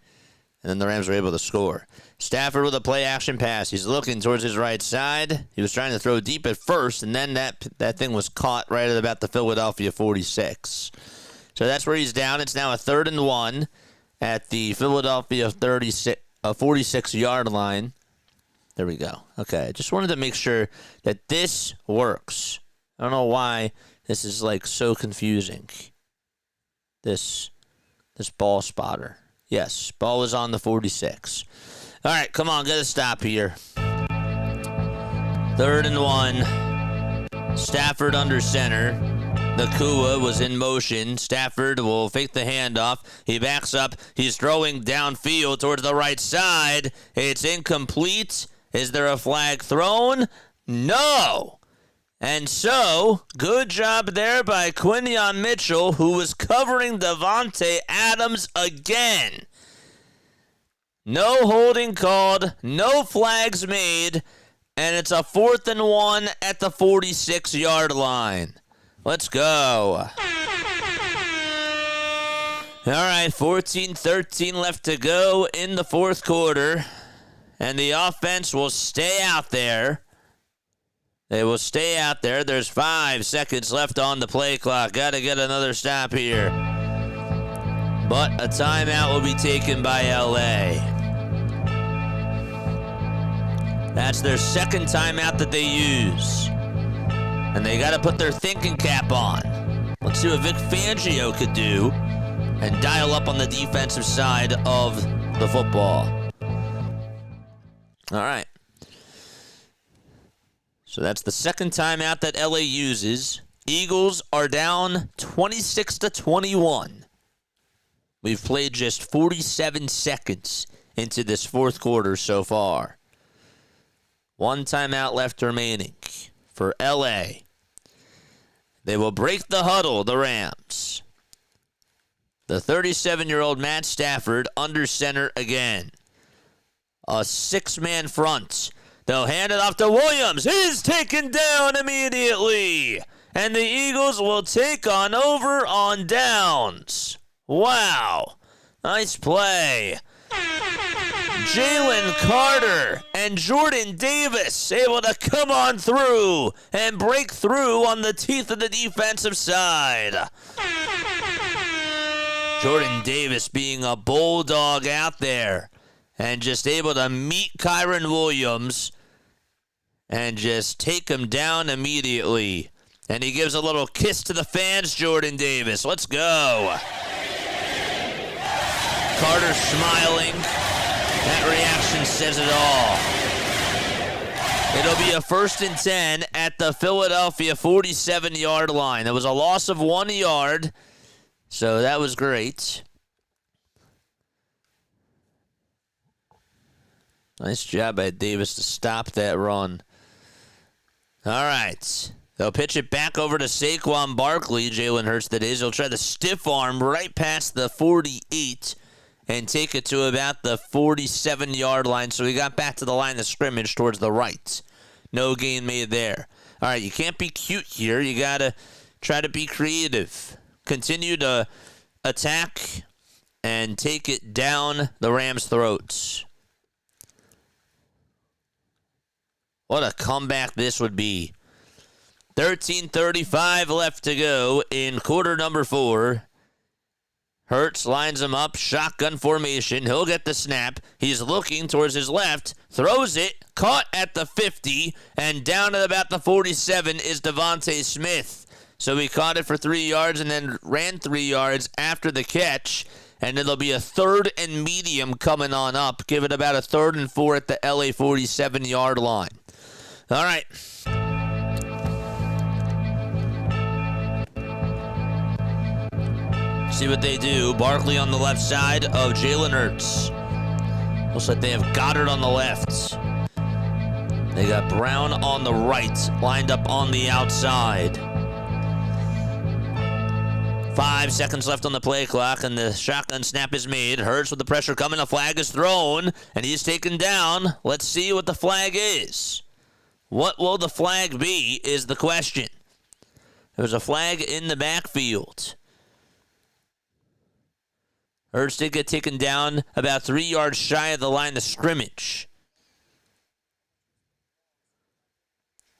And then the Rams were able to score. Stafford with a play-action pass. He's looking towards his right side. He was trying to throw deep at first, and then that thing was caught right at about the Philadelphia 46. So that's where he's down. It's now a 3rd and 1 at the Philadelphia 46-yard line. There we go. Okay, I just wanted to make sure that this works. I don't know why this is like so confusing. This ball spotter. Yes, ball is on the 46. All right, come on, get a stop here. 3rd and 1. Stafford under center. Nacua was in motion. Stafford will fake the handoff. He backs up. He's throwing downfield towards the right side. It's incomplete. Is there a flag thrown? No. And so, good job there by Quinyon Mitchell, who was covering Davante Adams again. No holding called, no flags made, and it's a 4th and 1 at the 46-yard line. Let's go. All right, 14-13 left to go in the fourth quarter, and the offense will stay out there. They will stay out there. There's 5 seconds left on the play clock. Got to get another stop here. But a timeout will be taken by LA. That's their second timeout that they use. And they got to put their thinking cap on. Let's see what Vic Fangio could do and dial up on the defensive side of the football. All right. So that's the second timeout that LA uses. Eagles are down 26-21. We've played just 47 seconds into this fourth quarter so far. 1 timeout left remaining for LA. They will break the huddle, the Rams. The 37-year-old Matt Stafford under center again. A 6-man front. They'll hand it off to Williams. He's taken down immediately. And the Eagles will take on over on downs. Wow. Nice play. Jalen Carter and Jordan Davis able to come on through and break through on the teeth of the defensive side. Jordan Davis being a bulldog out there and just able to meet Kyron Williams and just take him down immediately. And he gives a little kiss to the fans, Jordan Davis. Let's go. Carter smiling. That reaction says it all. It'll be a 1st and 10 at the Philadelphia 47-yard line. It was a loss of 1 yard, so that was great. Nice job by Davis to stop that run. All right. They'll pitch it back over to Saquon Barkley, Jalen Hurts that is. He'll try the stiff arm right past the 48 and take it to about the 47-yard line. So he got back to the line of scrimmage towards the right. No gain made there. All right, you can't be cute here. You got to try to be creative. Continue to attack and take it down the Rams' throats. What a comeback this would be. 13:35 left to go in quarter number 4. Hurts lines him up, shotgun formation. He'll get the snap. He's looking towards his left, throws it, caught at the 50, and down at about the 47 is Devontae Smith. So he caught it for 3 yards and then ran 3 yards after the catch. And it'll be a 3rd and medium coming on up. Give it about a 3rd and 4 at the LA 47-yard line. All right. See what they do. Barkley on the left side of Jalen Hurts. Looks like they have Goddard on the left. They got Brown on the right, lined up on the outside. 5 seconds left on the play clock, and the shotgun snap is made. Hurts with the pressure coming. A flag is thrown, and he's taken down. Let's see what the flag is. What will the flag be is the question. There's a flag in the backfield. Hurts did get taken down about 3 yards shy of the line of scrimmage.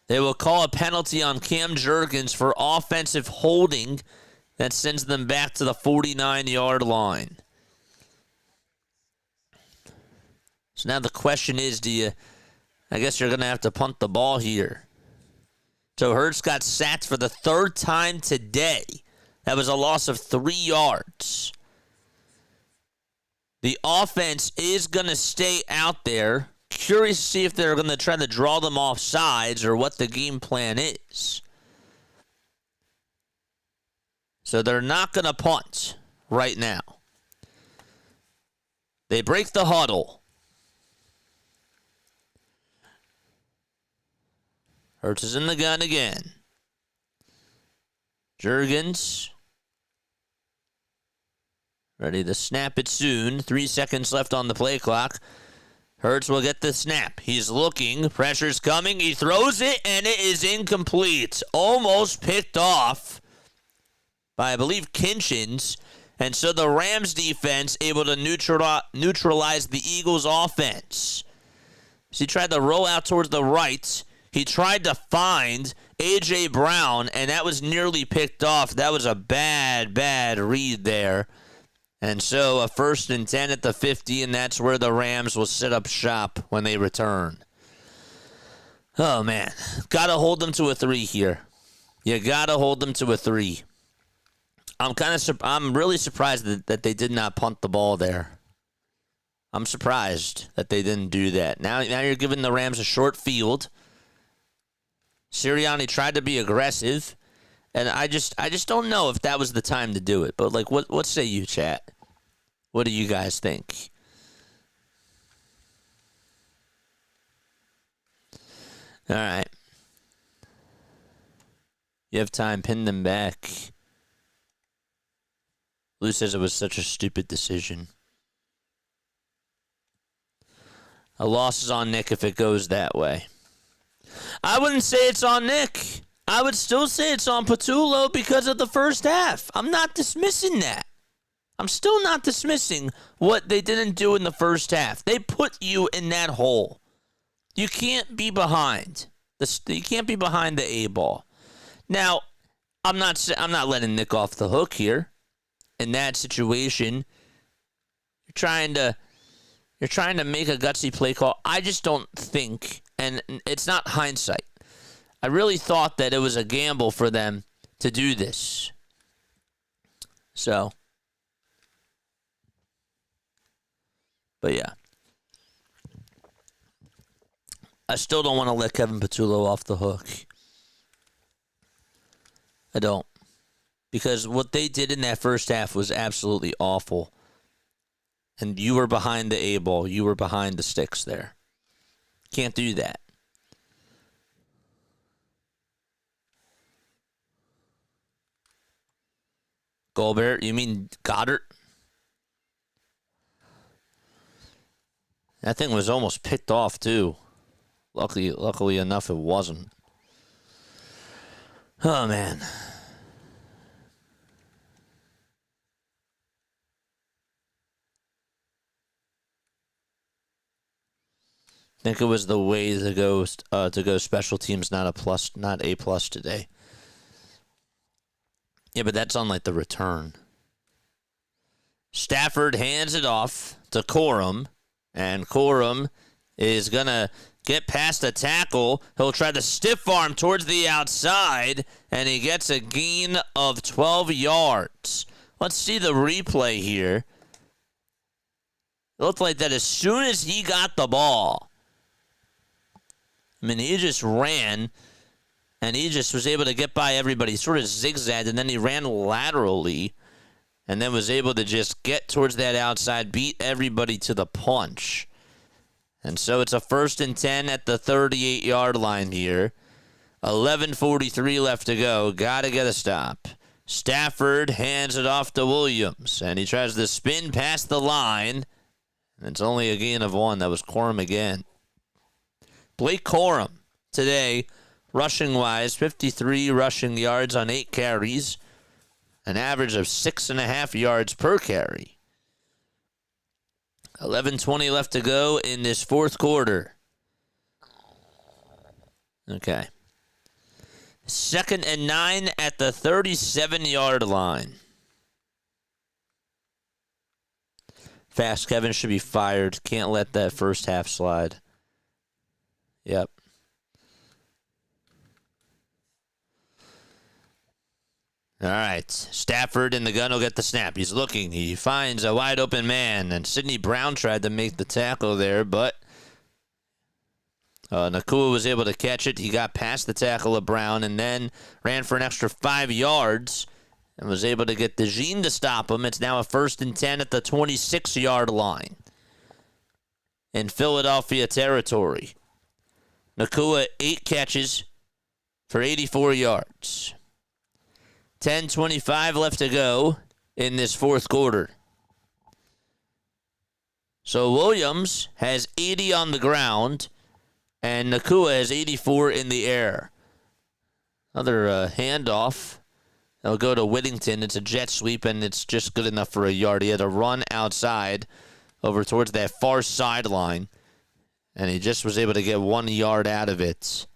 They will call a penalty on Cam Jurgens for offensive holding that sends them back to the 49-yard line. So now the question is, I guess you're going to have to punt the ball here. So Hurts got sacked for the 3rd time today. That was a loss of 3 yards. The offense is going to stay out there. Curious to see if they're going to try to draw them off sides or what the game plan is. So they're not going to punt right now. They break the huddle. Hurts is in the gun again. Jurgens ready to snap it soon. 3 seconds left on the play clock. Hurts will get the snap. He's looking. Pressure's coming. He throws it, and it is incomplete. Almost picked off by, I believe, Kinchins. And so the Rams defense able to neutralize the Eagles offense. So he tried to roll out towards the right. He tried to find A.J. Brown, and that was nearly picked off. That was a bad read there. And so a 1st and 10 at the 50, and that's where the Rams will set up shop when they return. Oh, man. Got to hold them to a 3 here. You got to hold them to a 3. I'm really surprised that they did not punt the ball there. I'm surprised that they didn't do that. Now you're giving the Rams a short field. Sirianni tried to be aggressive, and I just don't know if that was the time to do it. But like, what say you, chat? What do you guys think? All right. You have time. Pin them back. Lou says it was such a stupid decision. A loss is on Nick if it goes that way. I wouldn't say it's on Nick. I would still say it's on Patullo because of the first half. I'm not dismissing that. I'm still not dismissing what they didn't do in the first half. They put you in that hole. You can't be behind. You can't be behind the A ball. Now, I'm not letting Nick off the hook here. In that situation, you're trying to make a gutsy play call. I just don't think, and it's not hindsight. I really thought that it was a gamble for them to do this. So, but yeah. I still don't want to let Kevin Patullo off the hook. I don't. Because what they did in that first half was absolutely awful. And you were behind the A ball. You were behind the sticks there. Can't do that. Goldberg, you mean Goddard? That thing was almost picked off too. Luckily enough, it wasn't. Oh man. I think it was the way to go special teams, not A plus today. Yeah, but that's on like the return. Stafford hands it off to Corum, and Corum is gonna get past the tackle. He'll try to stiff arm towards the outside, and he gets a gain of 12 yards. Let's see the replay here. It looked like that as soon as he got the ball, I mean, he just ran, and he just was able to get by everybody. He sort of zigzagged, and then he ran laterally, and then was able to just get towards that outside, beat everybody to the punch. And so it's a 1st and 10 at the 38-yard line here. 11:43 left to go. Got to get a stop. Stafford hands it off to Williams, and he tries to spin past the line. And it's only a gain of 1. That was Corum again. Blake Corum today, rushing-wise, 53 rushing yards on 8 carries, an average of 6.5 yards per carry. 11:20 left to go in this fourth quarter. Okay. 2nd and 9 at the 37-yard line. Fast Kevin should be fired. Can't let that first half slide. Yep. All right. Stafford in the gun will get the snap. He's looking. He finds a wide open man, and Sidney Brown tried to make the tackle there, but Nacua was able to catch it. He got past the tackle of Brown and then ran for an extra 5 yards and was able to get DeJean to stop him. It's now a 1st and 10 at the 26-yard line in Philadelphia territory. Nacua, 8 catches for 84 yards. 10:25 left to go in this fourth quarter. So Williams has 80 on the ground, and Nacua has 84 in the air. Another handoff. It'll go to Whittington. It's a jet sweep, and it's just good enough for a yard. He had to run outside over towards that far sideline, and he just was able to get 1 yard out of it.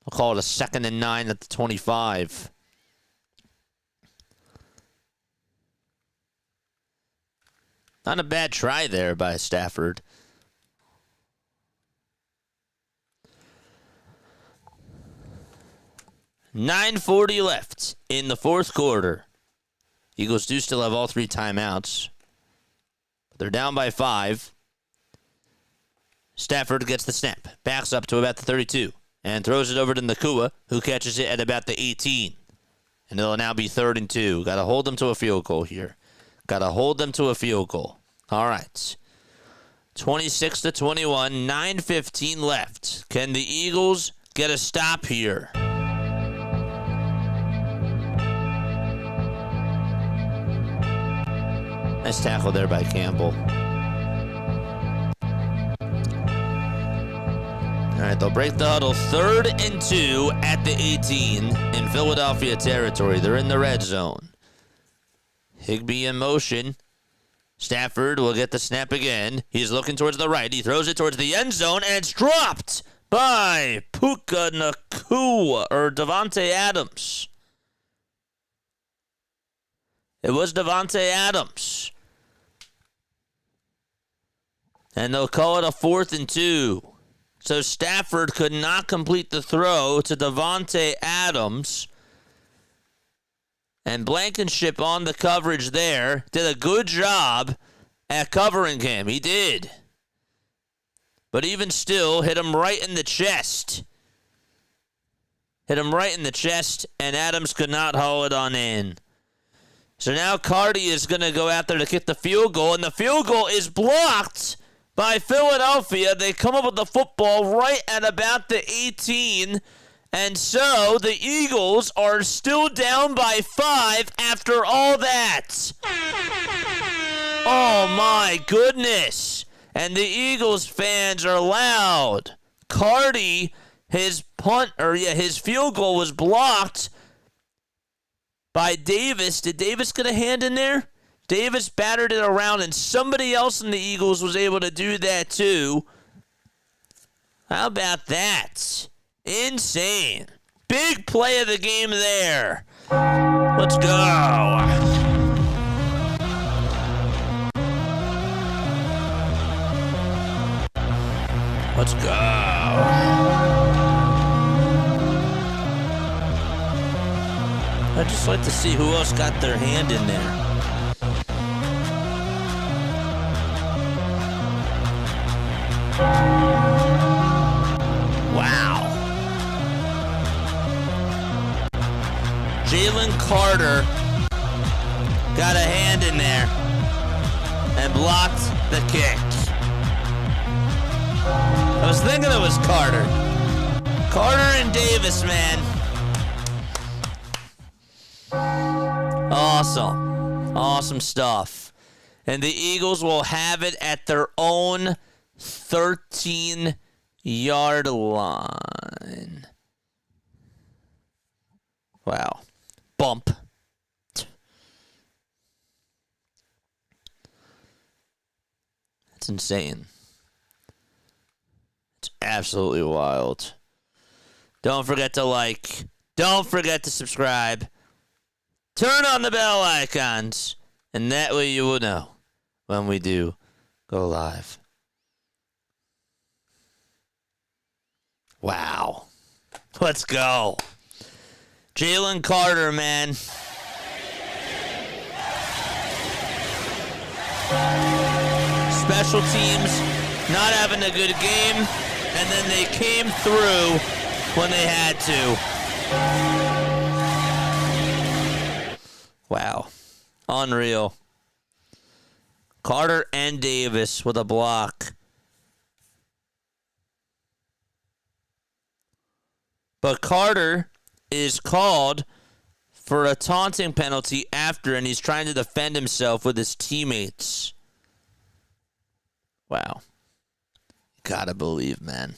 I'll call it a 2nd and 9 at the 25. Not a bad try there by Stafford. $9:40 left in the fourth quarter. Eagles do still have all 3 timeouts. They're down by 5. Stafford gets the snap. Backs up to about the 32 and throws it over to Nacua, who catches it at about the 18. And it'll now be 3rd and 2. Got to hold them to a field goal here. Got to hold them to a field goal. All right. 26-21, 9:15 left. Can the Eagles get a stop here? Nice tackle there by Campbell. All right, they'll break the huddle. 3rd and 2 at the 18 in Philadelphia territory. They're in the red zone. Higbee in motion. Stafford will get the snap again. He's looking towards the right. He throws it towards the end zone, and it's dropped by Puka Nacua, or Davante Adams. It was Davante Adams. And they'll call it a 4th and 2. So Stafford could not complete the throw to Davante Adams. And Blankenship on the coverage there did a good job at covering him. He did. But even still, hit him right in the chest. Hit him right in the chest, and Adams could not haul it on in. So now Carty is going to go out there to kick the field goal, and the field goal is blocked by Philadelphia. They come up with the football right at about the 18. And so the Eagles are still down by 5 after all that. Oh my goodness. And the Eagles fans are loud. Carty, his field goal was blocked by Davis. Did Davis get a hand in there? Davis battered it around, and somebody else in the Eagles was able to do that too. How about that? Insane. Big play of the game there. Let's go. Let's go. I'd just like to see who else got their hand in there. Carter got a hand in there and blocked the kick. I was thinking it was Carter. Carter and Davis, man. Awesome. Awesome stuff. And the Eagles will have it at their own 13-yard line. Wow. Bump. That's insane. It's absolutely wild. Don't forget to like. Don't forget to subscribe. Turn on the bell icons. And that way you will know when we do go live. Wow. Let's go. Jalen Carter, man. Special teams not having a good game, and then they came through when they had to. Wow. Unreal. Carter and Davis with a block. But Carter is called for a taunting penalty after, and he's trying to defend himself with his teammates. Wow. Gotta believe, man.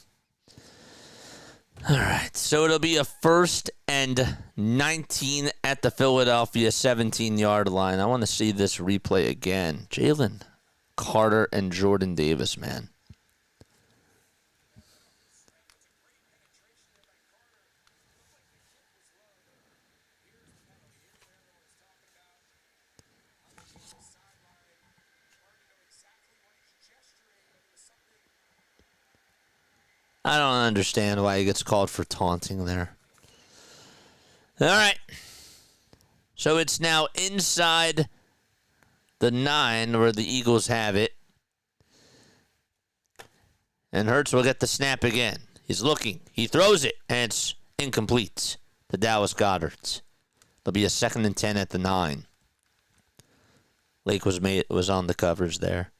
All right, so it'll be a 1st and 19 at the Philadelphia 17-yard line. I want to see this replay again. Jalen Carter and Jordan Davis, man. I don't understand why he gets called for taunting there. All right. So it's now inside the 9 where the Eagles have it. And Hurts will get the snap again. He's looking. He throws it, and it's incomplete to Dallas Goedert. There'll be a 2nd and 10 at the 9. Lake was on the covers there.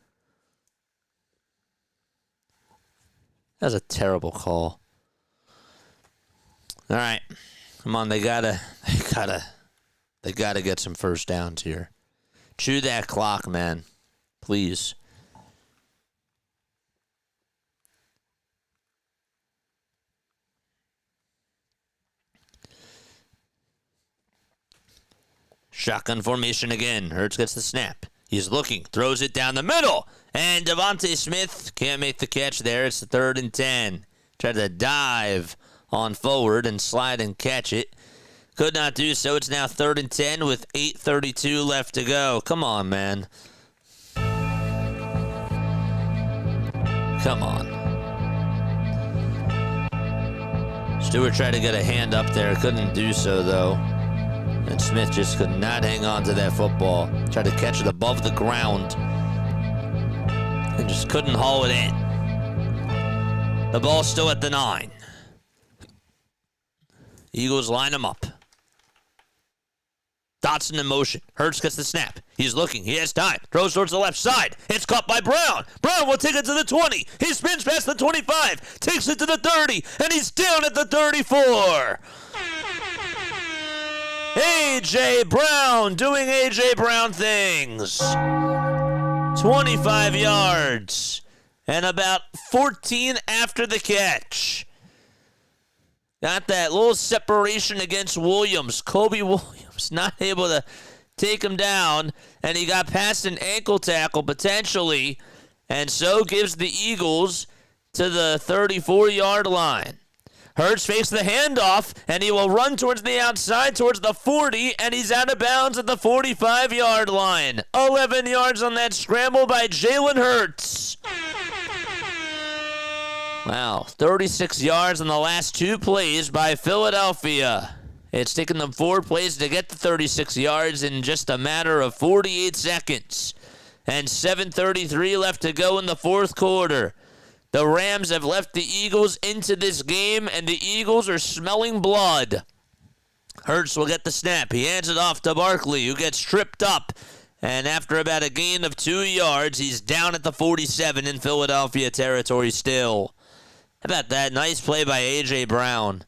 That was a terrible call. All right. Come on, they gotta get some first downs here. Chew that clock, man. Please. Shotgun formation again. Hurts gets the snap. He's looking, throws it down the middle, and Devontae Smith can't make the catch there. It's the 3rd and 10. Tried to dive on forward and slide and catch it. Could not do so. It's now 3rd and 10 with 8:32 left to go. Come on, man. Come on. Stewart tried to get a hand up there. Couldn't do so, though. And Smith just could not hang on to that football. Tried to catch it above the ground. And just couldn't haul it in. The ball's still at the 9. Eagles line him up. Dotson in motion. Hurts gets the snap. He's looking. He has time. Throws towards the left side. It's caught by Brown. Brown will take it to the 20. He spins past the 25. Takes it to the 30. And he's down at the 34. A.J. Brown doing A.J. Brown things. 25 yards. And about 14 after the catch. Got that little separation against Williams. Kobe Williams not able to take him down. And he got past an ankle tackle potentially. And so gives the Eagles to the 34-yard line. Hurts fakes the handoff, and he will run towards the outside, towards the 40, and he's out of bounds at the 45-yard line. 11 yards on that scramble by Jalen Hurts. Wow, 36 yards on the last 2 plays by Philadelphia. It's taken them 4 plays to get to 36 yards in just a matter of 48 seconds. And 7:33 left to go in the 4th quarter. The Rams have left the Eagles into this game, and the Eagles are smelling blood. Hurts will get the snap. He hands it off to Barkley, who gets tripped up. And after about a gain of 2 yards, he's down at the 47 in Philadelphia territory still. How about that? Nice play by A.J. Brown.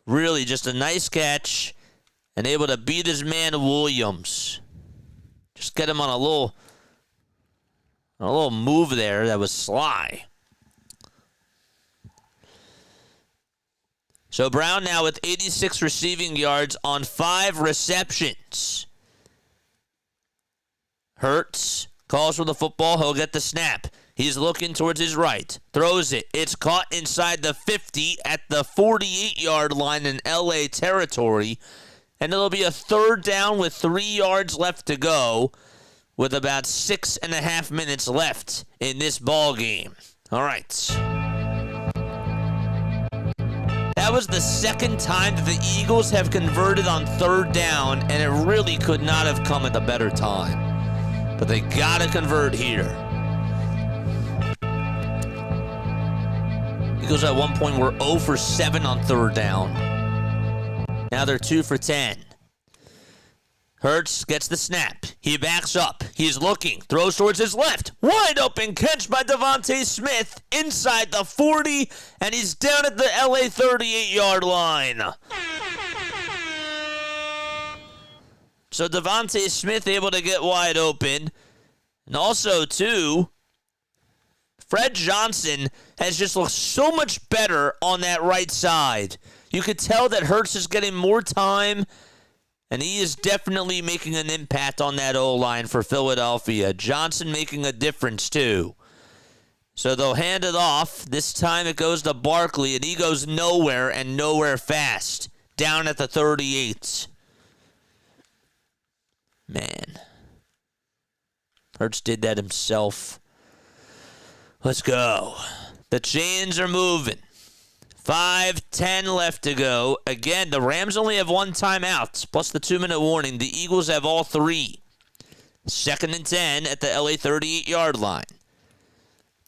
Really just a nice catch and able to beat his man Williams. Just get him on a little move there that was sly. So Brown now with 86 receiving yards on 5 receptions. Hurts calls for the football. He'll get the snap. He's looking towards his right. Throws it. It's caught inside the 50 at the 48-yard line in LA territory. And it'll be a 3rd down with 3 yards left to go with about 6.5 minutes left in this ball game. All right. That was the 2nd time that the Eagles have converted on 3rd down, and it really could not have come at a better time. But they got to convert here. Eagles at one point were 0 for 7 on 3rd down. Now they're 2 for 10. Hurts gets the snap. He backs up. He's looking. Throws towards his left. Wide open catch by Devontae Smith inside the 40, and he's down at the LA 38-yard line. So Devontae Smith able to get wide open. And also, too, Fred Johnson has just looked so much better on that right side. You could tell that Hurts is getting more time, and he is definitely making an impact on that O-line for Philadelphia. Johnson making a difference, too. So they'll hand it off. This time it goes to Barkley, and he goes nowhere and nowhere fast. Down at the 38. Man. Hurts did that himself. Let's go. The chains are moving. 5:10 left to go. Again, the Rams only have 1 timeout, plus the 2-minute warning. The Eagles have all 3. 2nd and 10 at the LA 38-yard line.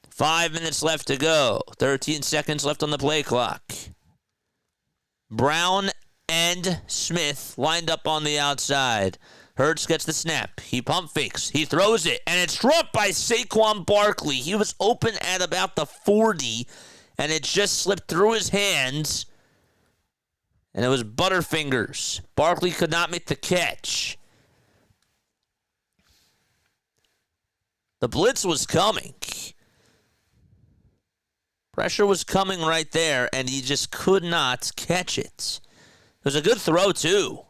5 minutes left to go. 13 seconds left on the play clock. Brown and Smith lined up on the outside. Hurts gets the snap. He pump fakes. He throws it, and it's dropped by Saquon Barkley. He was open at about the 40, and it just slipped through his hands, and it was Butterfingers. Barkley could not make the catch. The blitz was coming. Pressure was coming right there, and he just could not catch it. It was a good throw, too.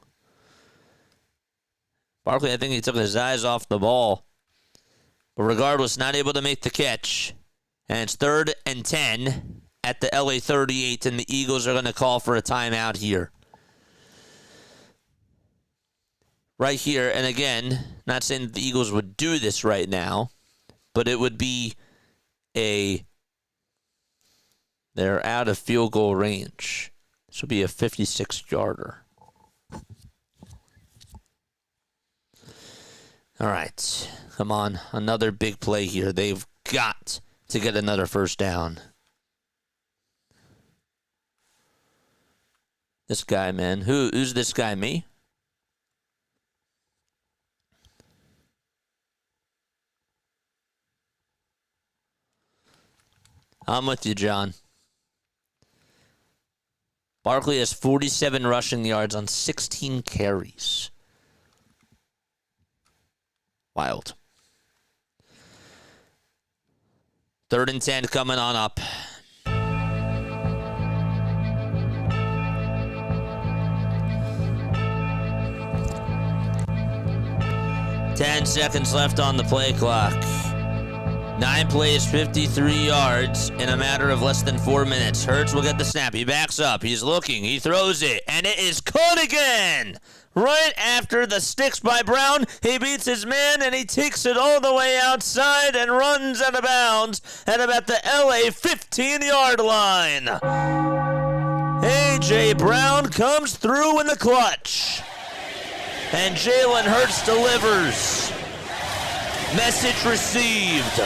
Barkley, I think he took his eyes off the ball. But regardless, not able to make the catch. And it's 3rd and 10 at the LA 38, and the Eagles are going to call for a timeout here. Right here, and again, not saying that the Eagles would do this right now, but it would be they're out of field goal range. This will be a 56-yarder. All right, come on, another big play here. They've got to get another 1st down. This guy, man. Who's this guy, me? I'm with you, John. Barkley has 47 rushing yards on 16 carries. Wild. 3rd and 10 coming on up. 10 seconds left on the play clock. 9 plays, 53 yards in a matter of less than 4 minutes. Hurts will get the snap. He backs up. He's looking. He throws it. And it is caught again. Right after the sticks by Brown, he beats his man, and he takes it all the way outside and runs out of bounds at about the LA 15-yard line. A.J. Brown comes through in the clutch. And Jalen Hurts delivers. Message received.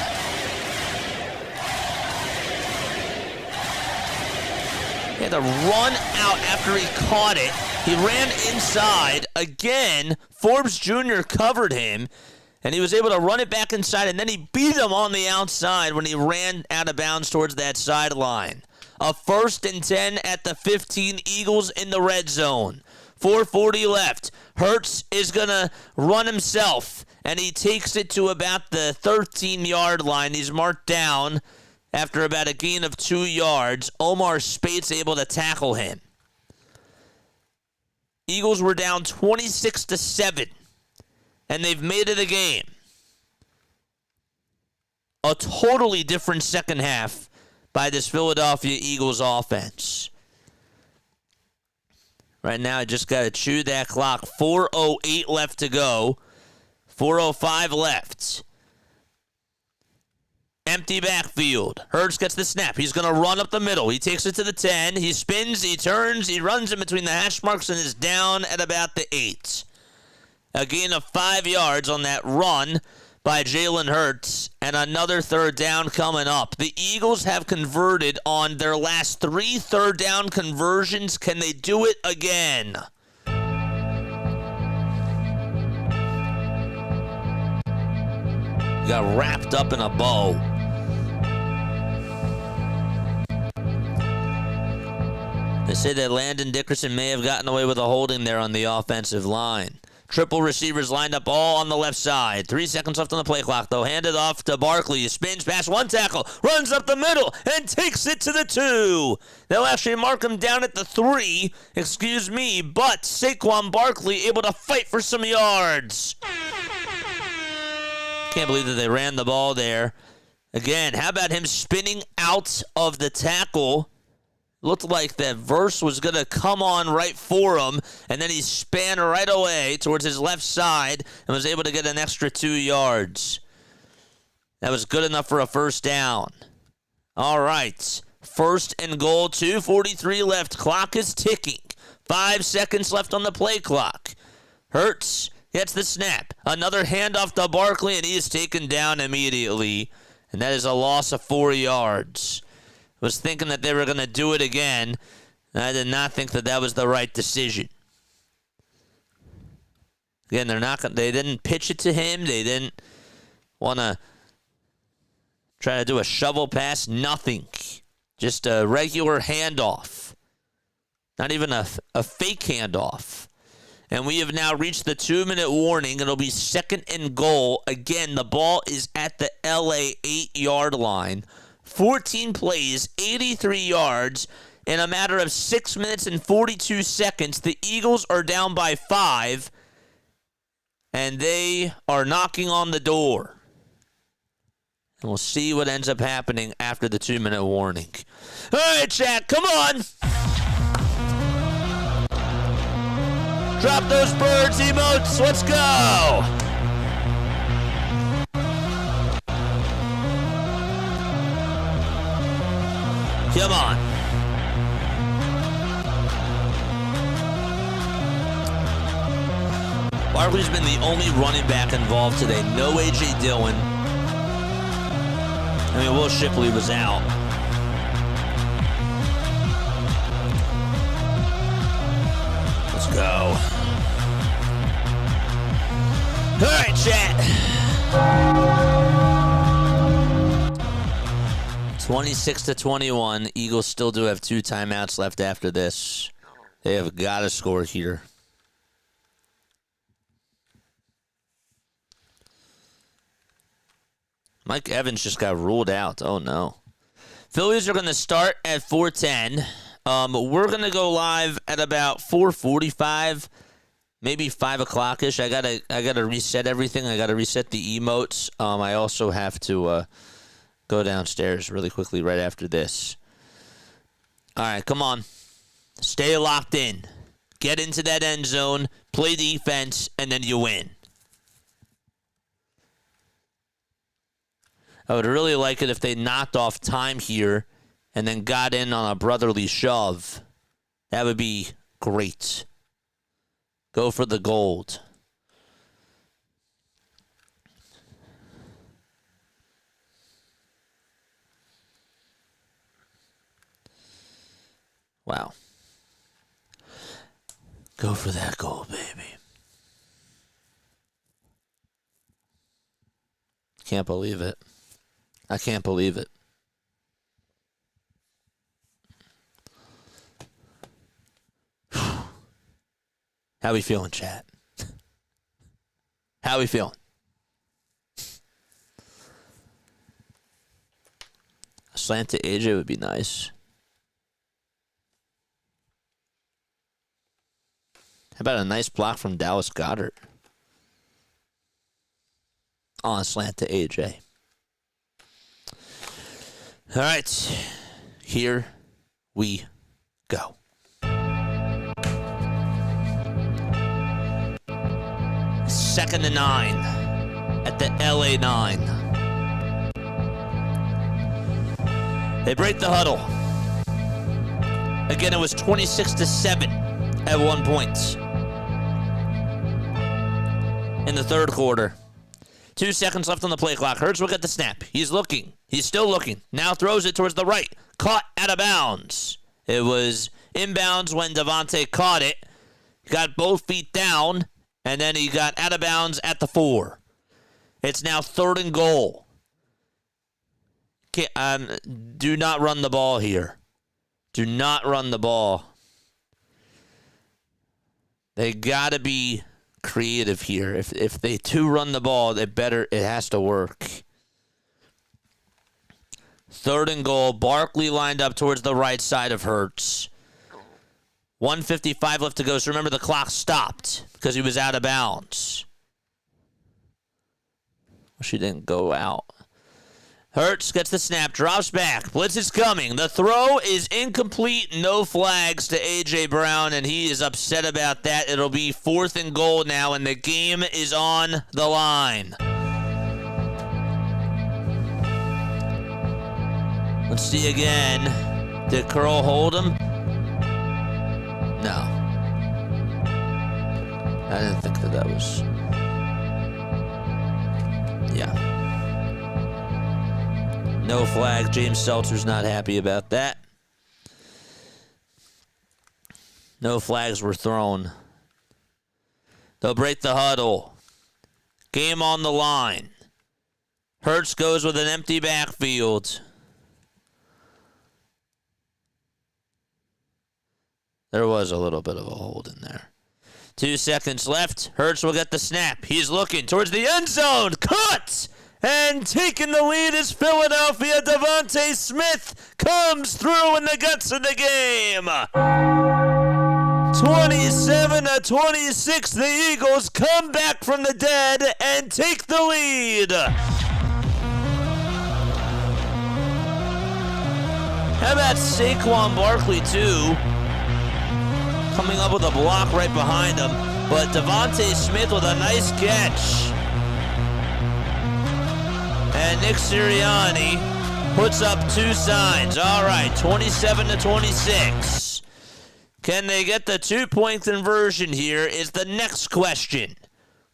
He had to run out after he caught it. He ran inside. Again, Forbes Jr. covered him, and he was able to run it back inside, and then he beat him on the outside when he ran out of bounds towards that sideline. A 1st and 10 at the 15, Eagles in the red zone. 4:40 left. Hurts is going to run himself, and he takes it to about the 13-yard line. He's marked down after about a gain of 2 yards. Omar Spate's able to tackle him. Eagles were down 26-7, and they've made it a game. A totally different second half by this Philadelphia Eagles offense. Right now, I just got to chew that clock. 4:08 left to go. 4:05 left. Empty backfield. Hurts gets the snap. He's going to run up the middle. He takes it to the 10. He spins. He turns. He runs in between the hash marks and is down at about the 8. A gain of 5 yards on that run by Jalen Hurts, and another 3rd down coming up. The Eagles have converted on their last 3 third down conversions. Can they do it again? Got wrapped up in a bow. They say that Landon Dickerson may have gotten away with a holding there on the offensive line. Triple receivers lined up all on the left side. 3 seconds left on the play clock, though. Handed off to Barkley. He spins past 1 tackle, runs up the middle, and takes it to the 2. They'll actually mark him down at the 3. Excuse me, but Saquon Barkley able to fight for some yards. Can't believe that they ran the ball there. Again, how about him spinning out of the tackle? Looked like that verse was going to come on right for him, and then he span right away towards his left side and was able to get an extra 2 yards. That was good enough for a 1st down. All right, 1st and goal, 2:43 left. Clock is ticking. 5 seconds left on the play clock. Hurts gets the snap. Another handoff to Barkley, and he is taken down immediately, and that is a loss of 4 yards. Was thinking that they were going to do it again, and I did not think that that was the right decision. Again, they didn't pitch it to him. They didn't want to try to do a shovel pass. Nothing. Just a regular handoff. Not even a fake handoff. And we have now reached the 2-minute warning. It'll be 2nd and goal. Again, the ball is at the LA 8-yard line. 14 plays, 83 yards. In a matter of 6 minutes and 42 seconds, the Eagles are down by 5, and they are knocking on the door. And we'll see what ends up happening after the 2-minute warning. All right, chat, come on. Drop those birds emotes. Let's go. Come on. Barkley's been the only running back involved today. No A.J. Dillon. I mean, Will Shipley was out. Let's go. All right, chat. 26-21. Eagles still do have 2 timeouts left after this. They have got to score here. Mike Evans just got ruled out. Oh, no. Phillies are going to start at 4:10. We're going to go live at about 4:45, maybe 5 o'clock-ish. I gotta reset everything. I got to reset the emotes. I also have to go downstairs really quickly right after this. All right, come on. Stay locked in. Get into that end zone, play defense, and then you win. I would really like it if they knocked off time here and then got in on a brotherly shove. That would be great. Go for the gold. Wow. Go for that goal, baby. Can't believe it. I can't believe it. How we feeling, chat? How we feeling? A slant to AJ would be nice. How about a nice block from Dallas Goedert? On a slant to AJ. All right. Here we go. Second and 9 at the LA 9. They break the huddle. Again, it was 26-7 at one point in the third quarter. 2 seconds left on the play clock. Hurts will get the snap. He's looking. He's still looking. Now throws it towards the right. Caught out of bounds. It was inbounds when Devontae caught it. Got both feet down, and then he got out of bounds at the 4. It's now 3rd and goal. Do not run the ball here. Do not run the ball. They got to be creative here. If they do run the ball, it has to work. 3rd and goal. Barkley lined up towards the right side of Hurts. 1:55 left to go. So remember, the clock stopped because he was out of bounds. She didn't go out. Hurts gets the snap, drops back. Blitz is coming. The throw is incomplete. No flags to A.J. Brown, and he is upset about that. It'll be 4th and goal now, and the game is on the line. Let's see again. Did Curl hold him? No. I didn't think that was... Yeah. No flag. James Seltzer's not happy about that. No flags were thrown. They'll break the huddle. Game on the line. Hurts goes with an empty backfield. There was a little bit of a hold in there. 2 seconds left. Hurts will get the snap. He's looking towards the end zone. Cut! And taking the lead is Philadelphia. Devontae Smith comes through in the guts of the game. 27-26, the Eagles come back from the dead and take the lead. How about Saquon Barkley, too? Coming up with a block right behind him. But Devontae Smith with a nice catch. And Nick Sirianni puts up 2 signs. All right, 27-26. Can they get the 2-point conversion here is the next question.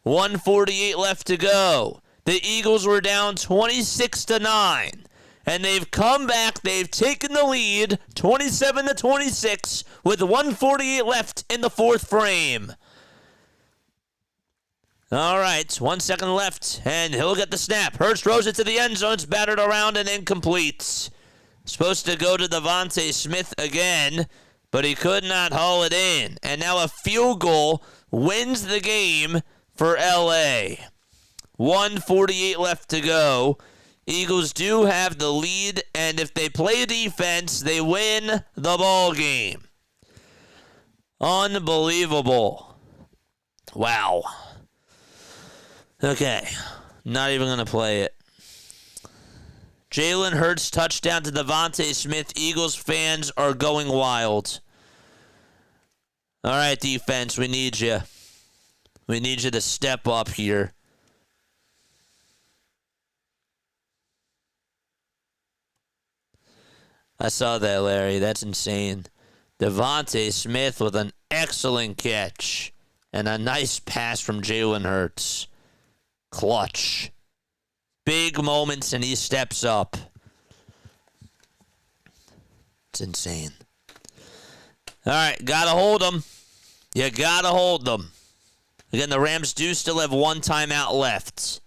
1:48 left to go. The Eagles were down 26-9. And they've come back. They've taken the lead 27-26 with 1:48 left in the 4th frame. All right, 1 second left, and he'll get the snap. Hurts throws it to the end zone. It's battered around and incomplete. Supposed to go to Devontae Smith again, but he could not haul it in. And now a field goal wins the game for L.A. 1:48 left to go. Eagles do have the lead, and if they play defense, they win the ball game. Unbelievable. Wow. Okay, not even going to play it. Jalen Hurts touchdown to Devontae Smith. Eagles fans are going wild. All right, defense, we need you. We need you to step up here. I saw that, Larry. That's insane. Devontae Smith with an excellent catch and a nice pass from Jalen Hurts. Clutch. Big moments, and he steps up. It's insane. All right, got to hold him. You got to hold them. Again, the Rams do still have one timeout left.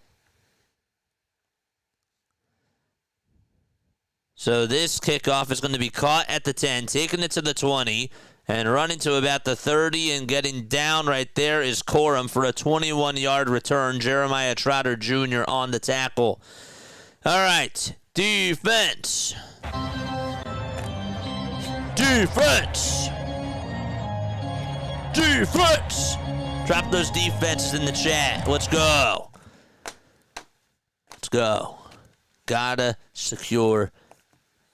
So this kickoff is going to be caught at the 10, taking it to the 20, and running to about the 30 and getting down right there is Corum for a 21-yard return. Jeremiah Trotter Jr. on the tackle. All right, defense. Defense. Defense. Drop those defenses in the chat. Let's go. Let's go. Gotta secure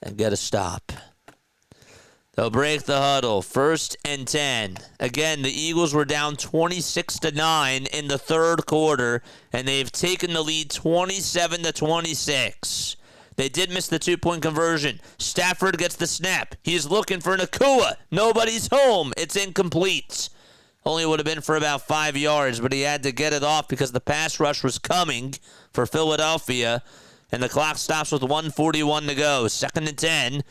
and get a stop. They'll break the huddle. 1st and 10. Again, the Eagles were down 26-9 in the third quarter, and they've taken the lead 27-26. They did miss the 2-point conversion. Stafford gets the snap. He's looking for Nacua. Nobody's home. It's incomplete. Only would have been for about 5 yards, but he had to get it off because the pass rush was coming for Philadelphia, and the clock stops with 1:41 to go. 2nd and 10.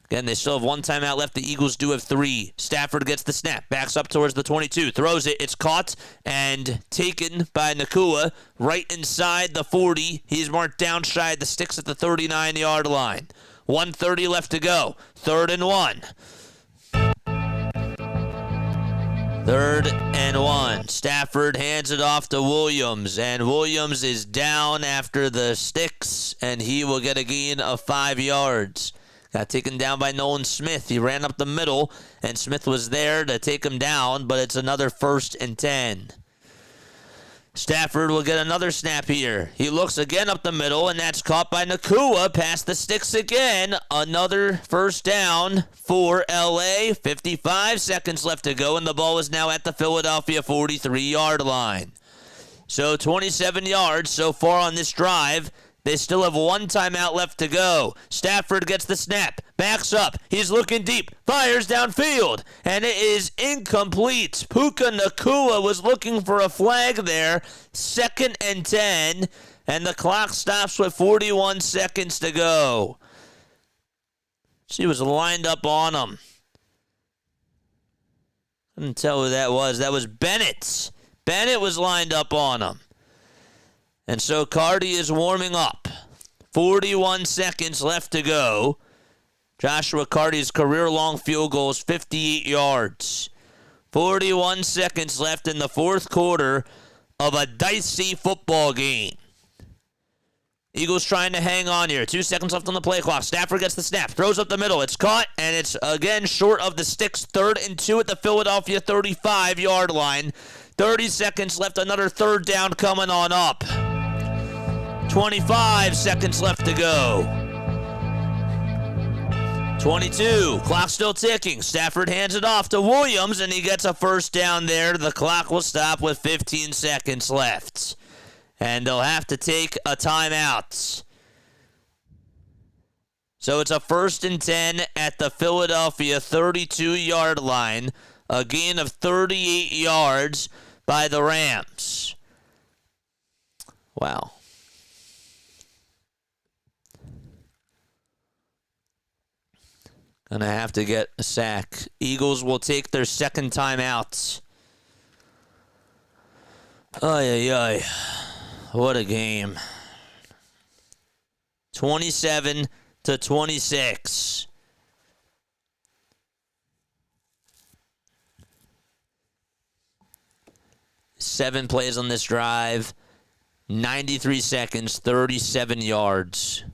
Again, they still have one timeout left. The Eagles do have 3. Stafford gets the snap, backs up towards the 22, throws it. It's caught and taken by Nacua right inside the 40. He's marked down shy of the sticks at the 39-yard line. 1:30 left to go. 3rd and 1. 3rd and 1. Stafford hands it off to Williams, and Williams is down after the sticks, and he will get a gain of 5 yards. Got taken down by Nolan Smith. He ran up the middle, and Smith was there to take him down, but it's another 1st and 10. Stafford will get another snap here. He looks again up the middle, and that's caught by Nacua past the sticks again. Another 1st down for LA. 55 seconds left to go, and the ball is now at the Philadelphia 43-yard line. So 27 yards so far on this drive. They still have one timeout left to go. Stafford gets the snap, backs up. He's looking deep, fires downfield, and it is incomplete. Puka Nacua was looking for a flag there. 2nd and 10, and the clock stops with 41 seconds to go. She was lined up on him. Couldn't tell who that was. That was Bennett. Bennett was lined up on him. And so Cardi is warming up. 41 seconds left to go. Joshua Cardi's career-long field goal is 58 yards. 41 seconds left in the fourth quarter of a dicey football game. Eagles trying to hang on here. 2 seconds left on the play clock. Stafford gets the snap. Throws up the middle. It's caught, and it's again short of the sticks. 3rd and 2 at the Philadelphia 35-yard line. 30 seconds left. Another 3rd down coming on up. 25 seconds left to go. 22. Clock still ticking. Stafford hands it off to Williams, and he gets a 1st down there. The clock will stop with 15 seconds left. And they'll have to take a timeout. So it's a 1st and 10 at the Philadelphia 32-yard line. A gain of 38 yards by the Rams. Wow. Gonna have to get a sack. Eagles will take their 2nd timeout. Ay, ay, ay. What a game. 27-26. Seven plays on this drive. 93 seconds, 37 yards.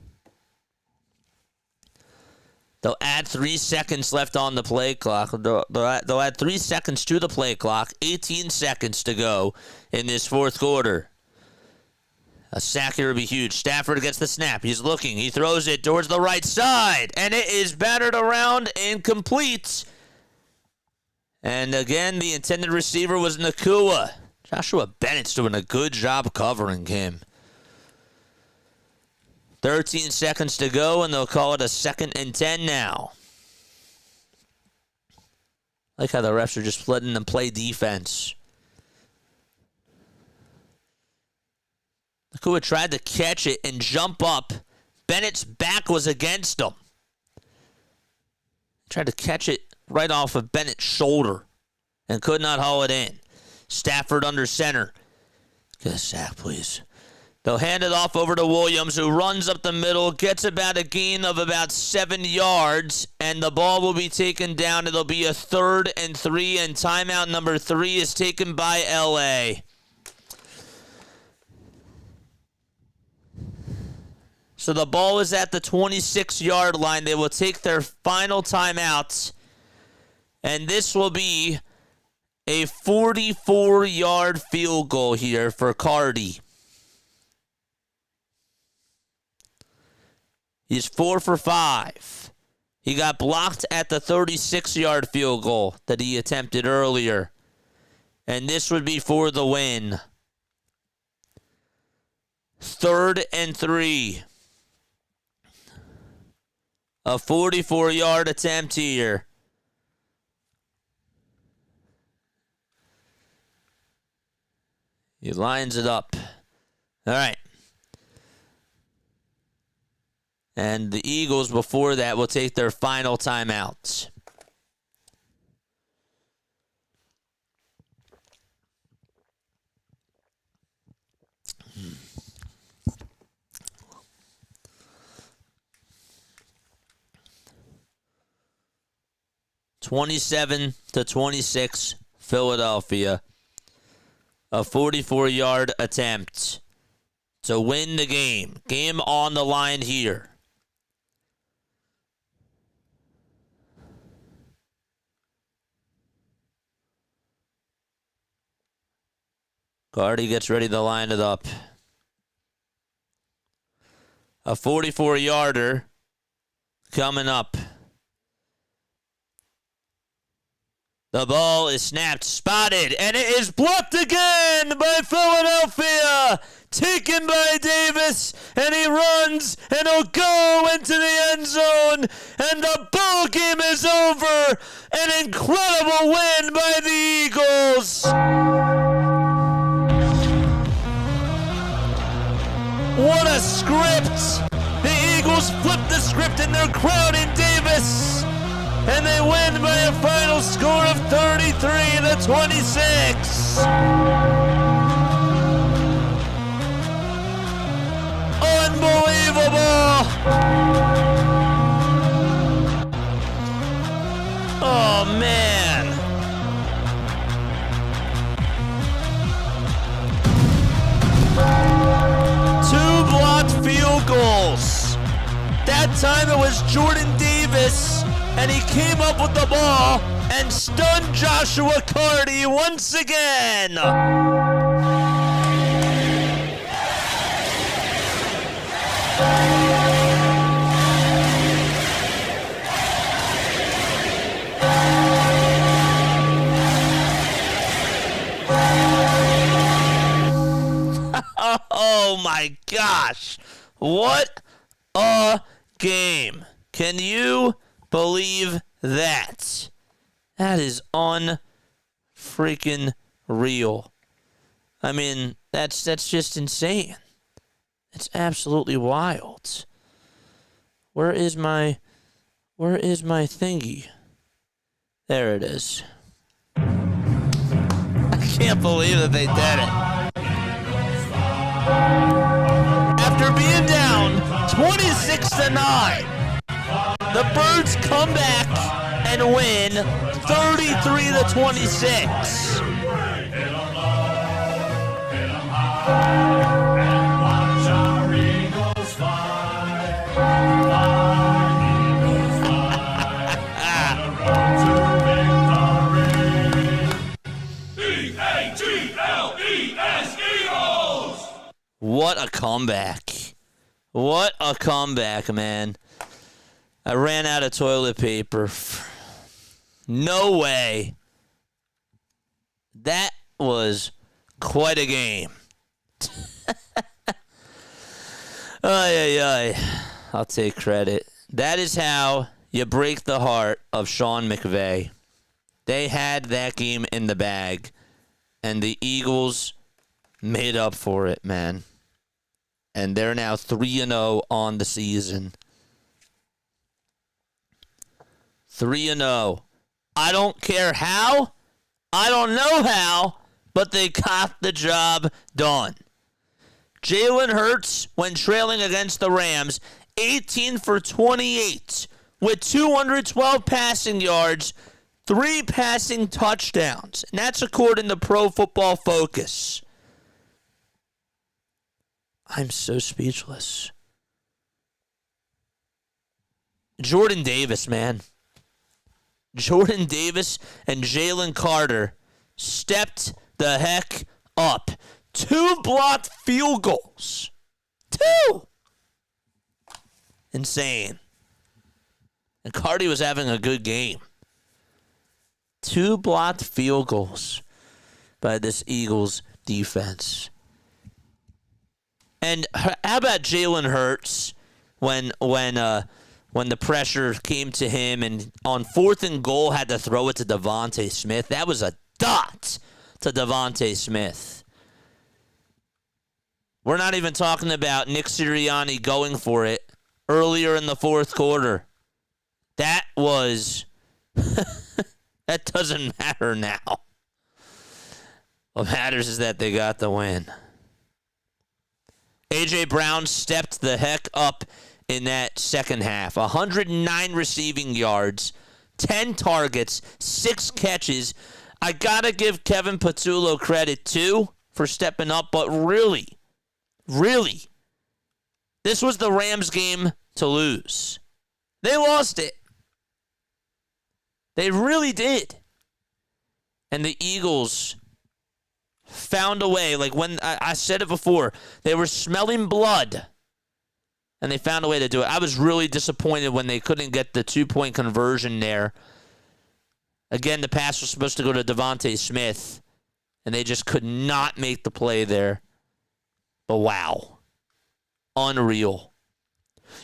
They'll add 3 seconds left on the play clock. They'll add 3 seconds to the play clock. 18 seconds to go in this fourth quarter. A sack here would be huge. Stafford gets the snap. He's looking. He throws it towards the right side. And it is battered around, incomplete. And again, the intended receiver was Nacua. Joshua Bennett's doing a good job covering him. 13 seconds to go, and they'll call it a 2nd and 10 now. I like how the refs are just letting them play defense. Nacua tried to catch it and jump up. Bennett's back was against him. Tried to catch it right off of Bennett's shoulder. and could not haul it in. Stafford under center. Get a sack, please. They'll hand it off over to Williams, who runs up the middle, gets about a gain of about 7 yards, and the ball will be taken down. It'll be a 3rd and 3, and timeout number 3 is taken by LA. So the ball is at the 26-yard line. They will take their final timeout, and this will be a 44-yard field goal here for Cardi. He's 4 for 5. He got blocked at the 36-yard field goal that he attempted earlier. And this would be for the win. 3rd and 3. A 44-yard attempt here. He lines it up. All right. And the Eagles, before that, will take their final timeouts. (27-26) Philadelphia. A 44-yard attempt to win the game. Game on the line here. Cardi gets ready to line it up. A 44-yarder coming up. The ball is snapped, spotted, and it is blocked again by Philadelphia. Taken by Davis, and he runs, and he'll go into the end zone, and the ball game is over. An incredible win by the Eagles. What a script! The Eagles flipped the script and they're crowning Davis. And they win by a final score of 33-26. Unbelievable! Oh, man. Field goals. That time it was Jordan Davis, and he came up with the ball and stunned Joshua Cardi once again. Oh my gosh. What a game. Can you believe that? That is unfreaking real. I mean, that's just insane. It's absolutely wild. Where is my thingy? There it is. I can't believe that they did it. After being down 26-9, the Birds come back and win 33-26. What a comeback. What a comeback, man. I ran out of toilet paper. No way. That was quite a game. Ay, ay, ay. I'll take credit. That is how you break the heart of Sean McVay. They had that game in the bag, and the Eagles made up for it, man. And they're now 3-0 on the season. 3-0. I don't care how. I don't know how, but they got the job done. Jalen Hurts, when trailing against the Rams, 18 for 28 with 212 passing yards, 3 passing touchdowns. And that's according to Pro Football Focus. I'm so speechless. Jordan Davis, man. Jordan Davis and Jalen Carter stepped the heck up. 2 blocked field goals. 2! Insane. And Cardi was having a good game. 2 blocked field goals by this Eagles defense. And how about Jalen Hurts when the pressure came to him and on 4th and goal had to throw it to Devontae Smith? That was a dot to Devontae Smith. We're not even talking about Nick Sirianni going for it earlier in the 4th quarter. That was... that doesn't matter now. What matters is that they got the win. A.J. Brown stepped the heck up in that second half. 109 receiving yards, 10 targets, 6 catches. I got to give Kevin Patullo credit, too, for stepping up. But really, this was the Rams game to lose. They lost it. They really did. And the Eagles found a way. Like when I said it before, they were smelling blood. And they found a way to do it. I was really disappointed when they couldn't get the 2-point conversion there. Again, the pass was supposed to go to Devontae Smith. And they just could not make the play there. But wow. Unreal.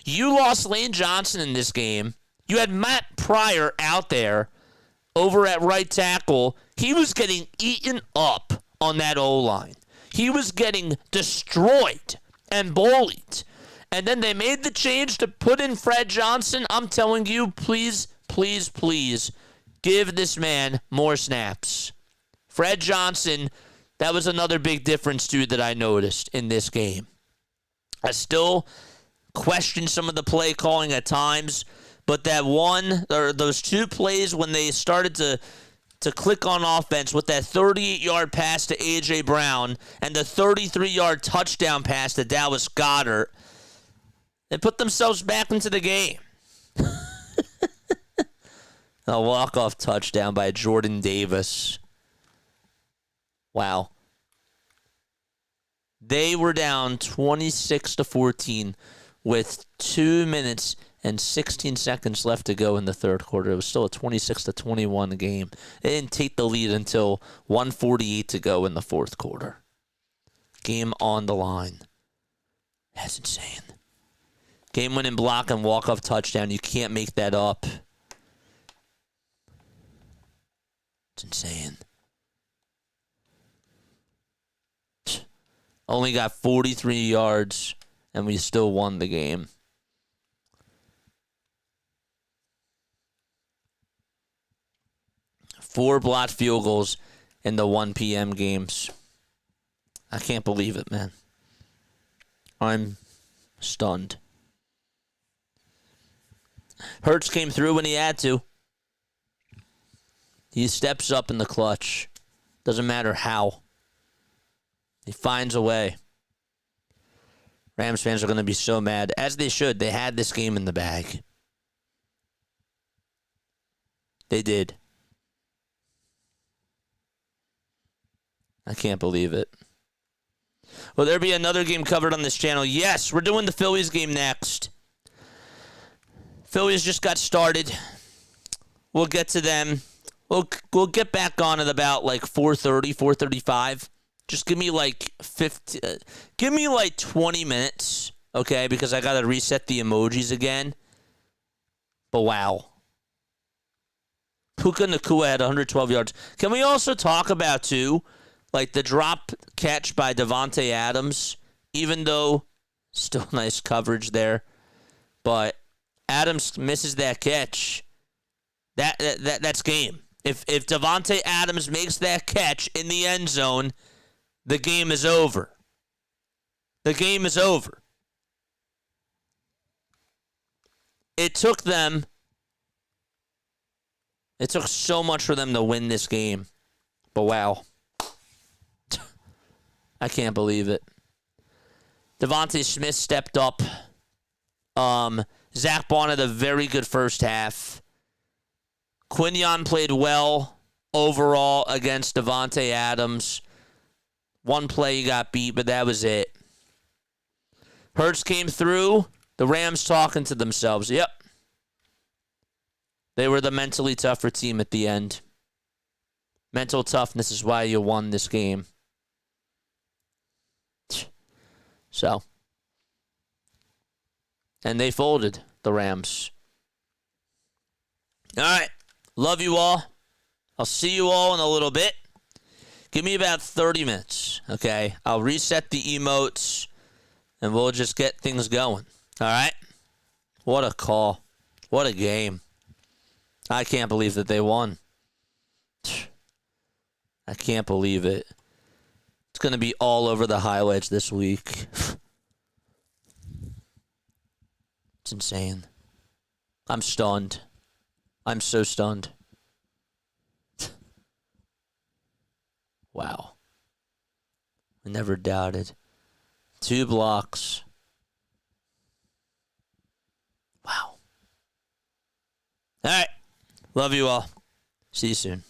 You lost Lane Johnson in this game. You had Matt Pryor out there over at right tackle. He was getting eaten up on that O-line. He was getting destroyed and bullied. And then they made the change to put in Fred Johnson. I'm telling you, please, please, please give this man more snaps. Fred Johnson, that was another big difference, too, that I noticed in this game. I still question some of the play calling at times, but that one, or those 2 plays when they started to click on offense with that 38-yard pass to A.J. Brown and the 33-yard touchdown pass to Dallas Goedert, they put themselves back into the game. A walk-off touchdown by Jordan Davis. Wow. They were down 26-14 with 2 minutes and 16 seconds left to go in the 3rd quarter. It was still a 26-21 game. They didn't take the lead until 1:48 to go in the 4th quarter. Game on the line. That's insane. Game-winning block and walk-off touchdown. You can't make that up. It's insane. Only got 43 yards, and we still won the game. Four blocked field goals in the 1 p.m. games. I can't believe it, man. I'm stunned. Hurts came through when he had to. He steps up in the clutch. Doesn't matter how. He finds a way. Rams fans are going to be so mad, as they should. They had this game in the bag. They did. I can't believe it. Will there be another game covered on this channel? Yes, we're doing the Phillies game next. Phillies just got started. We'll get to them. We'll get back on at about like 4:30, 4:35. Just give me like 20 minutes, okay? Because I got to reset the emojis again. But wow. Puka Nacua had 112 yards. Can we also talk about, too, like the drop catch by Davante Adams, even though still nice coverage there, but Adams misses that catch. That's game. If Davante Adams makes that catch in the end zone, the game is over. The game is over. It took so much for them to win this game. But wow. I can't believe it. Devontae Smith stepped up. Zach Bond had a very good first half. Quinion played well overall against Davante Adams. One play he got beat, but that was it. Hurts came through. The Rams talking to themselves. Yep. They were the mentally tougher team at the end. Mental toughness is why you won this game. So. And they folded, the Rams. All right. Love you all. I'll see you all in a little bit. Give me about 30 minutes, okay? I'll reset the emotes, and we'll just get things going. All right? What a call. What a game. I can't believe that they won. I can't believe it. It's going to be all over the highlights this week. It's insane. I'm stunned. I'm so stunned. Wow. I never doubted. 2 blocks. Wow. All right. Love you all. See you soon.